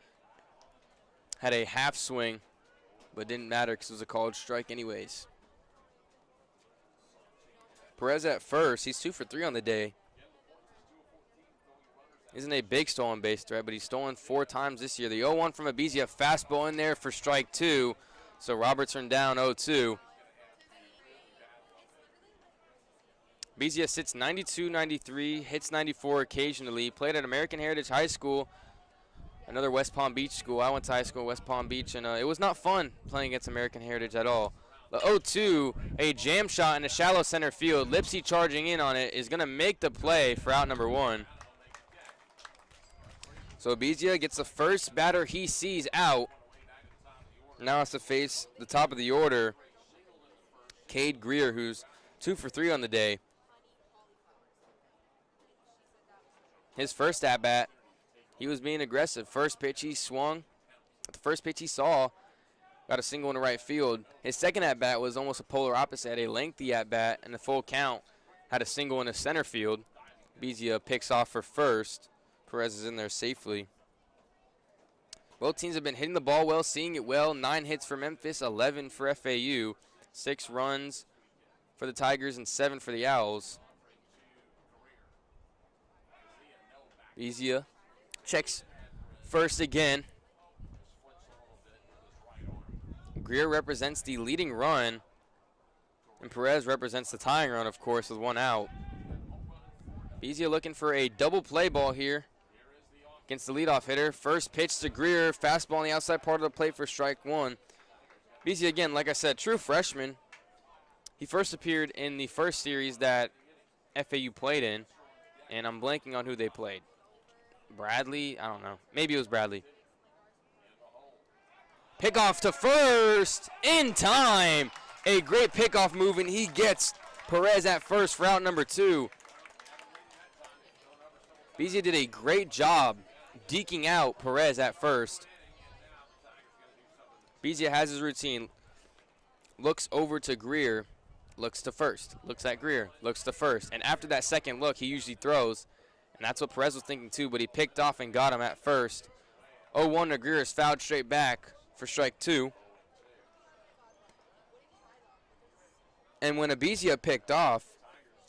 had a half swing, but didn't matter because it was a called strike anyways. Perez at first. He's 2 for 3 on the day. Isn't a big stolen base threat, but he's stolen 4 times this year. The 0-1 from Abizia, fastball in there for strike 2. So Robertson down 0-2. Abizia sits 92, 93, hits 94 occasionally. Played at American Heritage High School, another West Palm Beach school. I went to high school in West Palm Beach, and it was not fun playing against American Heritage at all. The 0-2, a jam shot in the shallow center field. Lipsy charging in on it is going to make the play for out number 1. So Abizia gets the first batter he sees out. Now has to face the top of the order, Cade Greer, who's 2 for 3 on the day. His first at-bat, he was being aggressive. First pitch he swung. The first pitch he saw, got a single in the right field. His second at-bat was almost a polar opposite, a lengthy at-bat, and the full count had a single in the center field. Abizia picks off for first. Perez is in there safely. Both teams have been hitting the ball well, seeing it well. 9 hits for Memphis, 11 for FAU. 6 runs for the Tigers and 7 for the Owls. Bezia checks first again. Greer represents the leading run, and Perez represents the tying run, of course, with 1 out. Bezia looking for a double play ball here against the leadoff hitter. First pitch to Greer, fastball on the outside part of the plate for strike 1. Bezia, again, like I said, true freshman. He first appeared in the first series that FAU played in, and I'm blanking on who they played. Bradley? I don't know. Maybe it was Bradley. Pickoff to first in time. A great pickoff move, and he gets Perez at first for out number 2. Bezia did a great job deking out Perez at first. Bezia has his routine. Looks over to Greer. Looks to first. Looks at Greer. Looks to first. And after that second look, he usually throws. And that's what Perez was thinking too, but he picked off and got him at first. 0-1 to Greer is fouled straight back for strike 2. And when Abizia picked off,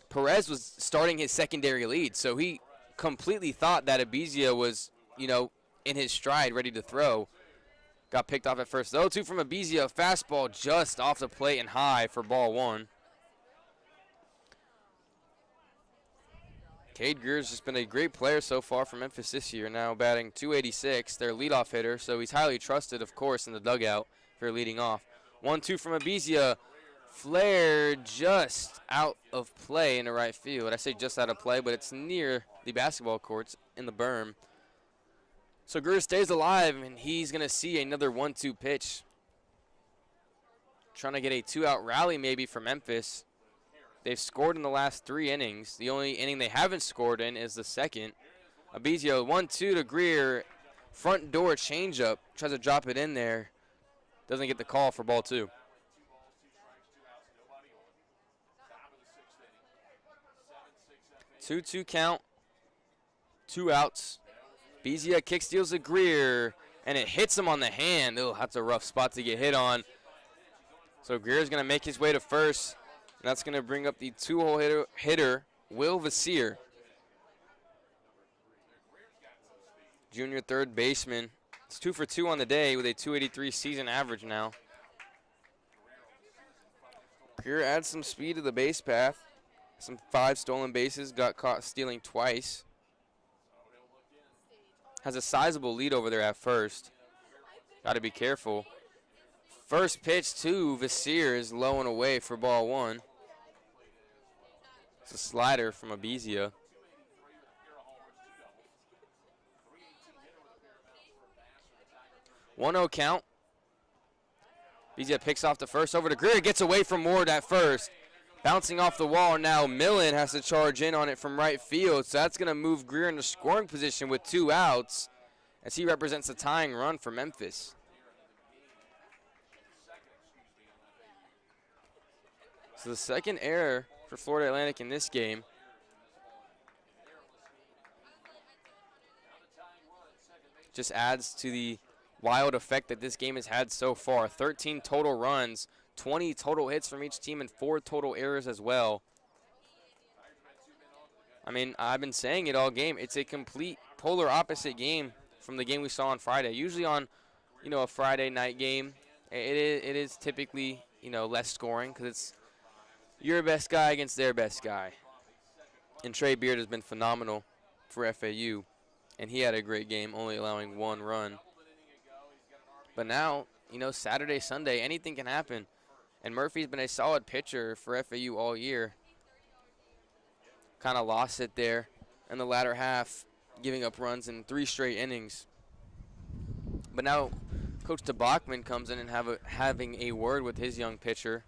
Perez was starting his secondary lead, so he completely thought that Abizia was, in his stride, ready to throw. Got picked off at first. 0-2 from Abizia, fastball just off the plate and high for ball 1. Cade Greer's just been a great player so far for Memphis this year, now batting .286, their leadoff hitter, so he's highly trusted, of course, in the dugout for leading off. 1-2 from Abizia. Flare just out of play in the right field. I say just out of play, but it's near the basketball courts in the berm. So Greer stays alive, and he's going to see another 1-2 pitch. Trying to get a 2-out rally maybe for Memphis. They've scored in the last 3 innings. The only inning they haven't scored in is the second. Abizia 1-2 to Greer. Front door changeup. Tries to drop it in there. Doesn't get the call for ball 2. 2-2 count. 2 outs. Bezia kick steals to Greer, and it hits him on the hand. Oh, that's a rough spot to get hit on. So Greer's going to make his way to first. And that's going to bring up the 2-hole hitter, Will Vasir. Junior third baseman. It's 2 for 2 on the day with a .283 season average now. Greer adds some speed to the base path. Some 5 stolen bases, got caught stealing twice. has a sizable lead over there at first. Got to be careful. First pitch to Vasir is low and away for ball one. It's a slider from Abizia. 1-0 count. Abizia picks off the first over to Greer. Gets away from Ward at first. Bouncing off the wall now. Millen has to charge in on it from right field. So that's going to move Greer into scoring position with 2 outs as he represents a tying run for Memphis. So the second error for Florida Atlantic in this game. Just adds to the wild effect that this game has had so far. 13 total runs, 20 total hits from each team, and 4 total errors as well. I mean, I've been saying it all game. It's a complete polar opposite game from the game we saw on Friday. Usually on, a Friday night game, it is typically, less scoring because it's your best guy against their best guy. And Trey Beard has been phenomenal for FAU, and he had a great game, only allowing 1 run. But now, Saturday, Sunday, anything can happen. And Murphy's been a solid pitcher for FAU all year. Kind of lost it there in the latter half, giving up runs in 3 straight innings. But now Coach DeBachman comes in and having a word with his young pitcher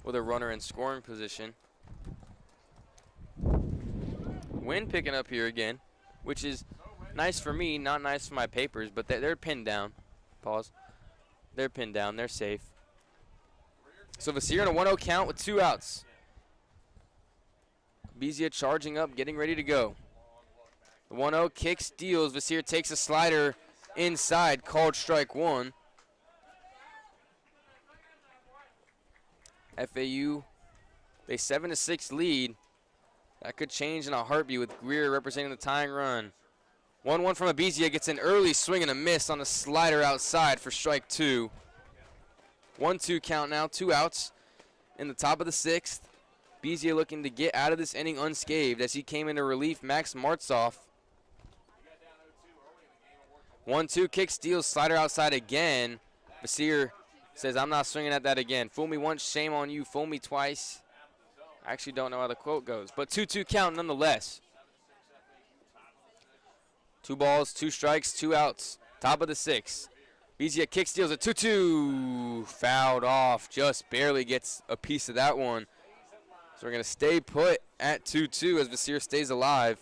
with a runner in scoring position. Wind picking up here again, which is nice for me, not nice for my papers, but they're pinned down. Pause. They're pinned down. They're safe. So Vasir on a 1-0 count with 2 outs. Bezia charging up, getting ready to go. The 1-0 kick steals. Vasir takes a slider inside, called strike 1. FAU, a 7-6 lead. That could change in a heartbeat with Greer representing the tying run. 1-1 from Abizia, gets an early swing and a miss on a slider outside for strike 2. 1-2 count now, 2 outs in the top of the 6th. Abizia looking to get out of this inning unscathed as he came into relief Max Martzoff. 1-2 kick steals, slider outside again. Vasir says, I'm not swinging at that again. Fool me once, shame on you. Fool me twice. I actually don't know how the quote goes, but 2-2 count nonetheless. 2 balls, 2 strikes, 2 outs. Top of the 6th. Bezia kick steals a 2-2. Fouled off. Just barely gets a piece of that one. So we're going to stay put at 2-2 as Vasir stays alive.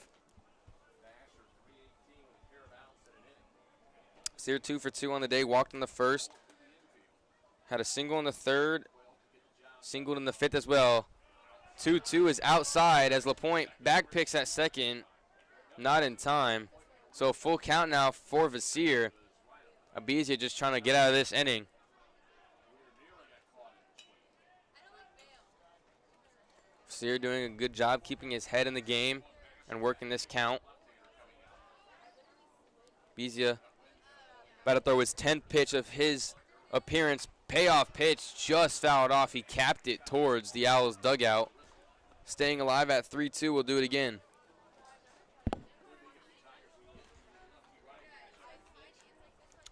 Vasir 2 for 2 on the day. Walked in the first. Had a single in the third. Singled in the 5th as well. 2-2 is outside as LaPointe back picks at second. Not in time. So full count now for Vasir. Abizia just trying to get out of this inning. Vasir doing a good job keeping his head in the game and working this count. Abizia about to throw his 10th pitch of his appearance. Payoff pitch just fouled off. He capped it towards the Owls dugout. Staying alive at 3-2. We'll do it again.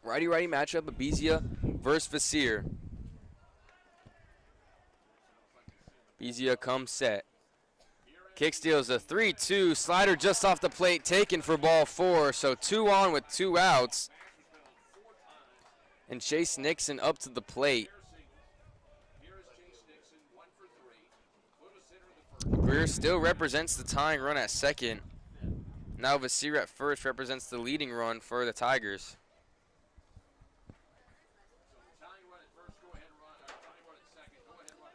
Righty-righty matchup, Abizia versus Vasir. Abizia comes set. Kick steals a 3-2. Slider just off the plate, taken for ball 4. So 2 on with 2 outs. And Chase Nixon up to the plate. Greer still represents the tying run at second. Now Vasir at first represents the leading run for the Tigers.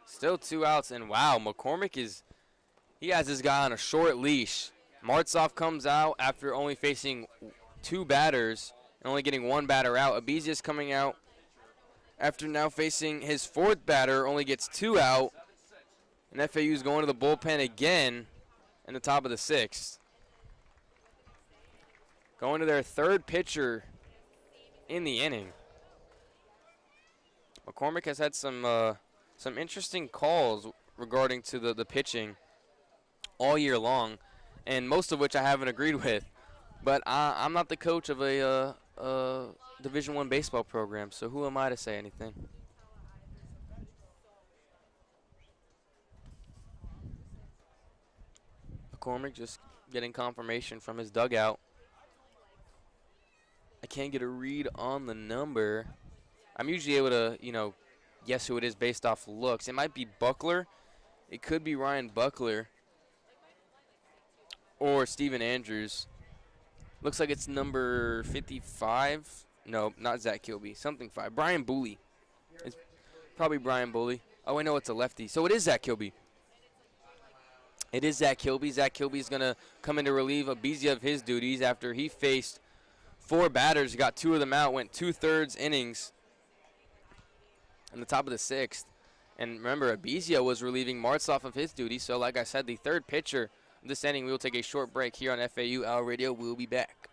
Still 2 outs, and wow, McCormick he has this guy on a short leash. Martzoff comes out after only facing 2 batters and only getting 1 batter out. Abizia's coming out after now facing his 4th batter, only gets 2 out. And FAU's going to the bullpen again in the top of the 6th. Going to their 3rd pitcher in the inning. McCormick has had some interesting calls regarding to the pitching all year long, and most of which I haven't agreed with. But I'm not the coach of a Division I baseball program, so who am I to say anything? McCormick just getting confirmation from his dugout. I can't get a read on the number. I'm usually able to, guess who it is based off looks. It might be Buckler. It could be Ryan Buckler or Steven Andrews. Looks like it's number 55. No, not Zach Kilby. Something 5. Brian Booley. It's probably Brian Booley. Oh, I know it's a lefty. So it is Zach Kilby. It is Zach Kilby. Zach Kilby is going to come in to relieve Abizia of his duties after he faced 4 batters. He got 2 of them out, went 2/3 innings in the top of the 6th. And remember, Abizia was relieving Martz of his duties. So like I said, the 3rd pitcher of this inning, we will take a short break here on FAU Owl Radio. We'll be back.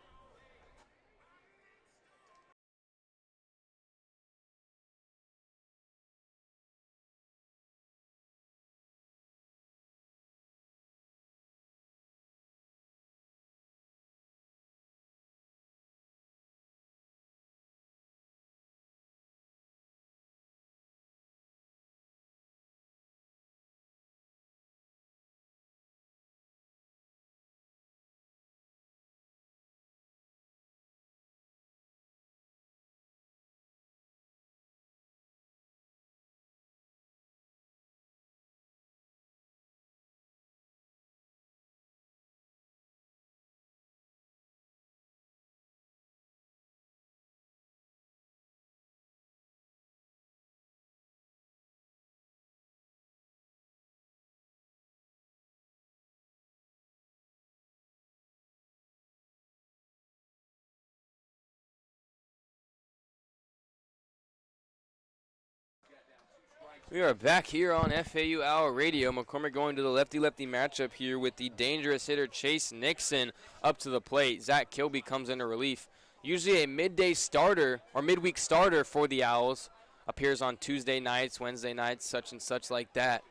We are back here on FAU Owl Radio. McCormick going to the lefty-lefty matchup here with the dangerous hitter Chase Nixon up to the plate. Zach Kilby comes into relief. Usually a midday starter or midweek starter for the Owls. Appears on Tuesday nights, Wednesday nights, such and such like that.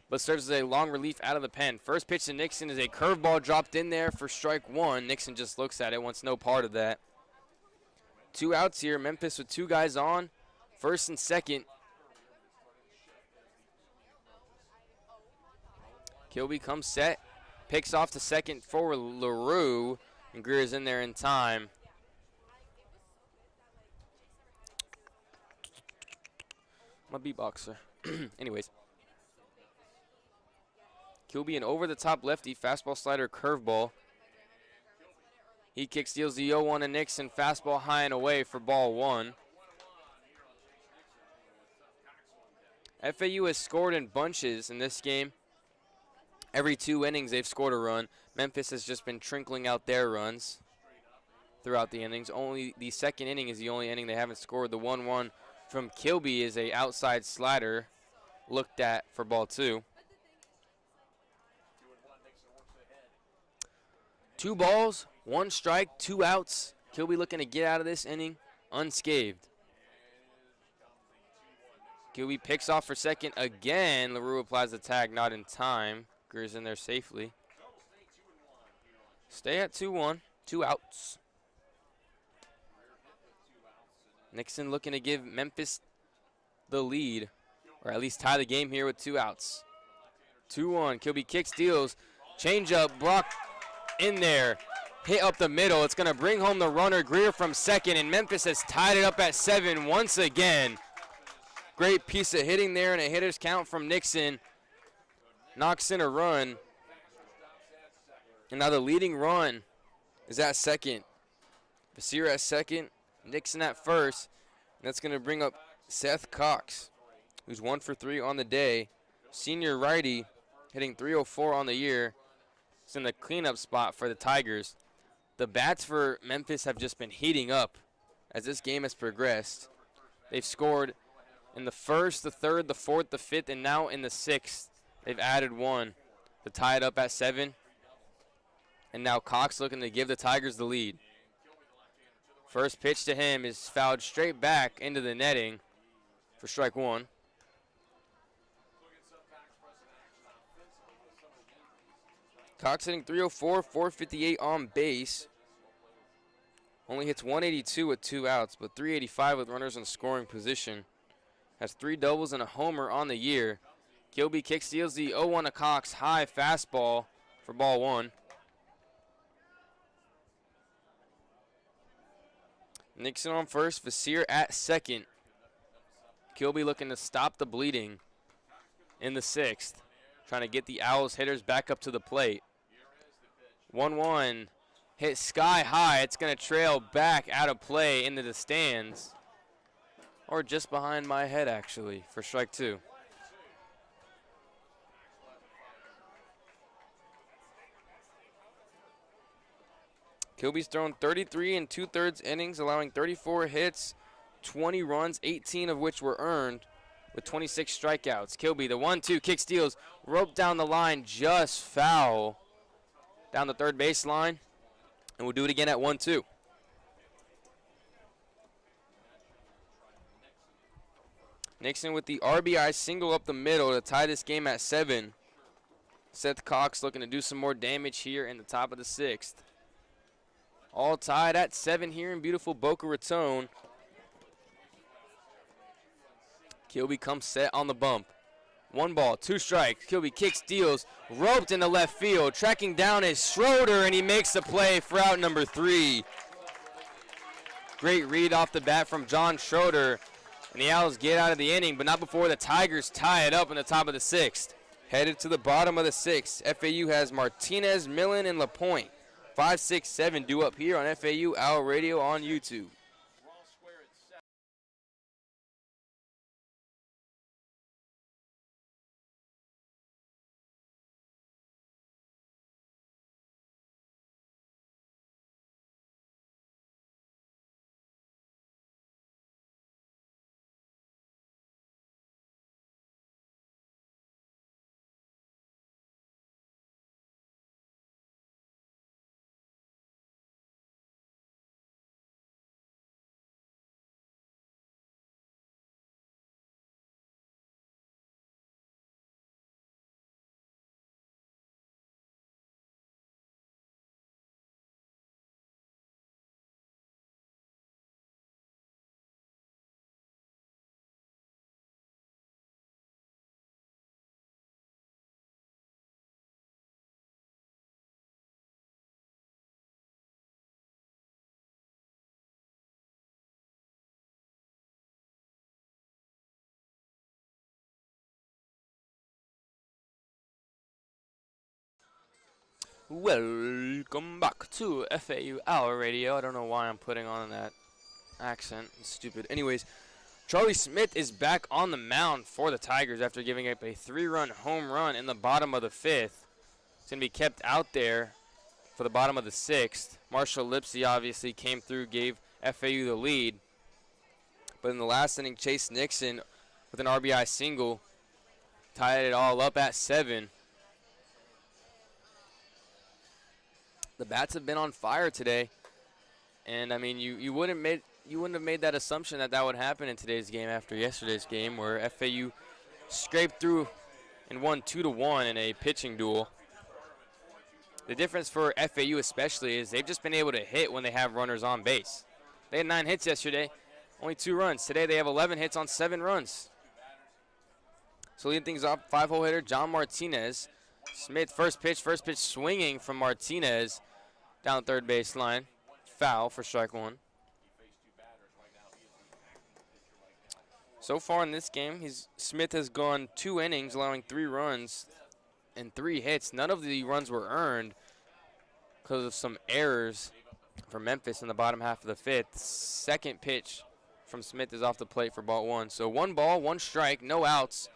But serves as a long relief out of the pen. First pitch to Nixon is a curveball dropped in there for strike 1. Nixon just looks at it, wants no part of that. 2 outs here. Memphis with 2 guys on. First and second. Kilby comes set, picks off to second for LaRue, and Greer's in there in time. I'm a beatboxer. Anyways. Kilby an over-the-top lefty, fastball slider, curveball. He kick steals the 0-1 to Nixon, fastball high and away for ball 1. FAU has scored in bunches in this game. Every 2 innings, they've scored a run. Memphis has just been trickling out their runs throughout the innings. Only the 2nd inning is the only inning they haven't scored. The 1-1 from Kilby is a outside slider looked at for ball 2. 2 balls, 1 strike, 2 outs. Kilby looking to get out of this inning unscathed. Kilby picks off for second again. LaRue applies the tag, not in time. Greer's in there safely. Stay at 2-1, 2 outs. Nixon looking to give Memphis the lead, or at least tie the game here with 2 outs. 2-1, Kilby kick steals, changeup, blocked in there, hit up the middle. It's gonna bring home the runner, Greer from second, and Memphis has tied it up at 7 once again. Great piece of hitting there and a hitter's count from Nixon. Knocks in a run. And now the leading run is at second. Basir at second, Nixon at first. And that's going to bring up Seth Cox, who's 1 for 3 on the day. Senior righty, hitting .304 on the year. It's in the cleanup spot for the Tigers. The bats for Memphis have just been heating up as this game has progressed. They've scored in the 1st, the 3rd, the 4th, the 5th, and now in the 6th. They've added 1 to tie it up at 7. And now Cox looking to give the Tigers the lead. First pitch to him is fouled straight back into the netting for strike 1. Cox hitting .304, .458 on base. Only hits 182 with 2 outs, but 385 with runners in scoring position. Has 3 doubles and a homer on the year. Kilby kick steals the 0-1 to Cox. High fastball for ball 1. Nixon on first, Vasir at second. Kilby looking to stop the bleeding in the 6th. Trying to get the Owls hitters back up to the plate. 1-1. Hit sky high. It's going to trail back out of play into the stands. Or just behind my head, actually, for strike 2. Kilby's thrown 33 and 2/3 innings, allowing 34 hits, 20 runs, 18 of which were earned, with 26 strikeouts. Kilby, the 1-2, kick steals, roped down the line, just foul. Down the third baseline, and we'll do it again at 1-2. Nixon with the RBI single up the middle to tie this game at 7. Seth Cox looking to do some more damage here in the top of the 6th. All tied at 7 here in beautiful Boca Raton. Kilby comes set on the bump. 1 ball, 2 strikes. Kilby kicks, steals, roped into left field. Tracking down is Schroeder, and he makes the play for out number 3. Great read off the bat from John Schroeder. And the Owls get out of the inning, but not before the Tigers tie it up in the top of the 6th. Headed to the bottom of the 6th, FAU has Martinez, Millen, and LaPointe. 5, 6, 7 due up here on FAU Owl Radio on YouTube. Welcome back to FAU Owl Radio. I don't know why I'm putting on that accent. It's stupid. Anyways, Charlie Smith is back on the mound for the Tigers after giving up a 3-run home run in the bottom of the 5th. It's going to be kept out there for the bottom of the 6th. Marshall Lipsy obviously came through, gave FAU the lead. But in the last inning, Chase Nixon with an RBI single tied it all up at 7. The bats have been on fire today, and I mean, you wouldn't have made that assumption that would happen in today's game after yesterday's game, where FAU scraped through and won 2-1 in a pitching duel. The difference for FAU especially is they've just been able to hit when they have runners on base. They had 9 hits yesterday, only 2 runs. Today they have 11 hits on 7 runs. So leading things off, 5-hole hitter John Martinez. Smith, first pitch swinging from Martinez down third baseline. Foul for strike 1. So far in this game, Smith has gone 2 innings, allowing 3 runs and 3 hits. None of the runs were earned because of some errors from Memphis in the bottom half of the 5th. Second pitch from Smith is off the plate for ball 1. So 1 ball, 1 strike, no outs.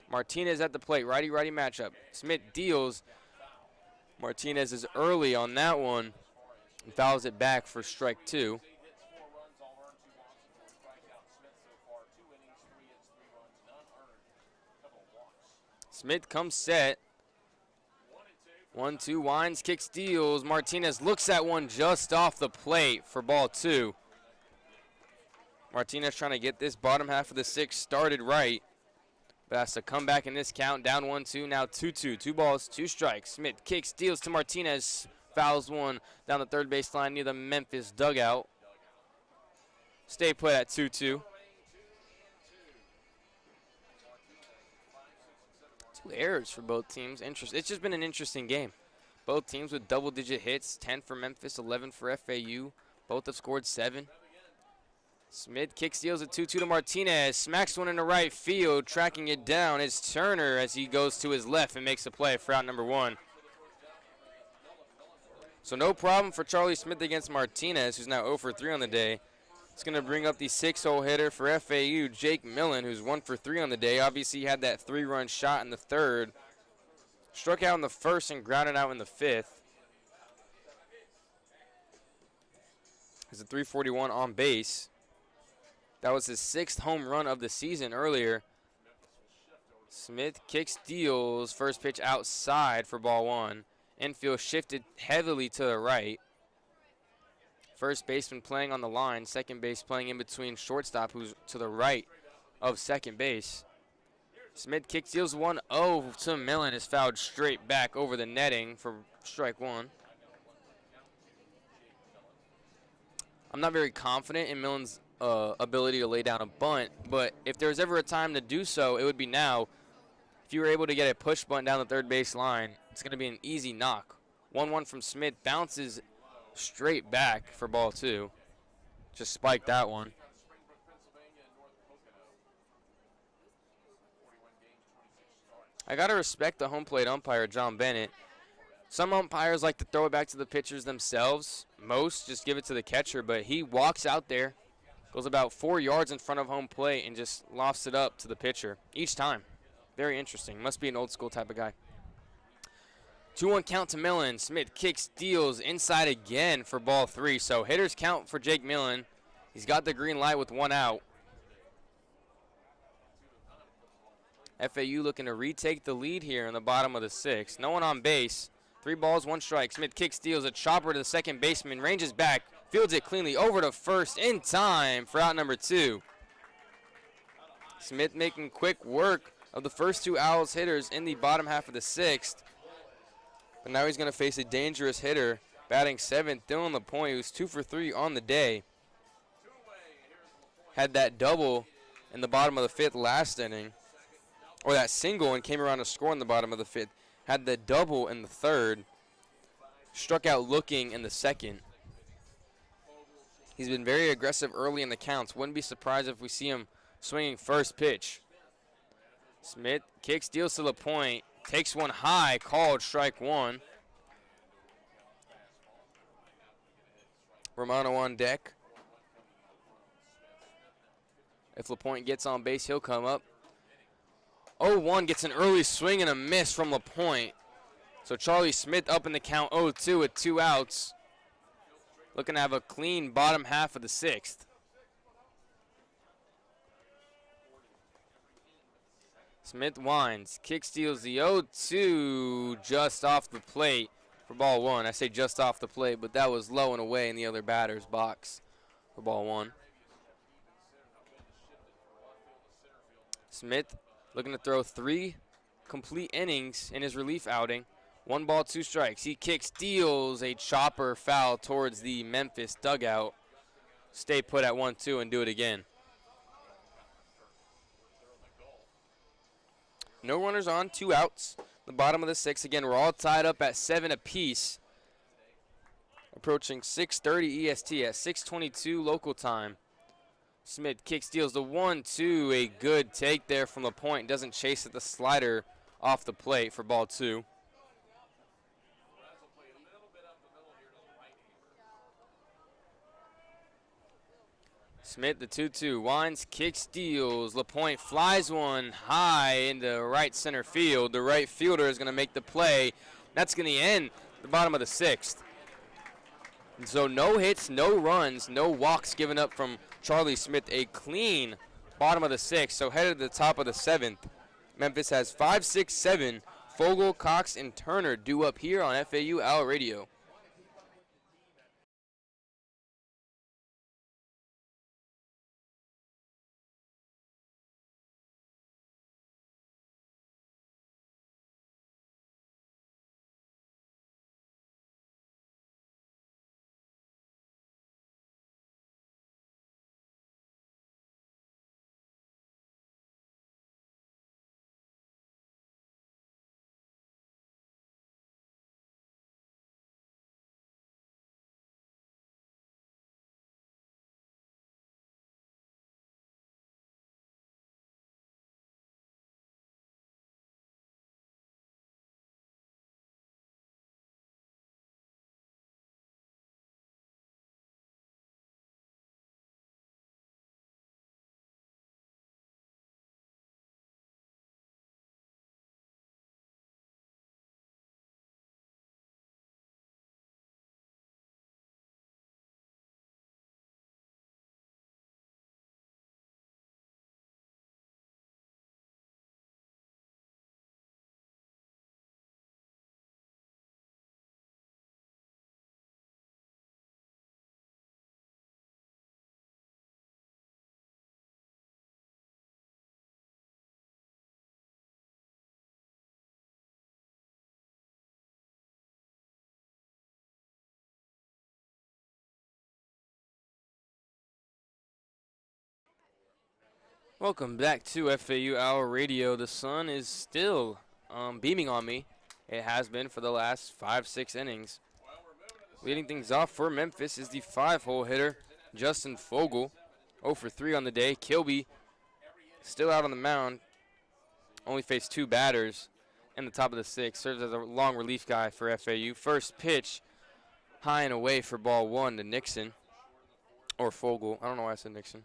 Martinez at the plate, righty-righty matchup. Smith deals. Martinez is early on that one and fouls it back for strike 2. Smith comes set. 1-2, winds, kick, steals. Martinez looks at one just off the plate for ball 2. Martinez trying to get this bottom half of the 6th started right. But has to come back in this count. Down 1-2, now 2-2. 2 balls, 2 strikes. Smith kicks, steals to Martinez. Fouls one down the third baseline near the Memphis dugout. Stay put at 2-2. Two errors for both teams. It's just been an interesting game. Both teams with double-digit hits, 10 for Memphis, 11 for FAU. Both have scored 7. Smith kick steals a 2-2 to Martinez. Smacks one in the right field. Tracking it down is Turner as he goes to his left and makes a play for out number 1. So no problem for Charlie Smith against Martinez, who's now 0 for 3 on the day. It's going to bring up the 6-hole hitter for FAU, Jake Millen, who's 1 for 3 on the day. Obviously, he had that 3-run shot in the 3rd. Struck out in the 1st and grounded out in the 5th. He's a 341 on base. That was his 6th home run of the season earlier. Smith kick steals. First pitch outside for ball 1. Infield shifted heavily to the right. First baseman playing on the line. Second base playing in between shortstop, who's to the right of second base. Smith kick steals 1-0 to Millen. Is fouled straight back over the netting for strike 1. I'm not very confident in Millen's ability to lay down a bunt, but if there's ever a time to do so, it would be now. If you were able to get a push bunt down the third base line, it's going to be an easy knock. 1-1 from Smith, bounces straight back for ball 2. Just spiked that one. I got to respect the home plate umpire, John Bennett. Some umpires like to throw it back to the pitchers themselves. Most just give it to the catcher, but he walks out there, goes about 4 yards in front of home plate, and just lofts it up to the pitcher each time. Very interesting. Must be an old school type of guy. 2-1 count to Millen. Smith kick steals inside again for ball 3. So hitters count for Jake Millen. He's got the green light with 1 out. FAU looking to retake the lead here in the bottom of the 6th. No one on base. 3 balls, 1 strike. Smith kick steals a chopper to the second baseman. Ranges back. Fields it cleanly over to first in time for out number 2. Smith making quick work of the first 2 Owls hitters in the bottom half of the 6th. But now he's going to face a dangerous hitter, batting 7th, Dylan LaPointe, who's 2 for 3 on the day. Had that double in the bottom of the 5th last inning, or that single, and came around to score in the bottom of the 5th. Had the double in the 3rd, struck out looking in the 2nd. He's been very aggressive early in the counts. Wouldn't be surprised if we see him swinging first pitch. Smith kick steals to LaPointe, takes one high, called strike 1. Romano on deck. If LaPointe gets on base, he'll come up. 0-1 gets an early swing and a miss from LaPointe. So Charlie Smith up in the count 0-2 with 2 outs. Looking to have a clean bottom half of the 6th. Smith winds, kick steals the 0-2 just off the plate for ball 1. I say just off the plate, but that was low and away in the other batter's box for ball 1. Smith looking to throw 3 complete innings in his relief outing. 1 ball, 2 strikes. He kick steals a chopper foul towards the Memphis dugout. Stay put at 1-2 and do it again. No runners on, 2 outs. The bottom of the 6th. Again, we're all tied up at 7 apiece. Approaching 6:30 EST at 6:22 local time. Smith kick steals the 1-2. A good take there from LaPointe. Doesn't chase at the slider off the plate for ball 2. Smith, the 2-2, winds, kick steals. LaPointe flies one high into right center field. The right fielder is going to make the play. That's going to end the bottom of the 6th. And so no hits, no runs, no walks given up from Charlie Smith. A clean bottom of the 6th. So headed to the top of the 7th. Memphis has 5, 6, 7. Fogel, Cox, and Turner due up here on FAU Owl Radio. Welcome back to FAU Hour Radio. The sun is still beaming on me. It has been for the last 5-6 innings. Leading things off for Memphis is the 5-hole hitter, Justin Fogel. 0 for 3 on the day. Kilby still out on the mound. Only faced 2 batters in the top of the 6th. Serves as a long relief guy for FAU. First pitch, high and away for ball 1 to Nixon. Or Fogel. I don't know why I said Nixon.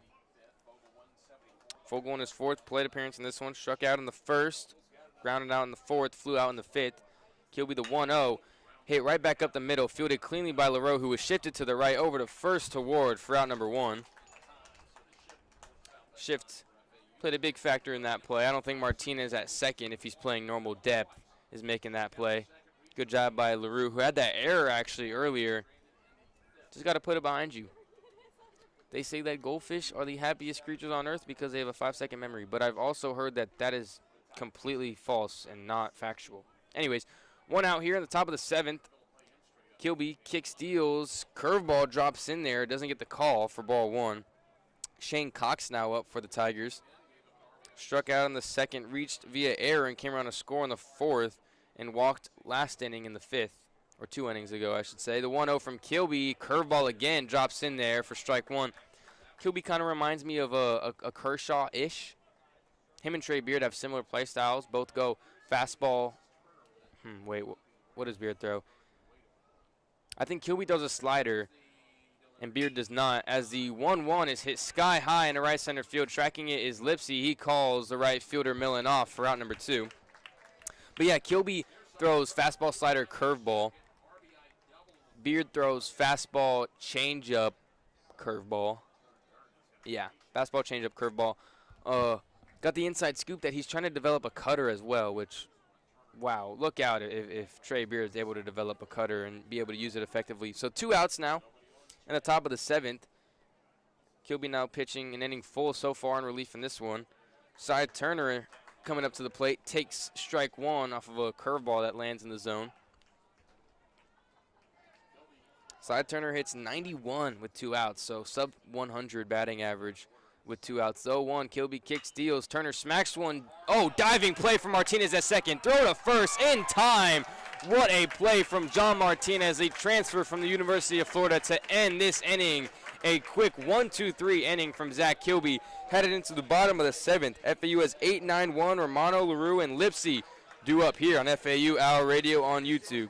Fogel in his 4th plate appearance in this one. Struck out in the 1st. Grounded out in the 4th. Flew out in the 5th. Kilby the 1-0. Hit right back up the middle. Fielded cleanly by LaRoe, who was shifted to the right over to first to Ward for out number 1. Shift played a big factor in that play. I don't think Martinez at second, if he's playing normal depth, is making that play. Good job by LaRue, who had that error actually earlier. Just got to put it behind you. They say that goldfish are the happiest creatures on earth because they have a 5-second memory, but I've also heard that that is completely false and not factual. Anyways, 1 out here in the top of the 7th. Kilby kick steals, curveball drops in there, doesn't get the call for ball 1. Shane Cox now up for the Tigers. Struck out in the 2nd, reached via error and came around to score in the 4th and walked last inning in the 5th. Or 2 innings ago, I should say. The 1-0 from Kilby. Curveball again drops in there for strike 1. Kilby kind of reminds me of a Kershaw-ish. Him and Trey Beard have similar play styles. Both go fastball. Wait, what does Beard throw? I think Kilby does a slider, and Beard does not. As the 1-1 is hit sky high in the right center field. Tracking it is Lipsy. He calls the right fielder Millen off for out number 2. But yeah, Kilby throws fastball, slider, curveball. Beard throws fastball, changeup, curveball. Yeah, fastball, changeup, curveball. Got the inside scoop that he's trying to develop a cutter as well, which, wow, look out if Trey Beard is able to develop a cutter and be able to use it effectively. So 2 outs now in the top of the 7th. Kilby now pitching an inning full so far in relief in this one. Side Turner coming up to the plate, takes strike 1 off of a curveball that lands in the zone. Side Turner hits 91 with 2 outs, so sub 100 batting average with 2 outs. 0-1, Kilby kick steals. Turner smacks one. Oh, diving play from Martinez at second. Throw to first in time. What a play from John Martinez, a transfer from the University of Florida to end this inning. A quick 1-2-3 inning from Zach Kilby. Headed into the bottom of the 7th. FAU has 8-9-1. Romano, LaRue, and Lipsy due up here on FAU Hour Radio on YouTube.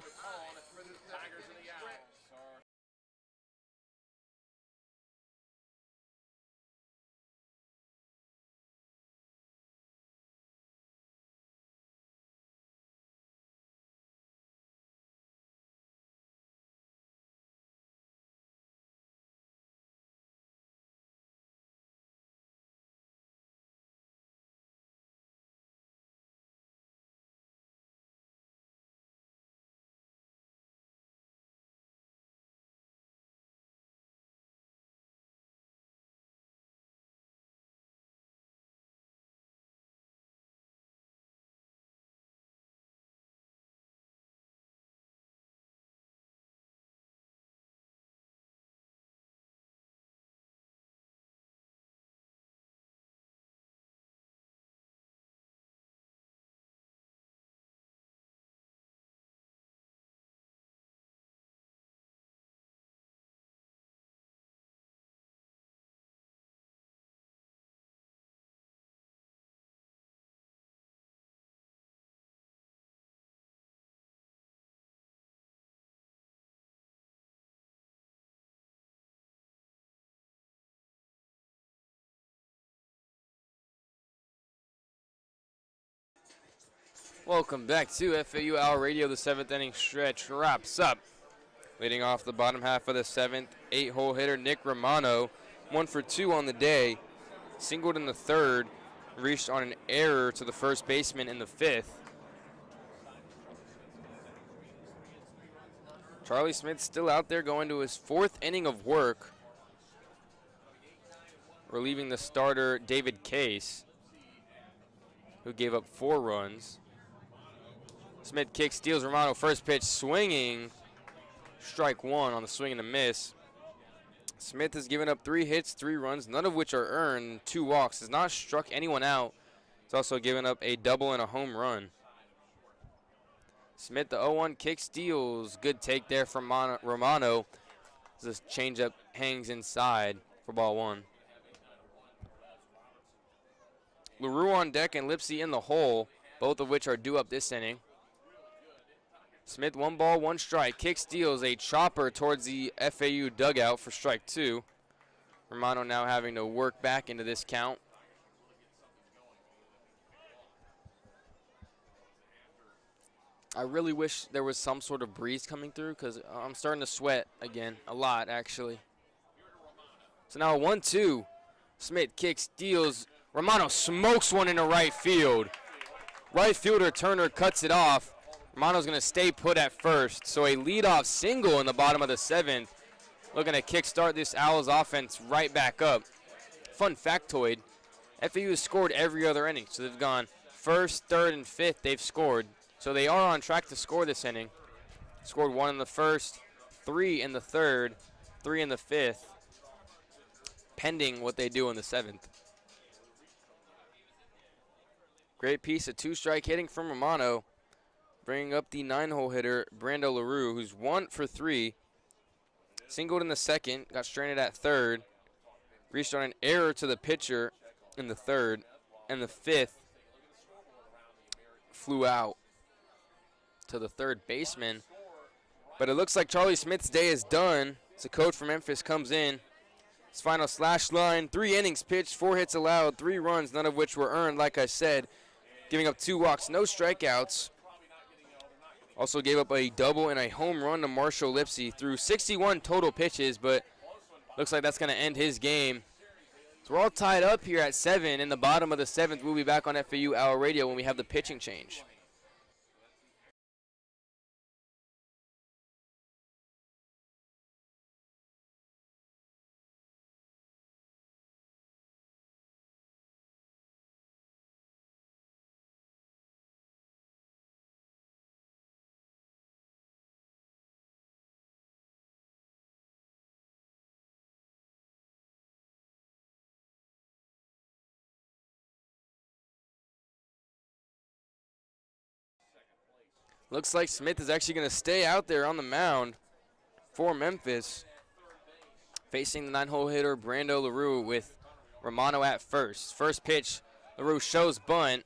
Welcome back to FAU Hour Radio. The 7th inning stretch wraps up. Leading off the bottom half of the 7th, 8-hole hitter Nick Romano, 1 for 2 on the day. Singled in the 3rd, reached on an error to the first baseman in the 5th. Charlie Smith still out there going to his 4th inning of work, relieving the starter David Case, who gave up 4 runs. Smith kicks, steals Romano, first pitch swinging. Strike 1 on the swing and a miss. Smith has given up 3 hits, 3 runs, none of which are earned, 2 walks. Has not struck anyone out. He's also given up a double and a home run. Smith, the 0-1 kick, steals. Good take there from Romano. This changeup hangs inside for ball 1. LaRue on deck and Lipsy in the hole, both of which are due up this inning. Smith, 1 ball, 1 strike. Kick steals, a chopper towards the FAU dugout for strike 2. Romano now having to work back into this count. I really wish there was some sort of breeze coming through because I'm starting to sweat again, a lot actually. So now 1-2. Smith kicks, steals. Romano smokes one into right field. Right fielder Turner cuts it off. Romano's going to stay put at first. So a leadoff single in the bottom of the 7th. Looking to kickstart this Owls offense right back up. Fun factoid, FAU has scored every other inning. So they've gone 1st, 3rd, and 5th. They've scored. So they are on track to score this inning. Scored 1 in the 1st, 3 in the 3rd, 3 in the 5th. Pending what they do in the 7th. Great piece of 2-strike hitting from Romano. Bringing up the 9-hole hitter, Brando LaRue, who's 1 for 3. Singled in the 2nd, got stranded at 3rd. Reached on an error to the pitcher in the 3rd. And the 5th flew out to the 3rd baseman. But it looks like Charlie Smith's day is done. As the coach from Memphis comes in. His final slash line, 3 innings pitched, 4 hits allowed, 3 runs, none of which were earned, like I said. Giving up 2 walks, no strikeouts. Also gave up a double and a home run to Marshall Lipsy through 61 total pitches, but looks like that's going to end his game. So we're all tied up here at 7 in the bottom of the 7th. We'll be back on FAU Hour Radio when we have the pitching change. Looks like Smith is actually going to stay out there on the mound for Memphis. Facing the 9-hole hitter, Brando LaRue, with Romano at first. First pitch, LaRue shows bunt.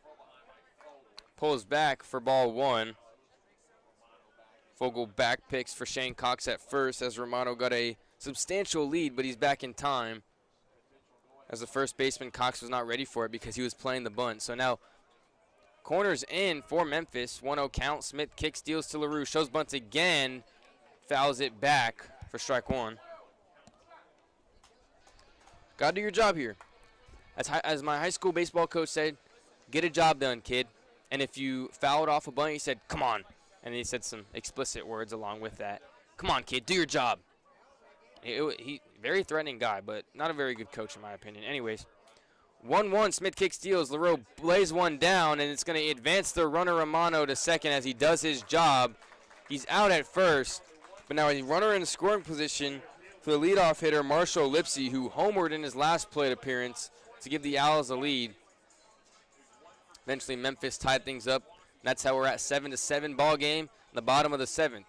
Pulls back for ball 1. Fogle back picks for Shane Cox at first as Romano got a substantial lead, but he's back in time. As the first baseman, Cox was not ready for it because he was playing the bunt. So now corners in for Memphis. 1-0 count. Smith kicks, steals to LaRue. Shows bunts again. Fouls it back for strike 1. Got to do your job here. As my high school baseball coach said, get a job done, kid. And if you fouled off a bunt, he said, come on. And he said some explicit words along with that. Come on, kid, do your job. He very threatening guy, but not a very good coach in my opinion. Anyways. 1-1, Smith kicks, steals. LaRue lays one down, and it's going to advance the runner Romano to second as he does his job. He's out at first, but now a runner in scoring position for the leadoff hitter, Marshall Lipsy, who homered in his last plate appearance to give the Owls a lead. Eventually, Memphis tied things up. That's how we're at 7-7 ball game in the bottom of the 7th.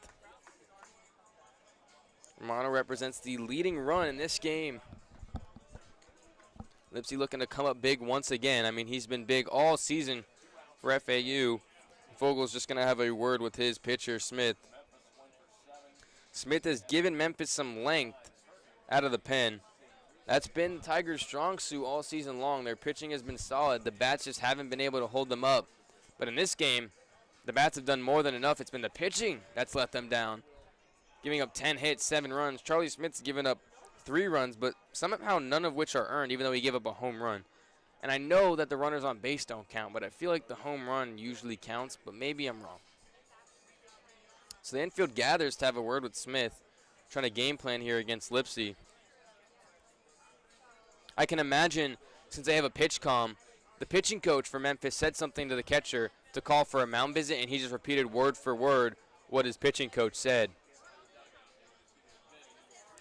Romano represents the leading run in this game. Lipsy looking to come up big once again. I mean, he's been big all season for FAU. Fogel's just going to have a word with his pitcher, Smith. Smith has given Memphis some length out of the pen. That's been Tigers' strong suit all season long. Their pitching has been solid. The bats just haven't been able to hold them up. But in this game, the bats have done more than enough. It's been the pitching that's let them down. Giving up 10 hits, 7 runs. Charlie Smith's given up 3 runs, but somehow none of which are earned, even though he gave up a home run. And I know that the runners on base don't count, but I feel like the home run usually counts, but maybe I'm wrong. So the infield gathers to have a word with Smith, trying to game plan here against Lipsy. I can imagine, since they have a pitch comm, the pitching coach for Memphis said something to the catcher to call for a mound visit, and he just repeated word for word what his pitching coach said.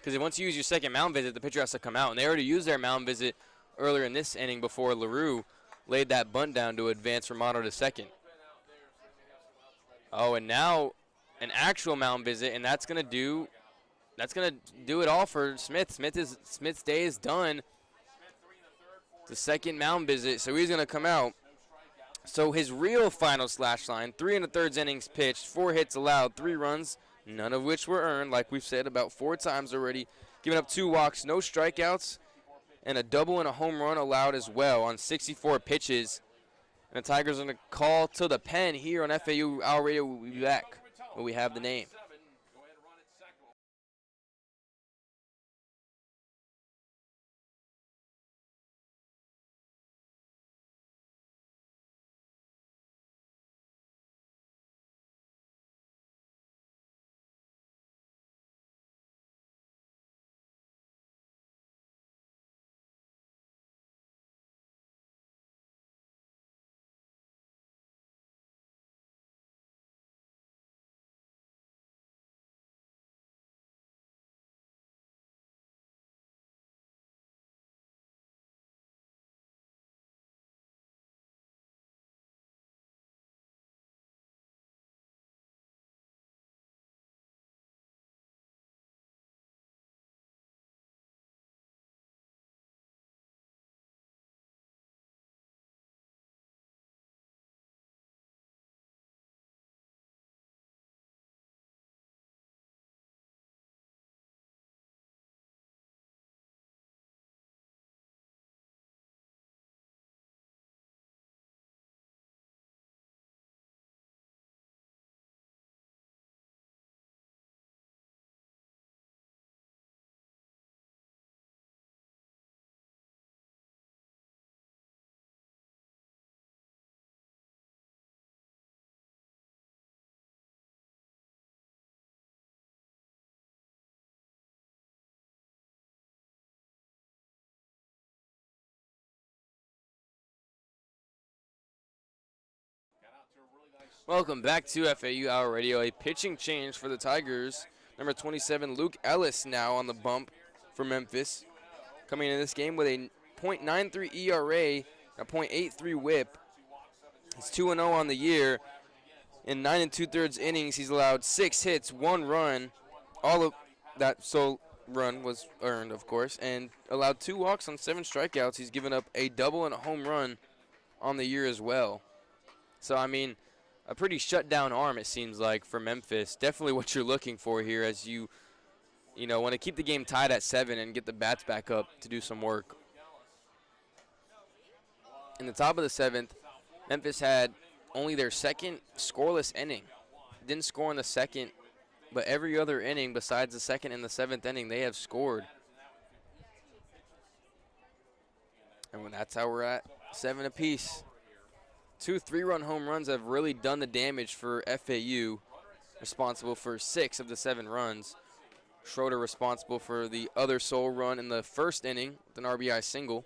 Because once you use your second mound visit, the pitcher has to come out. And they already used their mound visit earlier in this inning before LaRue laid that bunt down to advance Romano to second. Oh, and now an actual mound visit, and that's gonna do it all for Smith. Smith's day is done. The second mound visit, so he's gonna come out. So his real final slash line: 3 1/3 innings pitched, 4 hits allowed, 3 runs, none of which were earned, like we've said about 4 times already. Giving up 2 walks, no strikeouts, and a double and a home run allowed as well on 64 pitches. And the Tigers are going to call to the pen here on FAU Hour Radio. We'll be back when we have the name. Welcome back to FAU Hour Radio. A pitching change for the Tigers. Number 27, Luke Ellis, now on the bump for Memphis. Coming into this game with a .93 ERA, a .83 WHIP. He's 2-0 on the year. In 9 2/3 innings, he's allowed 6 hits, 1 run. All of that sole run was earned, of course, and allowed 2 walks on 7 strikeouts. He's given up a double and a home run on the year as well. So, I mean, a pretty shut-down arm, it seems like, for Memphis. Definitely what you're looking for here as you want to keep the game tied at 7 and get the bats back up to do some work. In the top of the 7th, Memphis had only their second scoreless inning. Didn't score in the second, but every other inning besides the second and the 7th inning, they have scored. And that's how we're at 7 apiece. 2 3-run home runs have really done the damage for FAU, responsible for 6 of the 7 runs. Schroeder responsible for the other sole run in the first inning with an RBI single.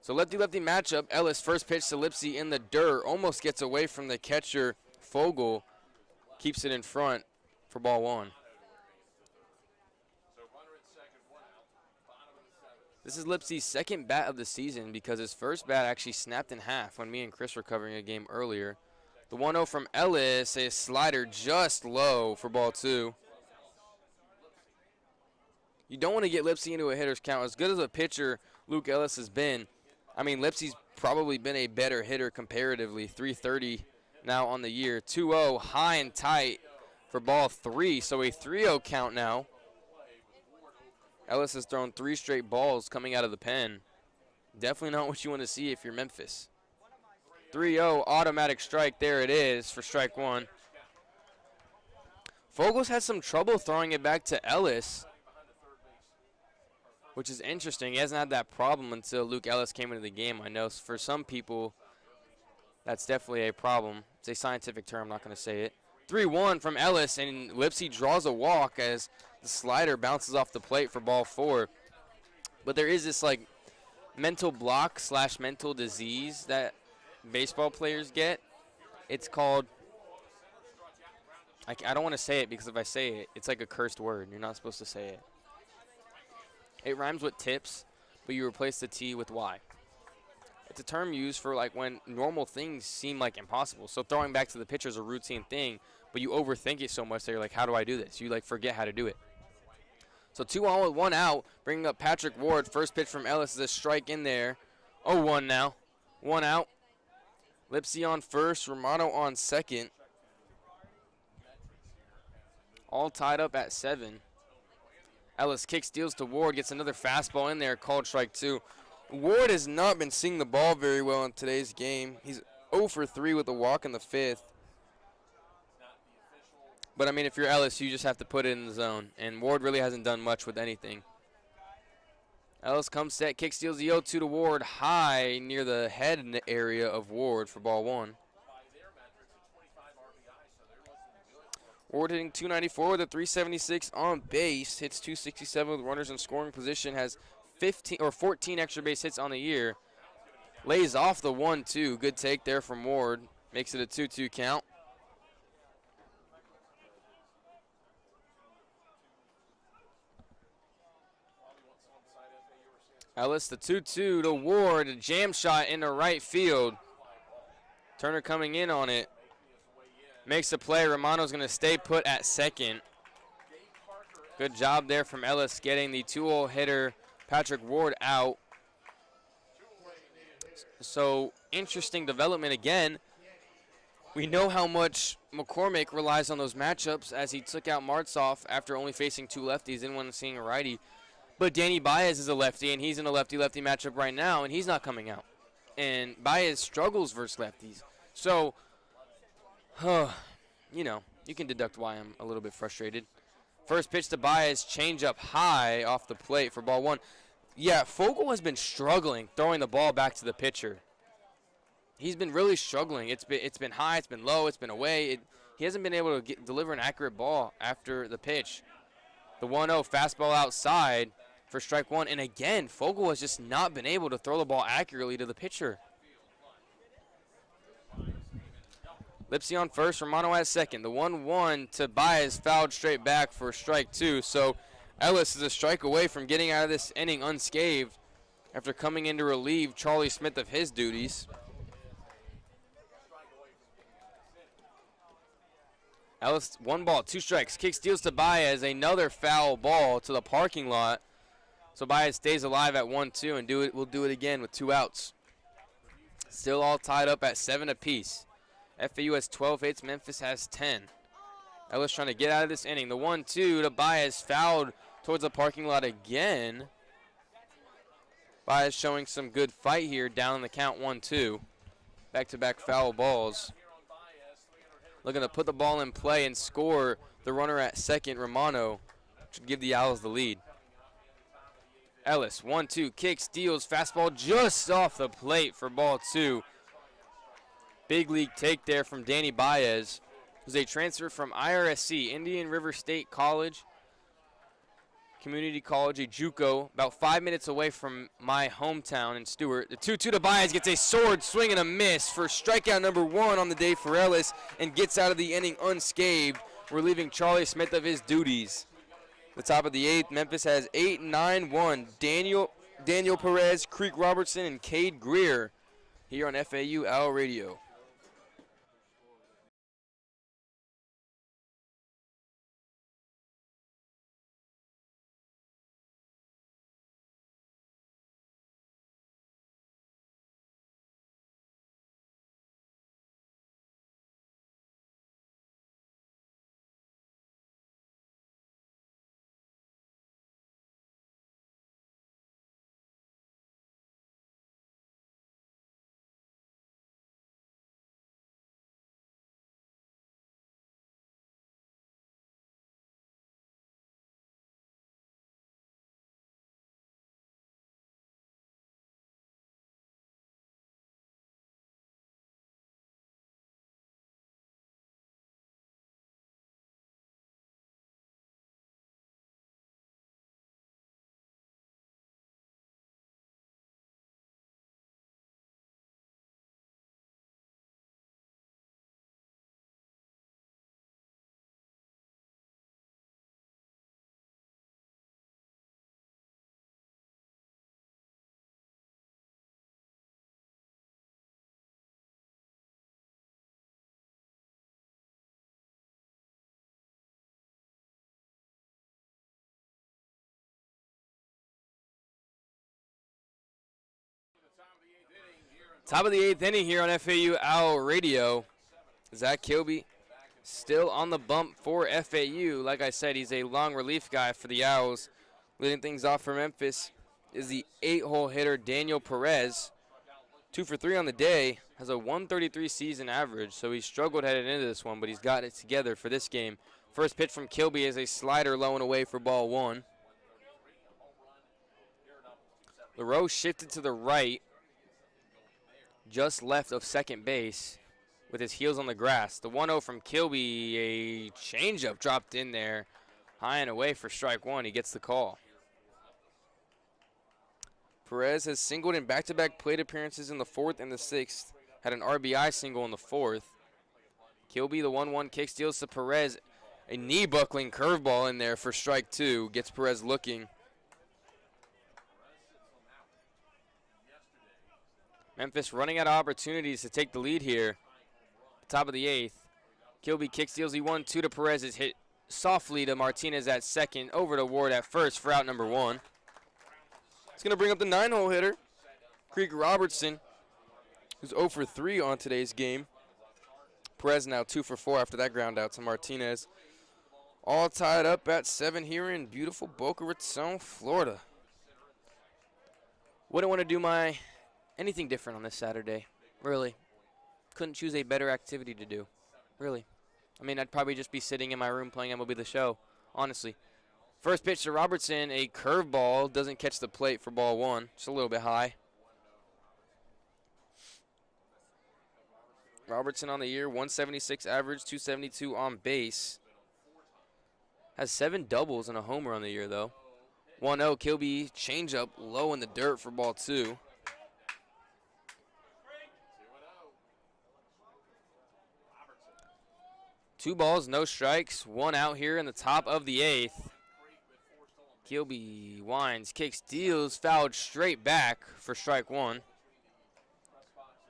So lefty-lefty matchup. Ellis, first pitch to Lipsy in the dirt, almost gets away from the catcher. Fogel keeps it in front for ball 1. This is Lipsy's second bat of the season because his first bat actually snapped in half when me and Chris were covering a game earlier. The 1-0 from Ellis, a slider just low for ball 2. You don't want to get Lipsy into a hitter's count. As good as a pitcher Luke Ellis has been, I mean, Lipsy's probably been a better hitter comparatively. 330 now on the year. 2-0, high and tight for ball 3. So a 3-0 count now. Ellis has thrown 3 straight balls coming out of the pen. Definitely not what you want to see if you're Memphis. 3-0, automatic strike. There it is for strike 1. Fogel's had some trouble throwing it back to Ellis, which is interesting. He hasn't had that problem until Luke Ellis came into the game. I know for some people that's definitely a problem. It's a scientific term, I'm not going to say it. 3-1 from Ellis, and Lipsy draws a walk as the slider bounces off the plate for ball 4. But there is this like mental block / mental disease that baseball players get. It's called I don't want to say it because if I say it, it's like a cursed word. You're not supposed to say it. It rhymes with tips, but you replace the T with Y. It's a term used for like when normal things seem like impossible. So throwing back to the pitcher is a routine thing, but you overthink it so much that you're like, how do I do this? You like forget how to do it. So 2 on with 1 out, bringing up Patrick Ward. First pitch from Ellis is a strike in there. 0-1 now. 1 out. Lipsy on first, Romano on second. All tied up at 7. Ellis kicks, steals to Ward, gets another fastball in there, called strike 2. Ward has not been seeing the ball very well in today's game. He's 0 for 3 with a walk in the 5th. But, I mean, if you're Ellis, you just have to put it in the zone. And Ward really hasn't done much with anything. Ellis comes set, kick steals the 0-2 to Ward, high near the head area of Ward for ball 1. Ward hitting 294 with a 376 on base, hits 267 with runners in scoring position, has 14 extra base hits on the year. Lays off the 1-2. Good take there from Ward. Makes it a 2-2 count. Ellis, the 2-2 to Ward. A jam shot into right field. Turner coming in on it. Makes the play. Romano's going to stay put at second. Good job there from Ellis getting the 2-0 hitter Patrick Ward out. So, interesting development again. We know how much McCormick relies on those matchups as he took out Martzoff after only facing 2 lefties, didn't want to see a righty. But Danny Baez is a lefty, and he's in a lefty-lefty matchup right now, and he's not coming out. And Baez struggles versus lefties. So, you know, you can deduct why I'm a little bit frustrated. First pitch to Baez, changeup high off the plate for ball 1. Yeah, Fogel has been struggling throwing the ball back to the pitcher. He's been really struggling. It's been high, it's been low, it's been away. He hasn't been able to deliver an accurate ball after the pitch. The 1-0 fastball outside for strike 1. And again, Fogel has just not been able to throw the ball accurately to the pitcher. Lipsy on first, Romano at second. The 1-1 to Baez fouled straight back for strike 2. So Ellis is a strike away from getting out of this inning unscathed after coming in to relieve Charlie Smith of his duties. Ellis, 1 ball, 2 strikes. Kick steals to Baez, another foul ball to the parking lot. So Baez stays alive at 1-2 and we'll do it again with 2 outs. Still all tied up at 7 apiece. FAU has 12 hits, Memphis has 10. Ellis trying to get out of this inning. The 1-2 to Baez, fouled towards the parking lot again. Baez showing some good fight here, down the count 1-2. Back-to-back foul balls. Looking to put the ball in play and score the runner at second, Romano, to give the Owls the lead. Ellis, 1-2, kick, steals, fastball just off the plate for ball 2. Big league take there from Danny Baez, who's a transfer from IRSC, Indian River State College, community college, a JUCO, about 5 minutes away from my hometown in Stewart. The 2-2 to Baez gets a sword swing and a miss for strikeout number 1 on the day for Ellis and gets out of the inning unscathed, relieving Charlie Smith of his duties. The top of the 8th, Memphis has 8-9-1. Daniel Perez, Creek Robertson, and Cade Greer here on FAU Owl Radio. Top of the 8th inning here on FAU Owl Radio. Zach Kilby still on the bump for FAU. Like I said, he's a long relief guy for the Owls. Leading things off for Memphis is the 8-hole hitter Daniel Perez. 2 for 3 on the day, has a 133 season average, so he struggled heading into this one, but he's got it together for this game. First pitch from Kilby is a slider low and away for ball 1. LaRoe shifted to the right, just left of second base with his heels on the grass. The 1-0 from Kilby, a changeup dropped in there, high and away for strike 1. He gets the call. Perez has singled in back-to-back plate appearances in the 4th and the 6th. Had an RBI single in the 4th. Kilby, the 1-1 kick, steals to Perez. A knee-buckling curveball in there for strike 2. Gets Perez looking. Memphis running out of opportunities to take the lead here. Top of the 8th. Kilby kick steals. He 1-2 to Perez. Is hit softly to Martinez at second. Over to Ward at first for out number 1. It's going to bring up the 9-hole hitter, Creek Robertson, who's 0 for 3 on today's game. Perez now 2 for 4 after that ground out to Martinez. All tied up at 7 here in beautiful Boca Raton, Florida. Wouldn't want to do anything different on this Saturday, really. Couldn't choose a better activity to do, really. I mean, I'd probably just be sitting in my room playing MLB The Show, honestly. First pitch to Robertson, a curveball, doesn't catch the plate for ball 1. Just a little bit high. Robertson on the year, 176 average, 272 on base. Has 7 doubles and a homer on the year, though. 1-0, Kilby, changeup, low in the dirt for ball 2. Two balls, no strikes, 1 out here in the top of the 8th. Kilby winds, kicks, deals, fouled straight back for strike 1.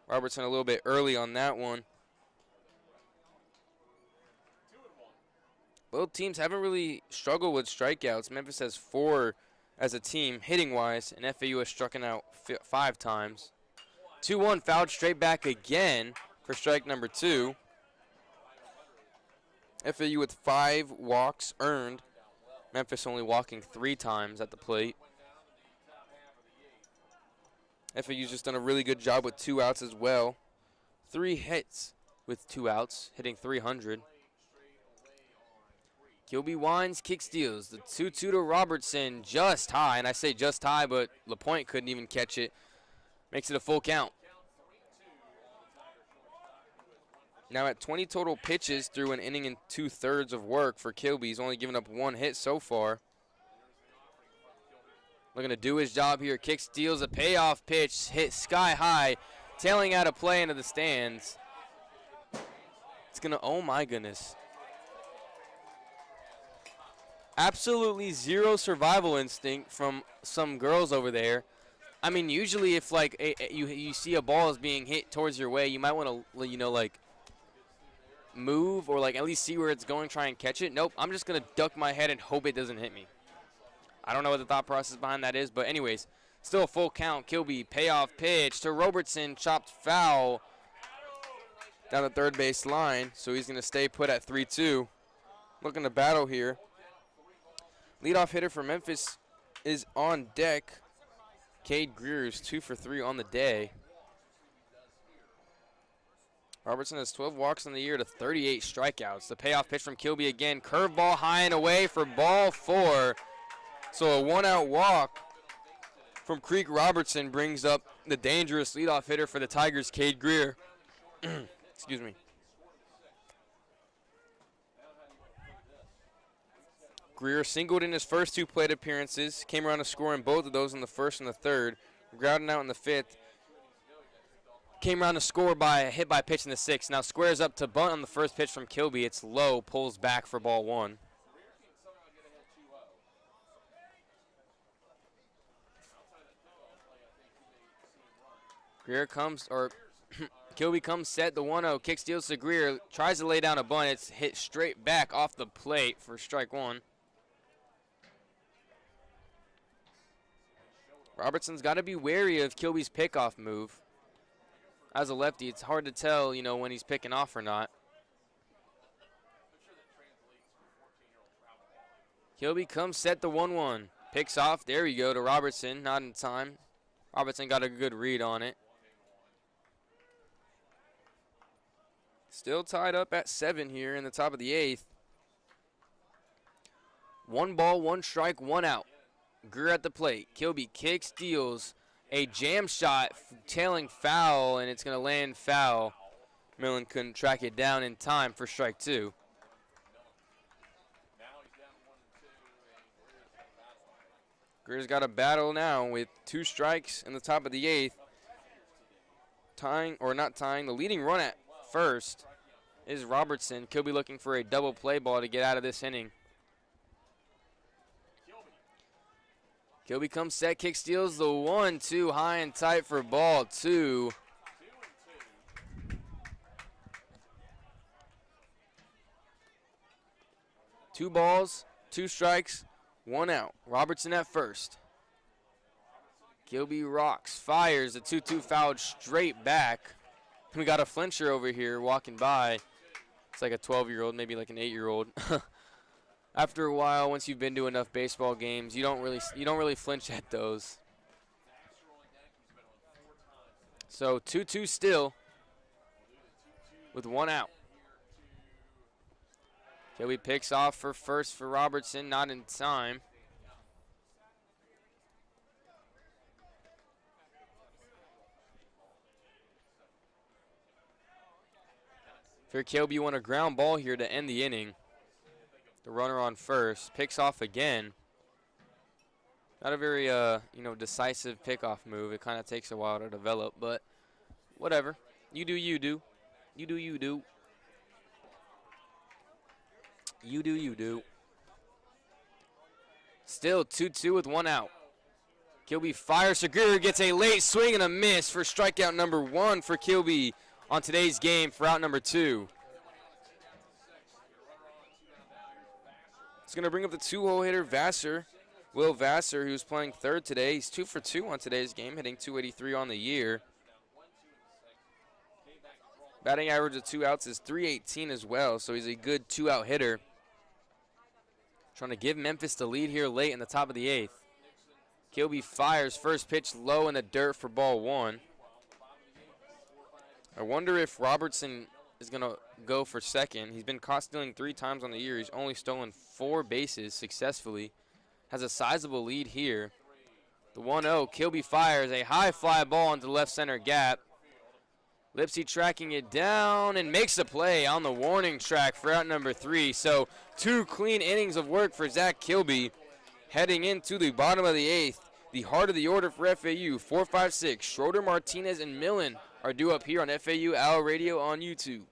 Robertson a little bit early on that one. Both teams haven't really struggled with strikeouts. Memphis has 4 as a team, hitting-wise, and FAU has struck out 5 times. 2-1, fouled straight back again for strike number 2. FAU with 5 walks earned. Memphis only walking 3 times at the plate. FAU's just done a really good job with 2 outs as well. 3 hits with 2 outs, hitting 300. Kilby winds, kick steals. The 2-2 to Robertson, just high. And I say just high, but LaPointe couldn't even catch it. Makes it a full count. Now at 20 total pitches through an inning and 2/3 of work for Kilby. He's only given up 1 hit so far. Looking to do his job here. Kick steals a payoff pitch, hit sky high, tailing out of play into the stands. It's going to, oh my goodness. Absolutely zero survival instinct from some girls over there. I mean, usually if like you see a ball is being hit towards your way, you might want to, like, move or like at least see where it's going, try and catch it. Nope, I'm just gonna duck my head and hope it doesn't hit me. I don't know what the thought process behind that is, but anyways, still a full count. Kilby, payoff pitch to Robertson, chopped foul down the third base line, so he's gonna stay put at 3-2. Looking to battle here. Leadoff hitter for Memphis is on deck. Cade Greer's 2 for 3 on the day. Robertson has 12 walks on the year to 38 strikeouts. The payoff pitch from Kilby again. Curveball high and away for ball 4. So a 1-out walk from Creek Robertson brings up the dangerous leadoff hitter for the Tigers, Cade Greer. Excuse me. Greer singled in his first 2 plate appearances. Came around to score in both of those in the 1st and the 3rd. Grounding out in the 5th. Came around to score by a hit by pitch in the 6th. Now squares up to bunt on the first pitch from Kilby. It's low, pulls back for ball 1. Greer comes, or Kilby comes set, the 1-0, kick steals to Greer, tries to lay down a bunt. It's hit straight back off the plate for strike 1. Robertson's got to be wary of Kilby's pickoff move. as a lefty, it's hard to tell, you know, when he's picking off or not. Kilby comes set the 1-1. Picks off. There we go to Robertson. Not in time. Robertson got a good read on it. Still tied up at 7 here in the top of the 8th. 1 ball, 1 strike, 1 out. Greer at the plate. Kilby kicks, deals a jam shot, tailing foul, and it's going to land foul. Millen couldn't track it down in time for strike 2. Greer's got a battle now with 2 strikes in the top of the 8th. Tying, or not tying, the leading run at first is Robertson. Kilby looking for a double play ball to get out of this inning. Kilby comes set, kick steals the 1-2 high and tight for ball 2. Two balls, 2 strikes, 1 out. Robertson at first. Kilby rocks, fires the 2-2 fouled straight back. We got a flincher over here walking by. It's like a 12-year-old, maybe like an 8-year-old. After a while, once you've been to enough baseball games, you don't really flinch at those. So 2-2 still with 1 out. Kilby picks off for first for Robertson, not in time. For Kilby, you want a ground ball here to end the inning. The runner on first picks off again. Not a very decisive pickoff move. It kind of takes a while to develop, but whatever. You do you do. You do you do. You do you do. Still 2-2 with 1 out. Kilby fires. Greer gets a late swing and a miss for strikeout number 1 for Kilby on today's game for out number 2. It's going to bring up the 2-hole hitter, Vassar. Will Vassar, who's playing third today. He's 2 for 2 on today's game, hitting .283 on the year. Batting average of 2 outs is .318 as well, so he's a good 2-out hitter. Trying to give Memphis the lead here late in the top of the 8th. Kilby fires, first pitch low in the dirt for ball 1. I wonder if Robertson is going to go for second. He's been caught stealing 3 times on the year. He's only stolen 4 bases successfully. Has a sizable lead here. The 1-0, Kilby fires a high fly ball into the left center gap. Lipsy tracking it down and makes a play on the warning track for out number 3. So 2 clean innings of work for Zach Kilby. Heading into the bottom of the 8th, the heart of the order for FAU, 4, 5, 6. Schroeder, Martinez, and Millen are due up here on FAU Owl Radio on YouTube.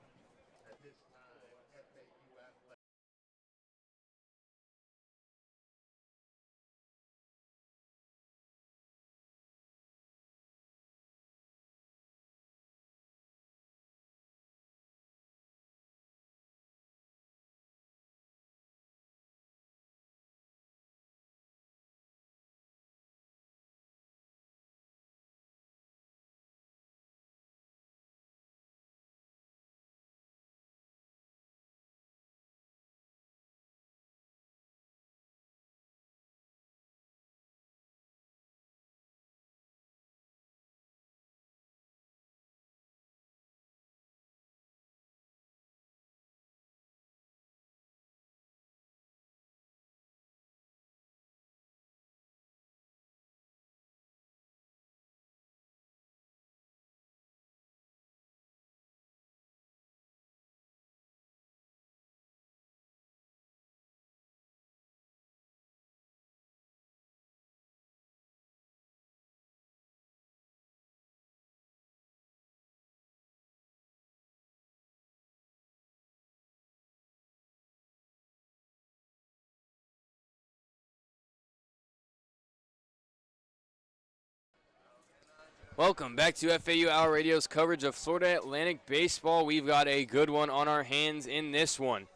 Welcome back to FAU Owl Radio's coverage of Florida Atlantic baseball. We've got a good one on our hands in this one.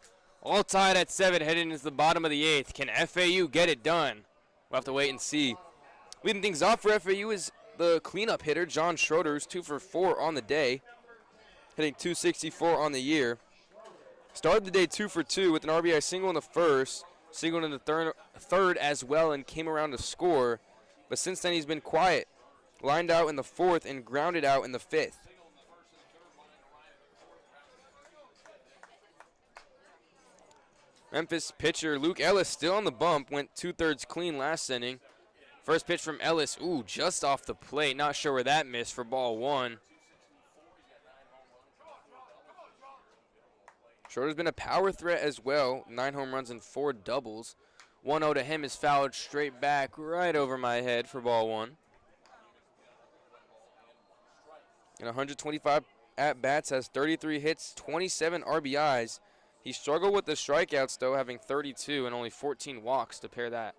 All tied at 7 heading into the bottom of the 8th. Can FAU get it done? We'll have to wait and see. Leading things off for FAU is the cleanup hitter, John Schroeder, who's 2 for 4 on the day, hitting .264 on the year. Started the day 2 for 2 with an RBI single in the first, singled in the third as well, and came around to score. But since then, he's been quiet. Lined out in the fourth and grounded out in the fifth. Memphis pitcher Luke Ellis still on the bump, went 2/3 clean last inning. First pitch from Ellis, ooh, just off the plate. Not sure where that missed for ball 1. Schroeder's been a power threat as well. 9 home runs and 4 doubles. 1-0 to him is fouled straight back right over my head for ball 1. And 125 at-bats, has 33 hits, 27 RBIs. He struggled with the strikeouts, though, having 32 and only 14 walks to pair that.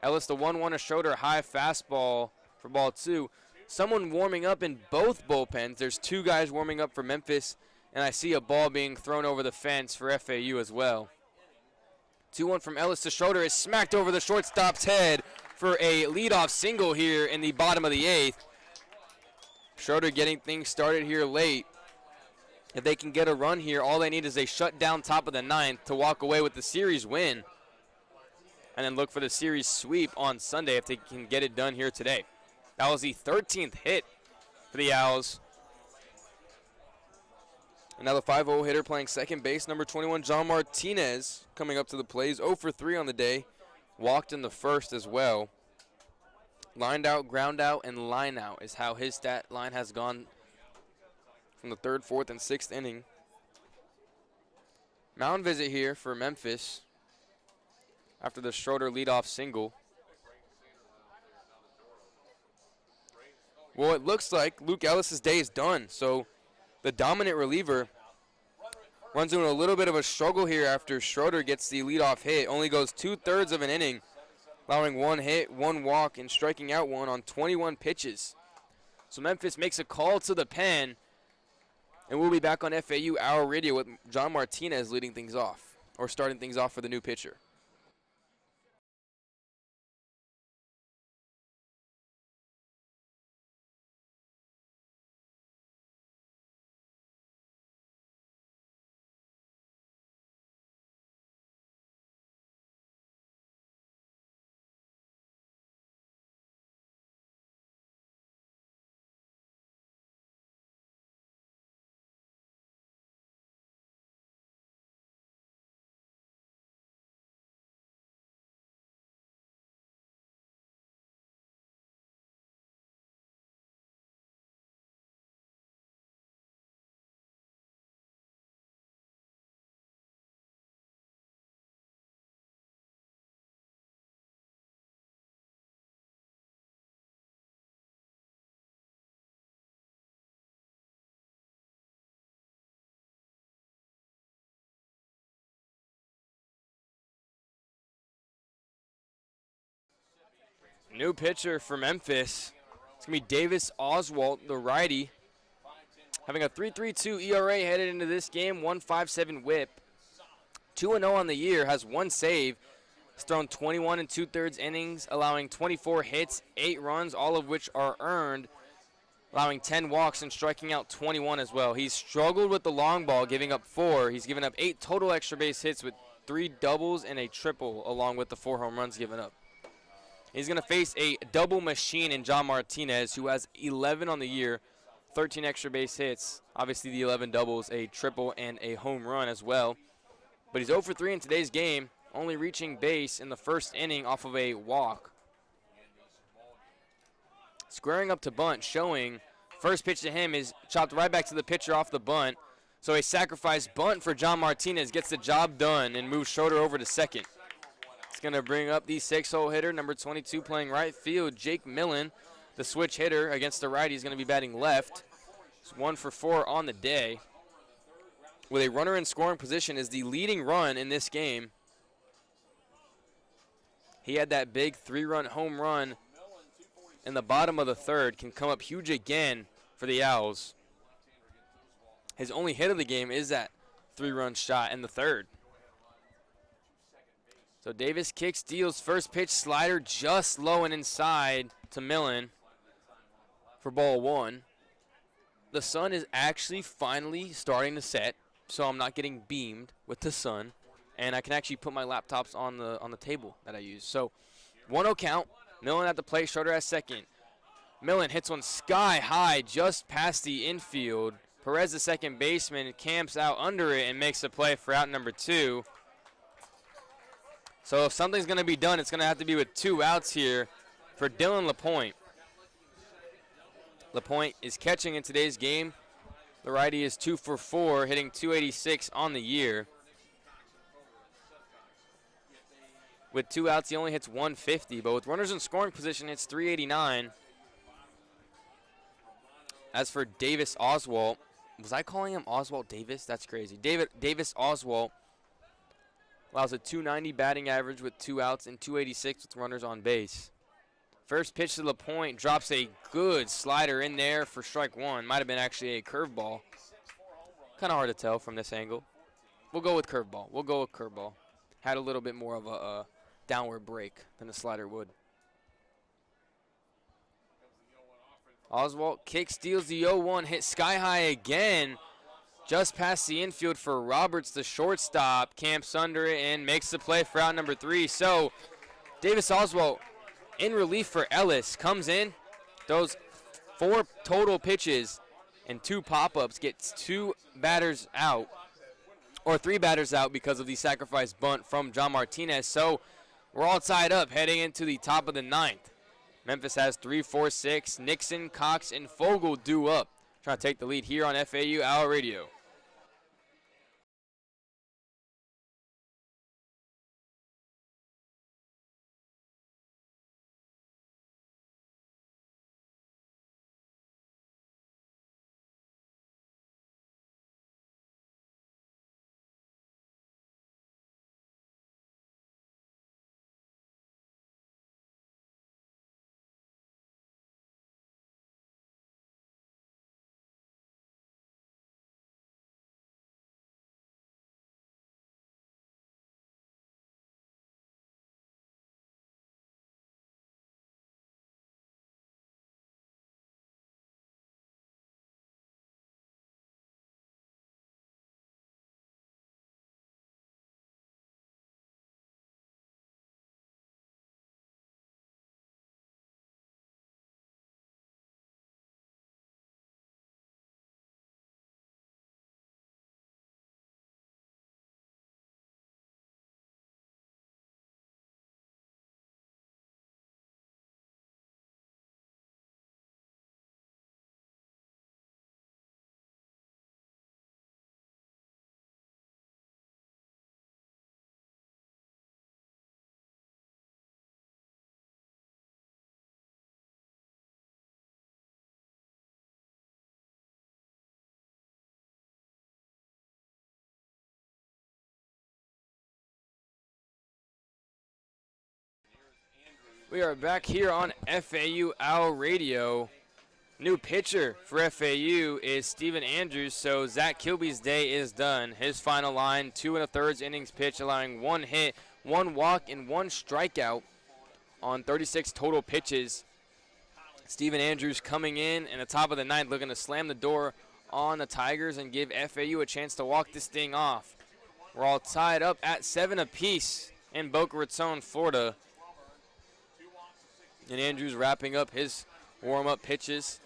Ellis, the 1-1 to Schroeder, high fastball for ball 2. Someone warming up in both bullpens. There's 2 guys warming up for Memphis, and I see a ball being thrown over the fence for FAU as well. 2-1 from Ellis to Schroeder is smacked over the shortstop's head for a leadoff single here in the bottom of the 8th. Schroeder getting things started here late. If they can get a run here, all they need is a shutdown top of the 9th to walk away with the series win. And then look for the series sweep on Sunday if they can get it done here today. That was the 13th hit for the Owls. Another 5-0 hitter playing second base, number 21, John Martinez, coming up to the plate. 0 for 3 on the day. Walked in the first as well. Lined out, ground out, and line out is how his stat line has gone from the 3rd, 4th, and 6th inning. Mound visit here for Memphis after the Schroeder leadoff single. Well, it looks like Luke Ellis' day is done. So the dominant reliever runs into a little bit of a struggle here after Schroeder gets the leadoff hit. Only goes 2/3 of an inning, allowing 1 hit, 1 walk, and striking out 1 on 21 pitches. So Memphis makes a call to the pen, and we'll be back on FAU Hour Radio with John Martinez leading things off, or starting things off for the new pitcher. New pitcher for Memphis. It's going to be Davis Oswalt, the righty. Having a 3.32 ERA headed into this game, 1.57 whip. 2-0 on the year, has 1 save. He's thrown 21 and 2/3 innings, allowing 24 hits, 8 runs, all of which are earned, allowing 10 walks and striking out 21 as well. He's struggled with the long ball, giving up 4. He's given up 8 total extra base hits with 3 doubles and a triple, along with the 4 home runs given up. He's going to face a double machine in John Martinez, who has 11 on the year, 13 extra base hits. Obviously, the 11 doubles, a triple, and a home run as well. But he's 0 for 3 in today's game, only reaching base in the first inning off of a walk. Squaring up to bunt, showing first pitch to him is chopped right back to the pitcher off the bunt. So a sacrifice bunt for John Martinez gets the job done and moves Schroeder over to second. It's going to bring up the 6-hole hitter, number 22, playing right field, Jake Millen. The switch hitter against the righty is going to be batting left. It's 1 for 4 on the day. With a runner in scoring position is the leading run in this game. He had that big 3-run home run in the bottom of the 3rd. Can come up huge again for the Owls. His only hit of the game is that 3-run shot in the 3rd. So Davis kicks, deals first pitch slider just low and inside to Millen for ball 1. The sun is actually finally starting to set, so I'm not getting beamed with the sun, and I can actually put my laptops on the table that I use. So 1-0 count. Millen at the plate, Schroeder at second. Millen hits one sky high just past the infield. Perez, the second baseman, camps out under it and makes a play for out number 2. So if something's going to be done, it's going to have to be with 2 outs here for Dylan LaPointe. LaPointe is catching in today's game. The righty is 2 for 4, hitting .286 on the year. With 2 outs, he only hits .150, but with runners in scoring position, it's .389. As for Davis Oswalt, was I calling him Oswalt Davis? That's crazy. Davis Oswalt allows a .290 batting average with 2 outs and .286 with runners on base. First pitch to LaPointe, drops a good slider in there for strike 1. Might have been actually a curveball. Kind of hard to tell from this angle. We'll go with curveball. Had a little bit more of a downward break than a slider would. Oswalt kicks, deals the 0-1, hit sky high again. Just past the infield for Roberts, the shortstop. Camps under it and makes the play for out number 3. So Davis Oswalt in relief for Ellis. Comes in, throws 4 total pitches and 2 pop-ups. Gets 2 batters out, or 3 batters out because of the sacrifice bunt from John Martinez. So we're all tied up heading into the top of the 9th. Memphis has 3, 4, 6. Nixon, Cox, and Fogel due up. Trying to take the lead here on FAU Owl Radio. We are back here on FAU Owl Radio. New pitcher for FAU is Steven Andrews, so Zach Kilby's day is done. His final line, 2 1/3 innings pitch, allowing 1 hit, 1 walk, and 1 strikeout on 36 total pitches. Steven Andrews coming in the top of the 9th, looking to slam the door on the Tigers and give FAU a chance to walk this thing off. We're all tied up at 7 apiece in Boca Raton, Florida. And Andrews wrapping up his warm-up pitches.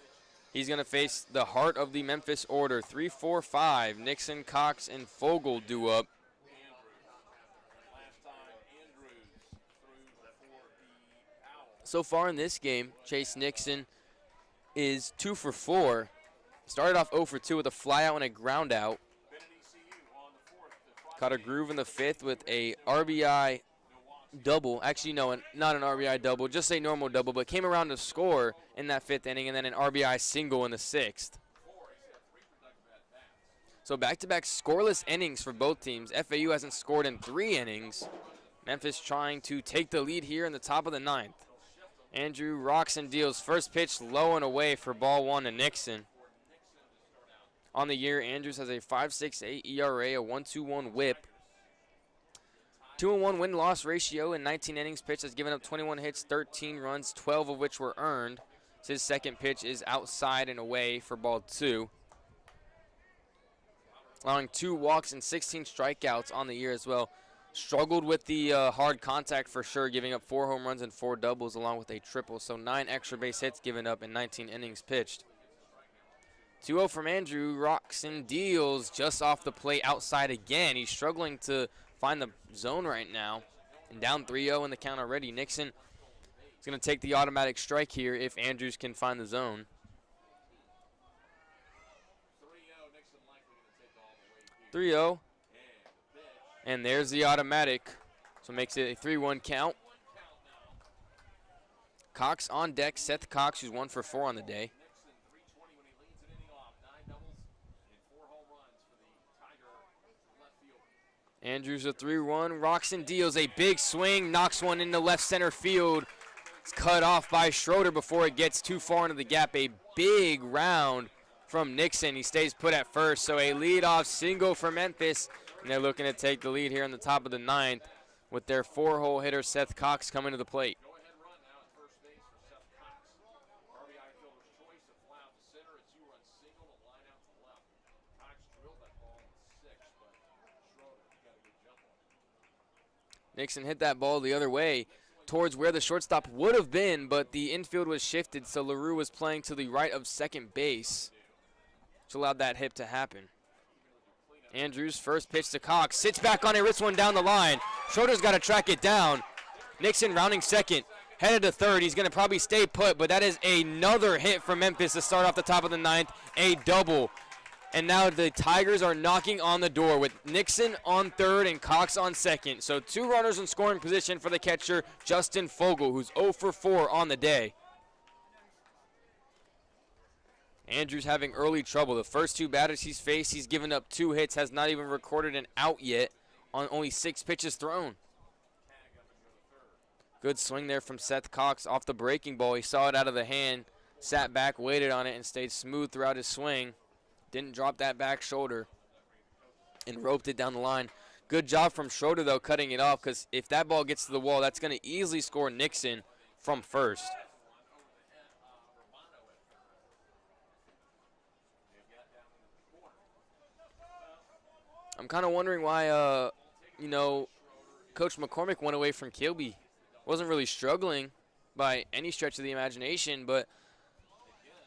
He's going to face the heart of the Memphis order. 3, 4, 5. Nixon, Cox, and Fogel due up. So far in this game, Chase Nixon is 2 for 4. Started off 0 for 2 with a flyout and a ground out. Caught a groove in the 5th with a RBI double. Actually, no, not an RBI double, just a normal double, but came around to score in that 5th inning, and then an RBI single in the 6th. So back-to-back scoreless innings for both teams. FAU hasn't scored in 3 innings. Memphis trying to take the lead here in the top of the 9th. Andrew rocks and deals first pitch low and away for ball 1 to Nixon. On the year, Andrews has a 5.68 ERA, a 1.21 whip, 2-1 win-loss ratio in 19 innings pitched, has given up 21 hits, 13 runs, 12 of which were earned. His second pitch is outside and away for ball 2. Allowing 2 walks and 16 strikeouts on the year as well. Struggled with the hard contact for sure, giving up 4 home runs and 4 doubles along with a triple. So 9 extra base hits given up in 19 innings pitched. 2-0 from Andrew. Rocks and deals just off the plate outside again. He's struggling to find the zone right now. And down 3-0 in the count already. Nixon is going to take the automatic strike here if Andrews can find the zone. 3-0. And there's the automatic. So makes it a 3-1 count. Cox on deck. Seth Cox, who's 1 for 4 on the day. Andrews a 3-1. Rocks and deals a big swing. Knocks one into left center field. It's cut off by Schroeder before it gets too far into the gap. A big round from Nixon. He stays put at first. So a leadoff single for Memphis. And they're looking to take the lead here in the top of the 9th with their 4-hole hitter Seth Cox coming to the plate. Nixon hit that ball the other way towards where the shortstop would have been, but the infield was shifted, so LaRue was playing to the right of second base, which allowed that hit to happen. Andrews, first pitch to Cox, sits back on it, rips one down the line. Schroeder's got to track it down. Nixon rounding second, headed to third. He's going to probably stay put, but that is another hit for Memphis to start off the top of the 9th, a double. And now the Tigers are knocking on the door with Nixon on third and Cox on second. So 2 runners in scoring position for the catcher, Justin Fogle, who's 0 for 4 on the day. Andrews having early trouble. The first 2 batters he's faced, he's given up 2 hits, has not even recorded an out yet on only 6 pitches thrown. Good swing there from Seth Cox off the breaking ball. He saw it out of the hand, sat back, waited on it, and stayed smooth throughout his swing. Didn't drop that back shoulder and roped it down the line. Good job from Schroeder, though, cutting it off, because if that ball gets to the wall, that's going to easily score Nixon from first. I'm kind of wondering why, Coach McCormick went away from Kilby. Wasn't really struggling by any stretch of the imagination, but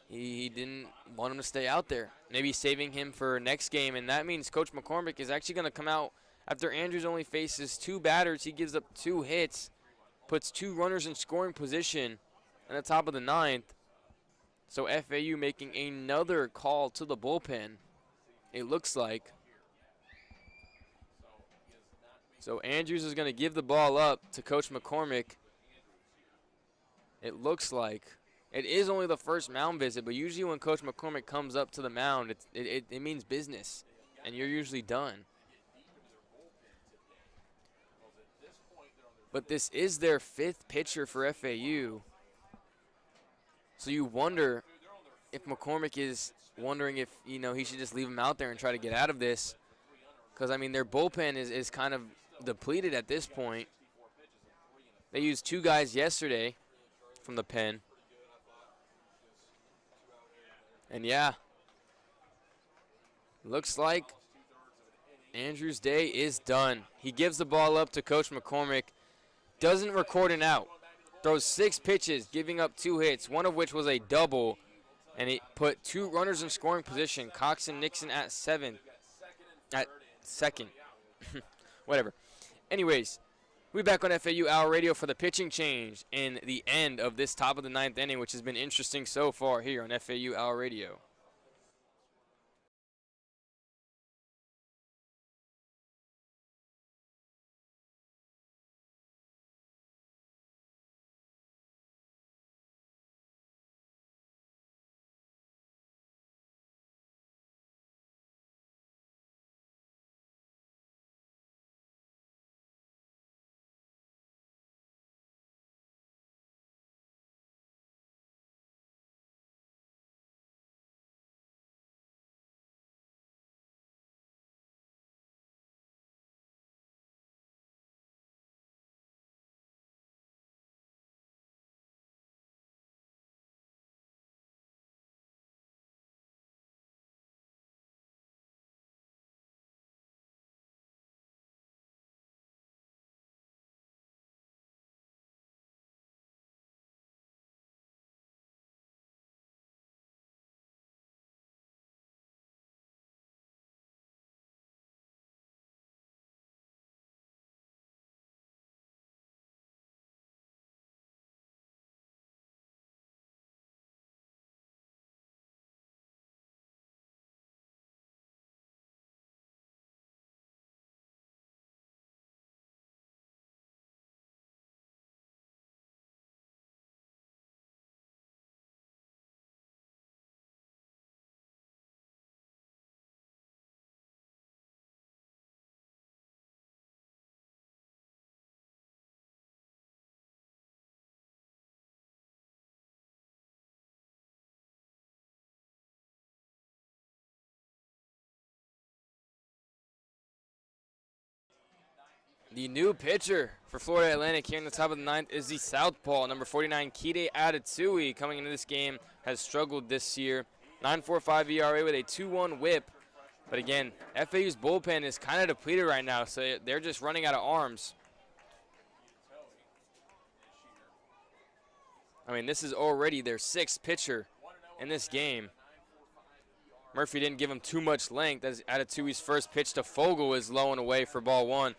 he didn't want him to stay out there. Maybe saving him for next game, and that means Coach McCormick is actually going to come out after Andrews only faces 2 batters. He gives up 2 hits, puts 2 runners in scoring position in the top of the 9th. So FAU making another call to the bullpen, it looks like. So Andrews is going to give the ball up to Coach McCormick. It looks like. It is only the first mound visit, but usually when Coach McCormick comes up to the mound, it means business, and you're usually done. But this is their 5th pitcher for FAU. So you wonder if McCormick is wondering if, he should just leave him out there and try to get out of this. Because, I mean, their bullpen is kind of depleted at this point. They used 2 guys yesterday from the pen. And yeah, looks like Andrews' day is done. He gives the ball up to Coach McCormick, doesn't record an out, throws 6 pitches, giving up 2 hits, one of which was a double, and he put 2 runners in scoring position, Cox and Nixon at second. Whatever. Anyways, we'll be back on FAU Hour Radio for the pitching change in the end of this top of the 9th inning, which has been interesting so far here on FAU Hour Radio. The new pitcher for Florida Atlantic here in the top of the ninth is the southpaw, number 49, Kide Adatui. Coming into this game, has struggled this year. 9.45 ERA with a 2.1 whip. But again, FAU's bullpen is kind of depleted right now, so they're just running out of arms. I mean, this is already their sixth pitcher in this game. Murphy didn't give him too much length as Adatui's first pitch to Fogel is low and away for ball one.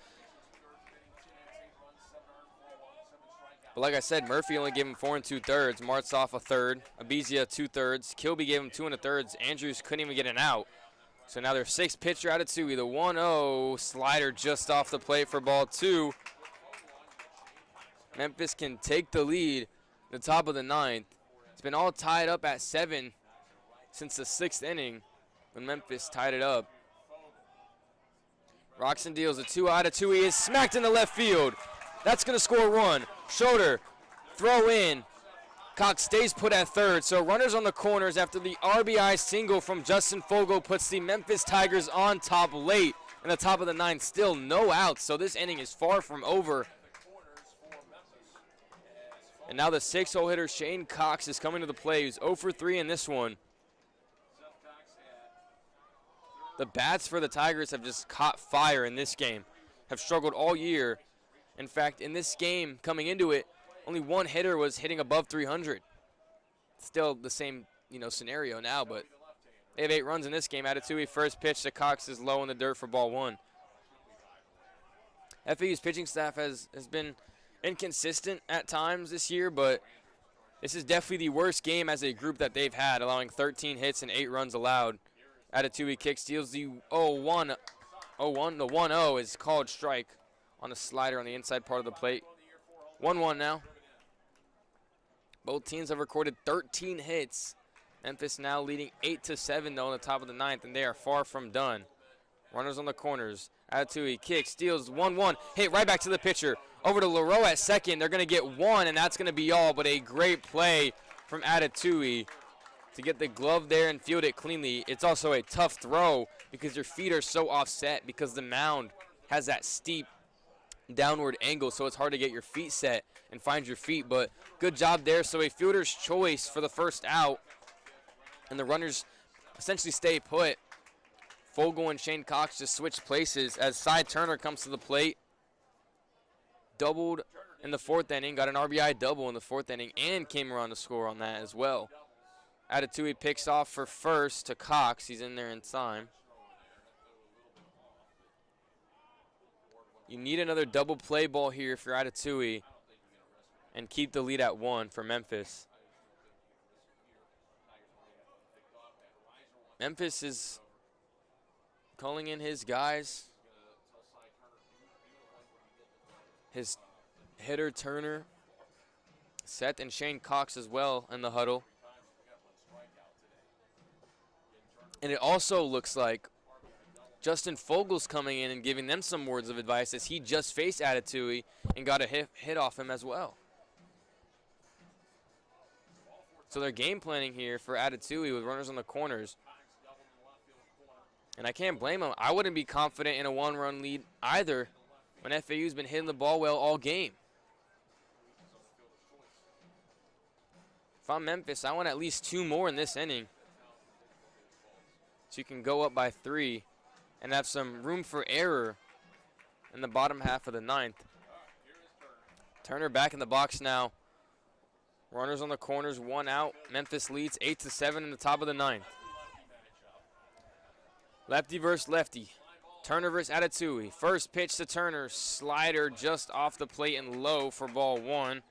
But like I said, Murphy only gave him 4 2/3. Martzoff a third. Abizia 2/3. Kilby gave him 2 1/3. Andrews couldn't even get an out. So now their sixth pitcher Adatui. The 1-0 slider just off the plate for ball two. Memphis can take the lead the top of the ninth. It's been all tied up at 7 since the 6th inning when Memphis tied it up. Roxon deals a 2. Adatui is smacked into left field. That's going to score one. Schroeder, throw in. Cox stays put at third. So runners on the corners after the RBI single from Justin Fogel puts the Memphis Tigers on top late. In the top of the ninth, still no outs. So this inning is far from over. And now the 6-hole hitter Shane Cox is coming to the plate. He's 0 for 3 in this one. The bats for the Tigers have just caught fire in this game. Have struggled all year. In fact, in this game, coming into it, only one hitter was hitting above 300. Still the same, scenario now, but they have 8 runs in this game. Adatui first pitch to Cox is low in the dirt for ball one. FAU's pitching staff has been inconsistent at times this year, but this is definitely the worst game as a group that they've had, allowing 13 hits and 8 runs allowed. Adatui kick steals the 0-1. The 1-0 is called strike on a slider on the inside part of the plate. 1-1 now. Both teams have recorded 13 hits. Memphis now leading 8-7 though on the top of the ninth, and they are far from done. Runners on the corners. Adatui kicks, steals 1-1, hit right back to the pitcher. Over to Leroux at second. They're going to get one, and that's going to be all, but a great play from Adatui to get the glove there and field it cleanly. It's also a tough throw because your feet are so offset because the mound has that steep downward angle, so it's hard to get your feet set and find your feet, but good job there. So a fielder's choice for the first out, and the runners essentially stay put. Fogel and Shane Cox just switch places as Cy Turner comes to the plate. Doubled in the 4th inning, got an RBI double in the 4th inning, and came around to score on that as well. Adatui picks off for first to Cox. He's in there in time. You need another double play ball here for Adatui and keep the lead at 1 for Memphis. Memphis is calling in his guys. His hitter Turner, Seth and Shane Cox as well in the huddle. And it also looks like Justin Fogel's coming in and giving them some words of advice as he just faced Adatui and got a hit off him as well. So they're game planning here for Adatui with runners on the corners. And I can't blame him. I wouldn't be confident in a 1-run lead either when FAU's been hitting the ball well all game. If I'm Memphis, I want at least 2 more in this inning, so you can go up by 3 and have some room for error in the bottom half of the ninth. Turner back in the box now. Runners on the corners, 1 out. Memphis leads 8-7 in the top of the ninth. Lefty versus lefty. Turner versus Adatui. First pitch to Turner. Slider just off the plate and low for ball one.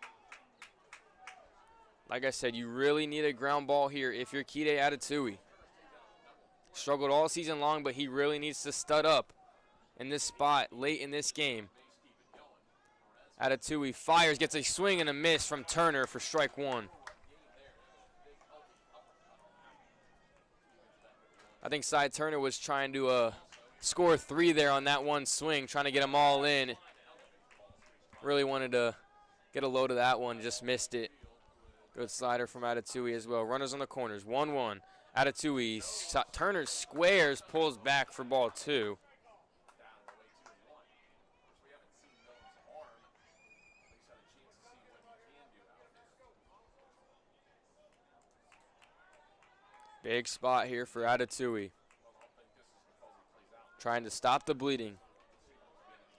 Like I said, you really need a ground ball here if you're Kide Adatui. Struggled all season long, but he really needs to stud up in this spot late in this game. Adatui fires, gets a swing and a miss from Turner for strike one. I think Cy Turner was trying to score 3 there on that one swing, trying to get them all in. Really wanted to get a load of that one, just missed it. Good slider from Adatui as well. Runners on the corners, 1-1. Adatui, Turner squares, pulls back for ball 2. Big spot here for Atatui. Trying to stop the bleeding.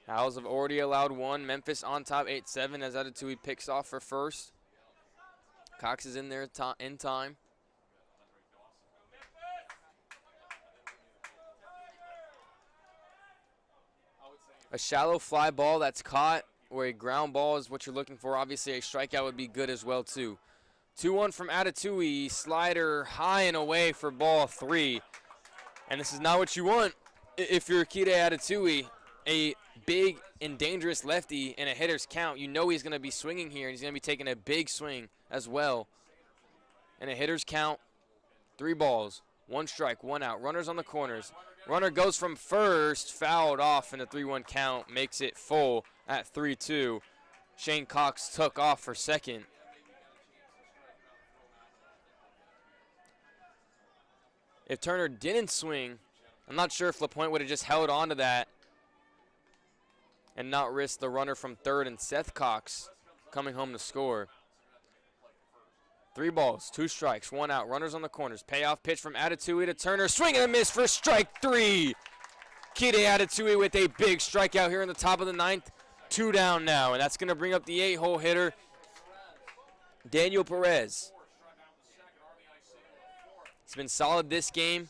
Owls have already allowed one. Memphis on top 8-7 as Atatui picks off for first. Cox is in there in time. A shallow fly ball that's caught, or a ground ball is what you're looking for. Obviously, a strikeout would be good as well, too. 2-1 from Atatui. Slider high and away for ball 3. And this is not what you want if you're Akide Atatui, a big and dangerous lefty in a hitter's count. You know he's going to be swinging here, and he's going to be taking a big swing as well. In a hitter's count, 3 balls, 1 strike, 1 out. Runners on the corners. Runner goes from first, fouled off in the 3-1 count, makes it full at 3-2. Shane Cox took off for second. If Turner didn't swing, I'm not sure if LaPointe would have just held on to that and not risk the runner from third and Seth Cox coming home to score. 3 balls, 2 strikes, 1 out. Runners on the corners. Payoff pitch from Atatui to Turner. Swing and a miss for strike 3. Akide Atatui with a big strikeout here in the top of the 9th. 2 down now, and that's going to bring up the 8-hole hitter, Daniel Perez. He's been solid this game.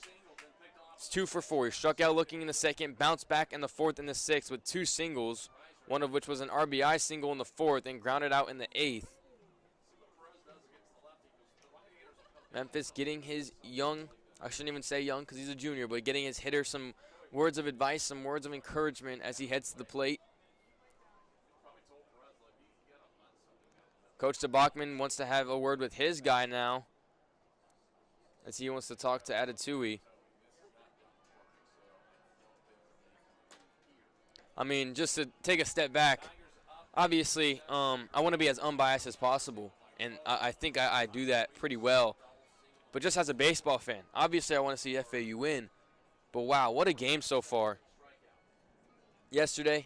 It's 2 for 4. He struck out looking in the second, bounced back in the 4th and the 6th with 2 singles, one of which was an RBI single in the 4th and grounded out in the 8th. Memphis getting his young, I shouldn't even say young because he's a junior, but getting his hitter some words of advice, some words of encouragement as he heads to the plate. Coach DeBachman wants to have a word with his guy now as he wants to talk to Atatui. I mean, just to take a step back, obviously, I want to be as unbiased as possible, and I think I do that pretty well. But just as a baseball fan, obviously I want to see FAU win. But wow, what a game so far. Yesterday,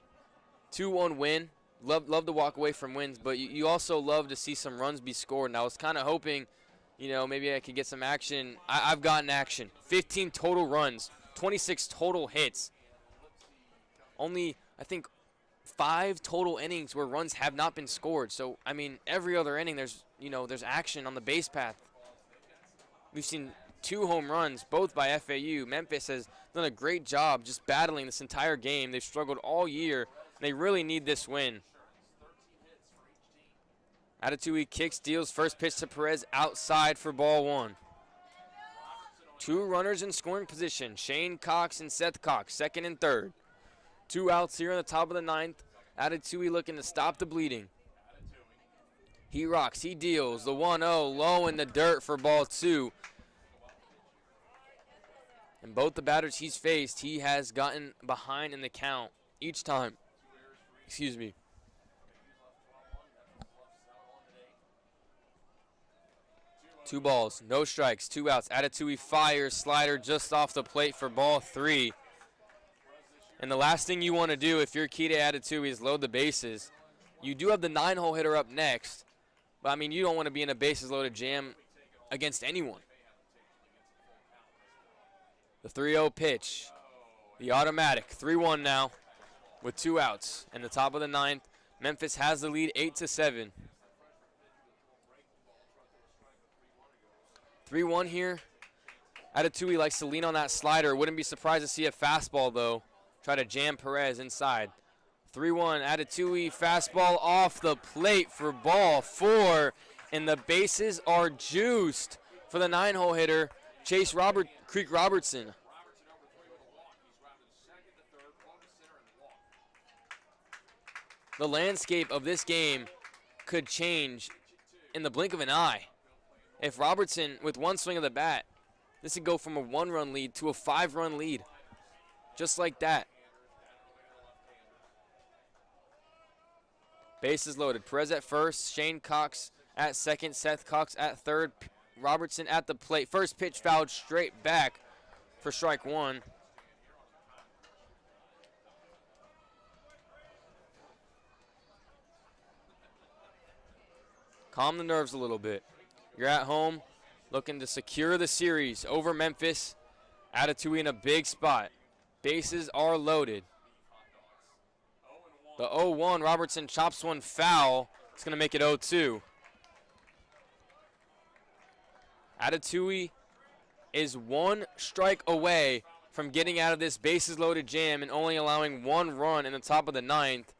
2-1 win. Love to walk away from wins, but you also love to see some runs be scored. And I was kind of hoping, you know, maybe I could get some action. I've gotten action. 15 total runs, 26 total hits. Only, I think, 5 total innings where runs have not been scored. So, I mean, every other inning there's action on the base path. We've seen 2 home runs, both by FAU. Memphis has done a great job just battling this entire game. They've struggled all year, and they really need this win. Atatui kicks, deals first pitch to Perez outside for ball 1. 2 runners in scoring position, Shane Cox and Seth Cox, second and third. 2 outs here in the top of the 9th. Atatui looking to stop the bleeding. He rocks, he deals, the 1-0 low in the dirt for ball 2. And both the batters he's faced, he has gotten behind in the count each time. Excuse me. Two balls, no strikes, 2 outs. Atatui fires, slider just off the plate for ball 3. And the last thing you want to do if you're Akide Atatui is load the bases. You do have the 9-hole hitter up next. But, I mean, you don't want to be in a bases-loaded jam against anyone. The 3-0 pitch. The automatic. 3-1 now with 2 outs. In the top of the 9th, Memphis has the lead 8-7. 3-1 here. Atatui likes to lean on that slider. Wouldn't be surprised to see a fastball, though. Try to jam Perez inside. 3-1, Atatui, fastball off the plate for ball 4, and the bases are juiced for the 9-hole hitter, Chase Creek Robertson. The landscape of this game could change in the blink of an eye. If Robertson, with one swing of the bat, this would go from a 1-run lead to a 5-run lead, just like that. Bases loaded. Perez at first, Shane Cox at second, Seth Cox at third, Robertson at the plate. First pitch fouled straight back for strike 1. Calm the nerves a little bit. You're at home. looking to secure the series over Memphis. Atatui in a big spot. Bases are loaded. The 0-1, Robertson chops one foul. It's going to make it 0-2. Atatui is one strike away from getting out of this bases loaded jam and only allowing one run in the top of the ninth.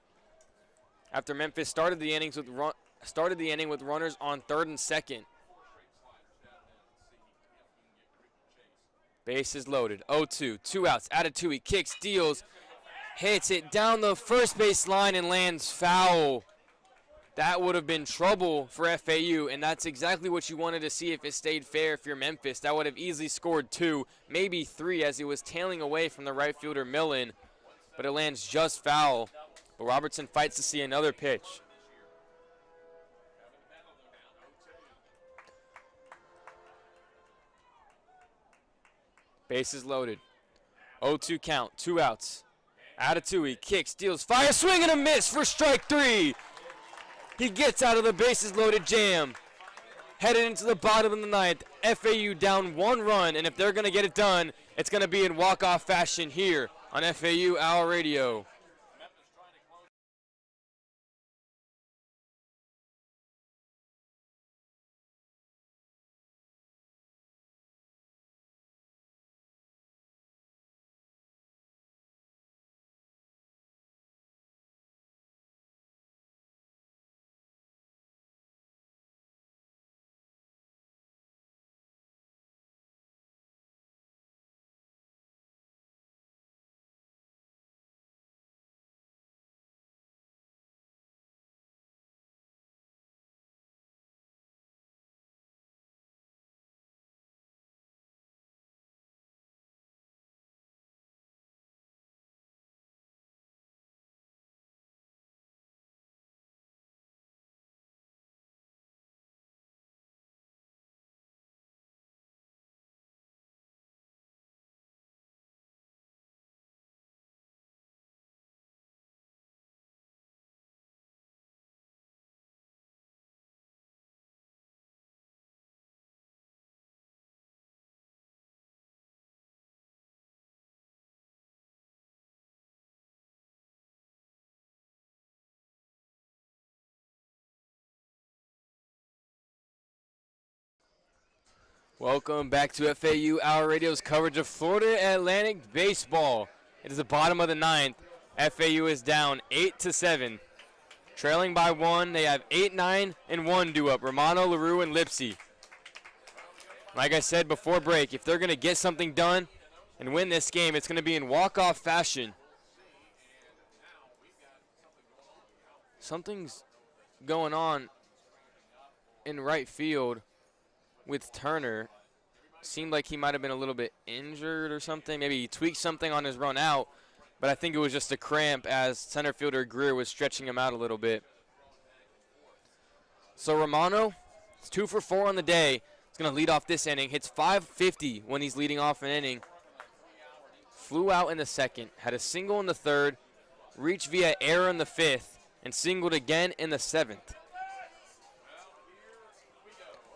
After Memphis started the inning with runners on third and second. Bases loaded. 0-2. 2 outs. Atatui kicks, steals, hits it down the first base line and lands foul. That would have been trouble for FAU, and that's exactly what you wanted to see if it stayed fair if you're Memphis. That would have easily scored 2, maybe 3, as he was tailing away from the right fielder Millen, but it lands just foul. But Robertson fights to see another pitch. Bases loaded. 0-2 count, 2 outs. Atatui kicks, steals, fire, swing and a miss for strike 3. He gets out of the bases loaded jam. Headed into the bottom of the ninth. FAU down 1 run, and if they're going to get it done, it's going to be in walk-off fashion here on FAU Owl Radio. Welcome back to FAU Owl Radio's coverage of Florida Atlantic baseball. It is the bottom of the ninth. FAU is down 8-7. Trailing by 1, they have 8, 9, and 1 due up. Romano, LaRue, and Lipsy. Like I said before break, if they're going to get something done and win this game, it's going to be in walk-off fashion. Something's going on in right field with Turner. Seemed like he might have been a little bit injured or something. Maybe he tweaked something on his run out, but I think it was just a cramp as center fielder Greer was stretching him out a little bit. So Romano, it's 2 for 4 on the day. He's going to lead off this inning. Hits .550 when he's leading off an inning. Flew out in the second, had a single in the third, reached via error in the fifth, and singled again in the seventh.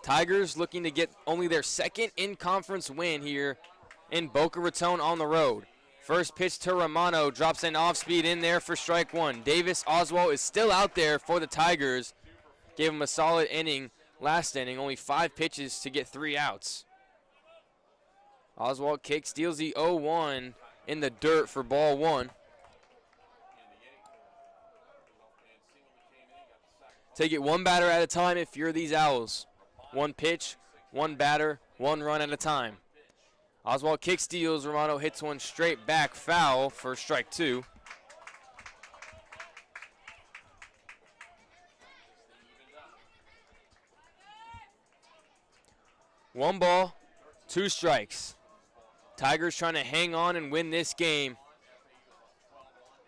Tigers looking to get only their second in-conference win here in Boca Raton on the road. First pitch to Romano, drops an off-speed in there for strike 1. Davis Oswald is still out there for the Tigers. Gave him a solid inning last inning, only 5 pitches to get 3 outs. Oswald kicks, steals the 0-1 in the dirt for ball 1. Take it 1 batter at a time if you're these Owls. 1 pitch, 1 batter, 1 run at a time. Oswald kicks, steals. Romano hits one straight back, foul for strike 2. One ball, 2 strikes. Tigers trying to hang on and win this game.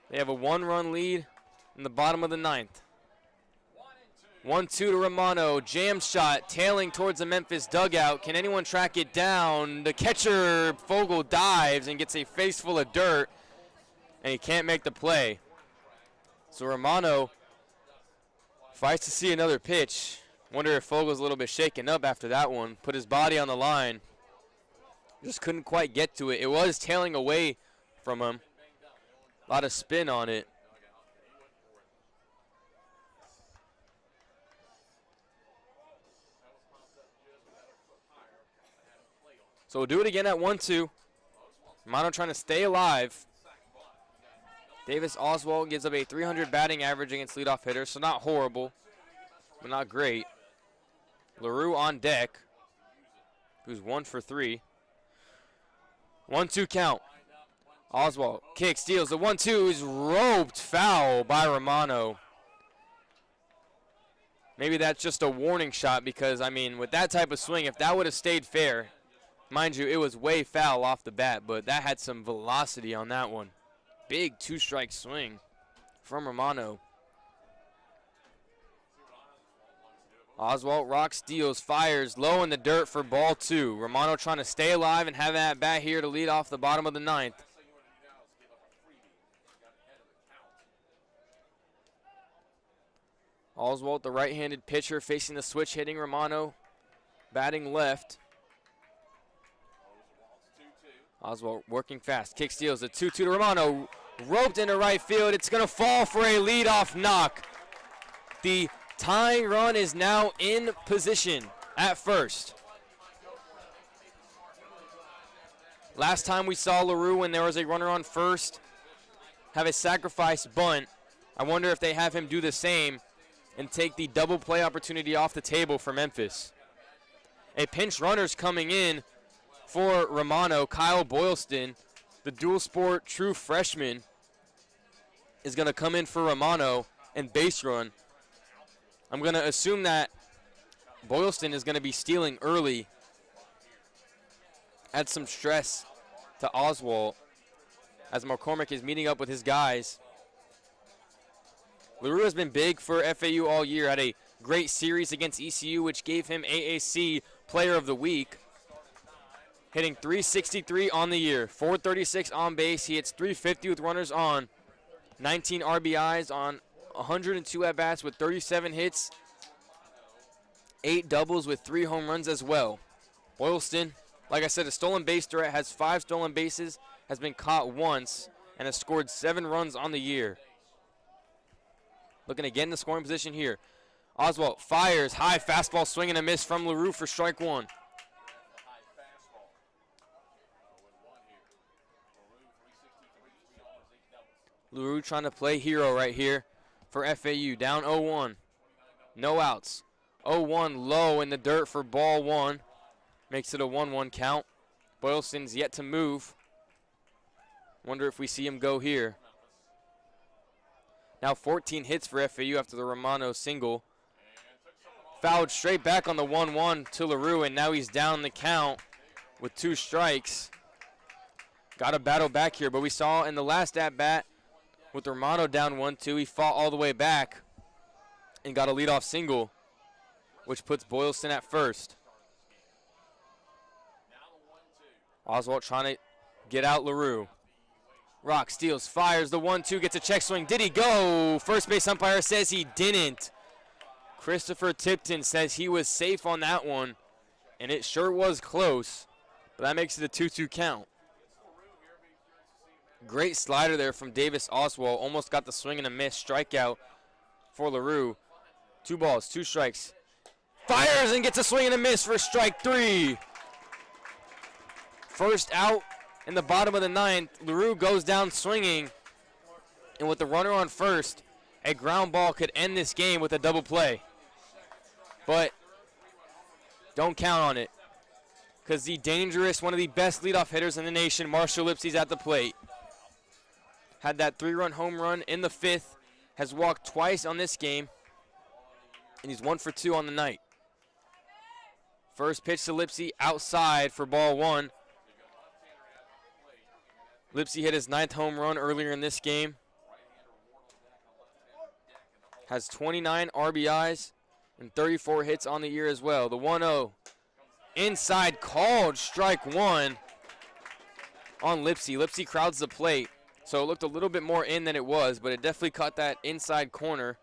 They have a 1-run lead in the bottom of the ninth. 1-2 to Romano, jam shot, tailing towards the Memphis dugout. Can anyone track it down? The catcher, Fogel, dives and gets a face full of dirt, and he can't make the play. So Romano fights to see another pitch, Wonder if Fogel's a little bit shaken up after that one. Put his body on the line. Just couldn't quite get to it. It was tailing away from him. A lot of spin on it. So we'll do it again at 1-2. Romano trying to stay alive. Davis Oswald gives up a 300 batting average against leadoff hitters, so not horrible, but not great. LaRue on deck, who's 1 for 3. 1-2 count. Oswald kicks, steals. The 1-2 is roped foul by Romano. Maybe that's just a warning shot because, I mean, with that type of swing, if that would have stayed fair, mind you, it was way foul off the bat, but that had some velocity on that one. Big 2-strike swing from Romano. Oswald rocks, steals, fires, low in the dirt for ball 2. Romano trying to stay alive and have that bat here to lead off the bottom of the 9th. Oswald, the right-handed pitcher, facing the switch hitting Romano, batting left. Oswald working fast, kick steals, a 2-2 to Romano, roped into right field. It's going to fall for a leadoff knock. The tying run is now in position at first. Last time we saw LaRue, when there was a runner on first, have a sacrifice bunt. I wonder if they have him do the same and take the double play opportunity off the table for Memphis. A pinch runner's coming in for Romano. Kyle Boylston, the dual sport true freshman, is going to come in for Romano and base run. I'm going to assume that Boylston is going to be stealing early. Add some stress to Oswald as McCormick is meeting up with his guys. LaRue has been big for FAU all year. Had a great series against ECU, which gave him AAC Player of the Week. Hitting .363 on the year, .436 on base. He hits .350 with runners on. 19 RBIs on 102 at-bats with 37 hits. 8 doubles with 3 home runs as well. Boylston, like I said, a stolen base threat, has 5 stolen bases, has been caught once, and has scored 7 runs on the year. Looking again in the scoring position here. Oswald fires, high fastball, swing and a miss from LaRue for strike 1. LaRue trying to play hero right here for FAU. Down 0-1. No outs. 0-1 low in the dirt for ball 1. Makes it a 1-1 count. Boylston's yet to move. Wonder if we see him go here. Now 14 hits for FAU after the Romano single. Fouled straight back on the 1-1 to LaRue, and now he's down the count with 2 strikes. Got to battle back here, but we saw in the last at-bat with Romano down 1-2, he fought all the way back and got a leadoff single, which puts Boylston at first. Oswald trying to get out LaRue. Rock steals, fires the 1-2, gets a check swing. Did he go? First base umpire says he didn't. Christopher Tipton says he was safe on that one, and it sure was close, but that makes it a 2-2 count. Great slider there from Davis Oswald. Almost got the swing and a miss. Strikeout for LaRue. 2 balls, 2 strikes. Fires and gets a swing and a miss for strike 3. First out in the bottom of the 9th. LaRue goes down swinging. And with the runner on first, a ground ball could end this game with a double play. But don't count on it, because the dangerous, one of the best leadoff hitters in the nation, Marshall Lipsey's at the plate. Had that 3-run home run in the 5th, has walked twice on this game, and he's 1 for 2 on the night. First pitch to Lipsey outside for ball 1. Lipsey hit his 9th home run earlier in this game. Has 29 RBIs and 34 hits on the year as well. The 1-0 inside, called strike 1 on Lipsey. Lipsey crowds the plate, so it looked a little bit more in than it was, but it definitely caught that inside corner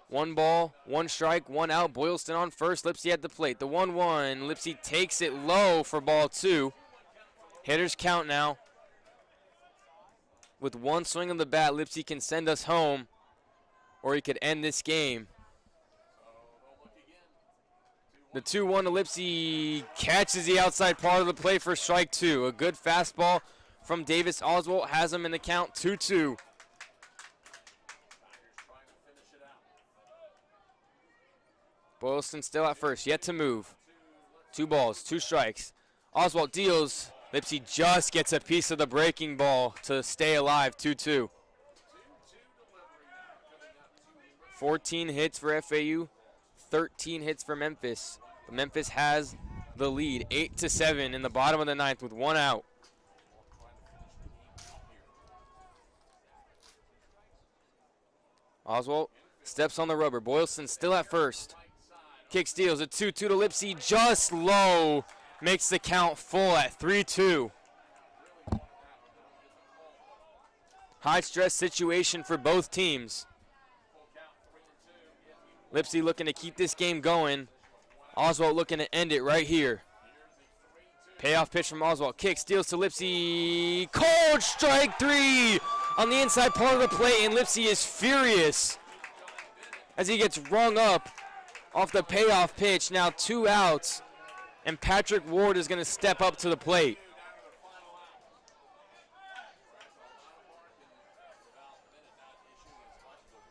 1 ball, 1 strike, 1 out. Boylston on first. Lipsy at the plate. The 1-1. Lipsy takes it low for ball 2. Hitters count now. With 1 swing of the bat, Lipsy can send us home, or he could end this game. The 2-1 to Lipsy catches the outside part of the plate for strike 2. A good fastball from Davis Oswalt has him in the count, 2-2. Boylston still at first, yet to move. 2 balls, 2 strikes. Oswalt deals. Lipsy just gets a piece of the breaking ball to stay alive, 2-2. 14 hits for FAU, 13 hits for Memphis. But Memphis has the lead, 8-7 in the bottom of the 9th with 1 out. Oswalt steps on the rubber. Boylston still at first. Kick steals, a 2-2 to Lipsy, just low. Makes the count full at 3-2. High stress situation for both teams. Lipsy looking to keep this game going. Oswalt looking to end it right here. Payoff pitch from Oswalt. Kick steals to Lipsy. Cold strike 3 on the inside part of the plate, and Lipsy is furious as he gets rung up off the payoff pitch. Now 2 outs. And Patrick Ward is going to step up to the plate.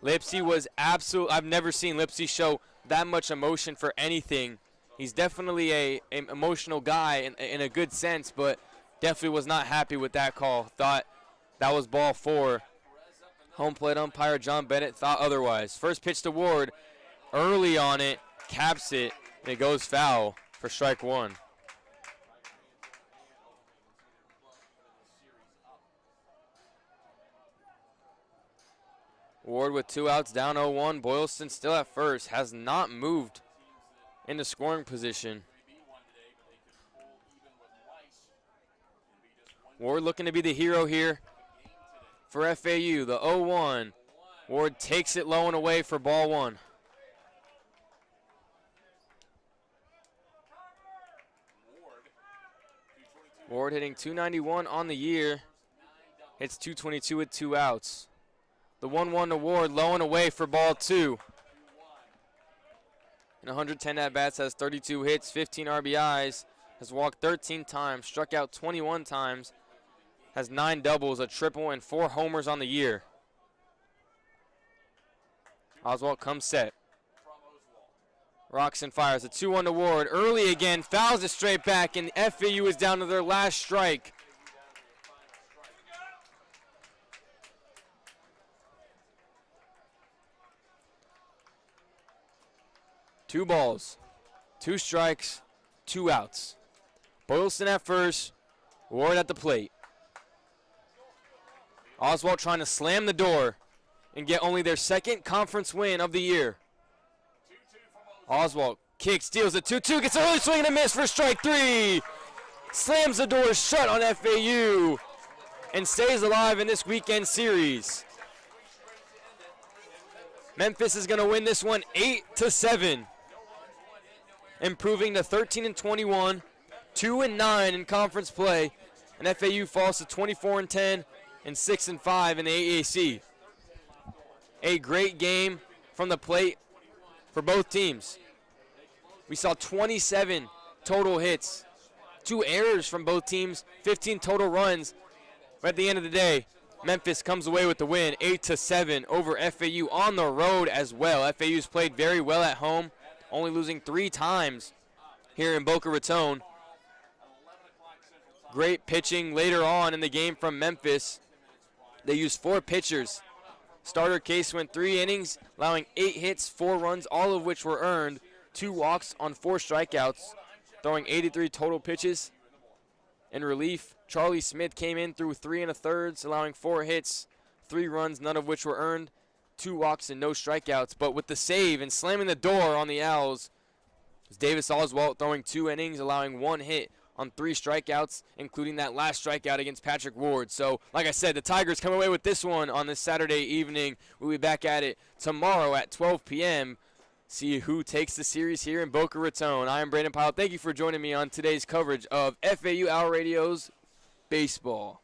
Lipsy was I've never seen Lipsy show that much emotion for anything. He's definitely an emotional guy in a good sense, but definitely was not happy with that call. Thought that was ball 4. Home plate umpire John Bennett thought otherwise. First pitch to Ward, early on it, caps it, and it goes foul for strike 1. Ward with 2 outs, down 0-1. Boylston still at first, has not moved into scoring position. Ward looking to be the hero here for FAU. The 0-1. Ward takes it low and away for ball 1. Ward hitting .291 on the year. Hits .222 with 2 outs. The 1-1 to Ward, low and away for ball 2. In 110 at-bats, has 32 hits, 15 RBIs, has walked 13 times, struck out 21 times, has 9 doubles, a triple, and 4 homers on the year. Oswalt comes set. Rocks and fires. A 2-1 to Ward. Early again, fouls it straight back, and FAU is down to their last strike. Two balls, 2 strikes, 2 outs. Boylston at first, Ward at the plate. Oswalt trying to slam the door and get only their 2nd conference win of the year. Oswalt kicks, steals a 2-2, gets an early swing and a miss for strike 3. Slams the door shut on FAU and stays alive in this weekend series. Memphis is going to win this one 8-7, improving to 13-21, 2-9 in conference play, and FAU falls to 24-10 and 6-5 in the AAC. A great game from the plate for both teams. We saw 27 total hits, 2 errors from both teams, 15 total runs. But at the end of the day, Memphis comes away with the win, 8-7 over FAU on the road as well. FAU's played very well at home, only losing 3 times here in Boca Raton. Great pitching later on in the game from Memphis. They used 4 pitchers. Starter Case went 3 innings, allowing 8 hits, 4 runs, all of which were earned, 2 walks on 4 strikeouts, throwing 83 total pitches. In relief, Charlie Smith came in through 3 1/3, allowing 4 hits, 3 runs, none of which were earned, 2 walks and no strikeouts. But with the save and slamming the door on the Owls was Davis Oswalt, throwing 2 innings, allowing 1 hit, on 3 strikeouts, including that last strikeout against Patrick Ward. So, like I said, the Tigers come away with this one on this Saturday evening. We'll be back at it tomorrow at 12 p.m. See who takes the series here in Boca Raton. I am Brayden Pyle. Thank you for joining me on today's coverage of FAU Owl Radio's baseball.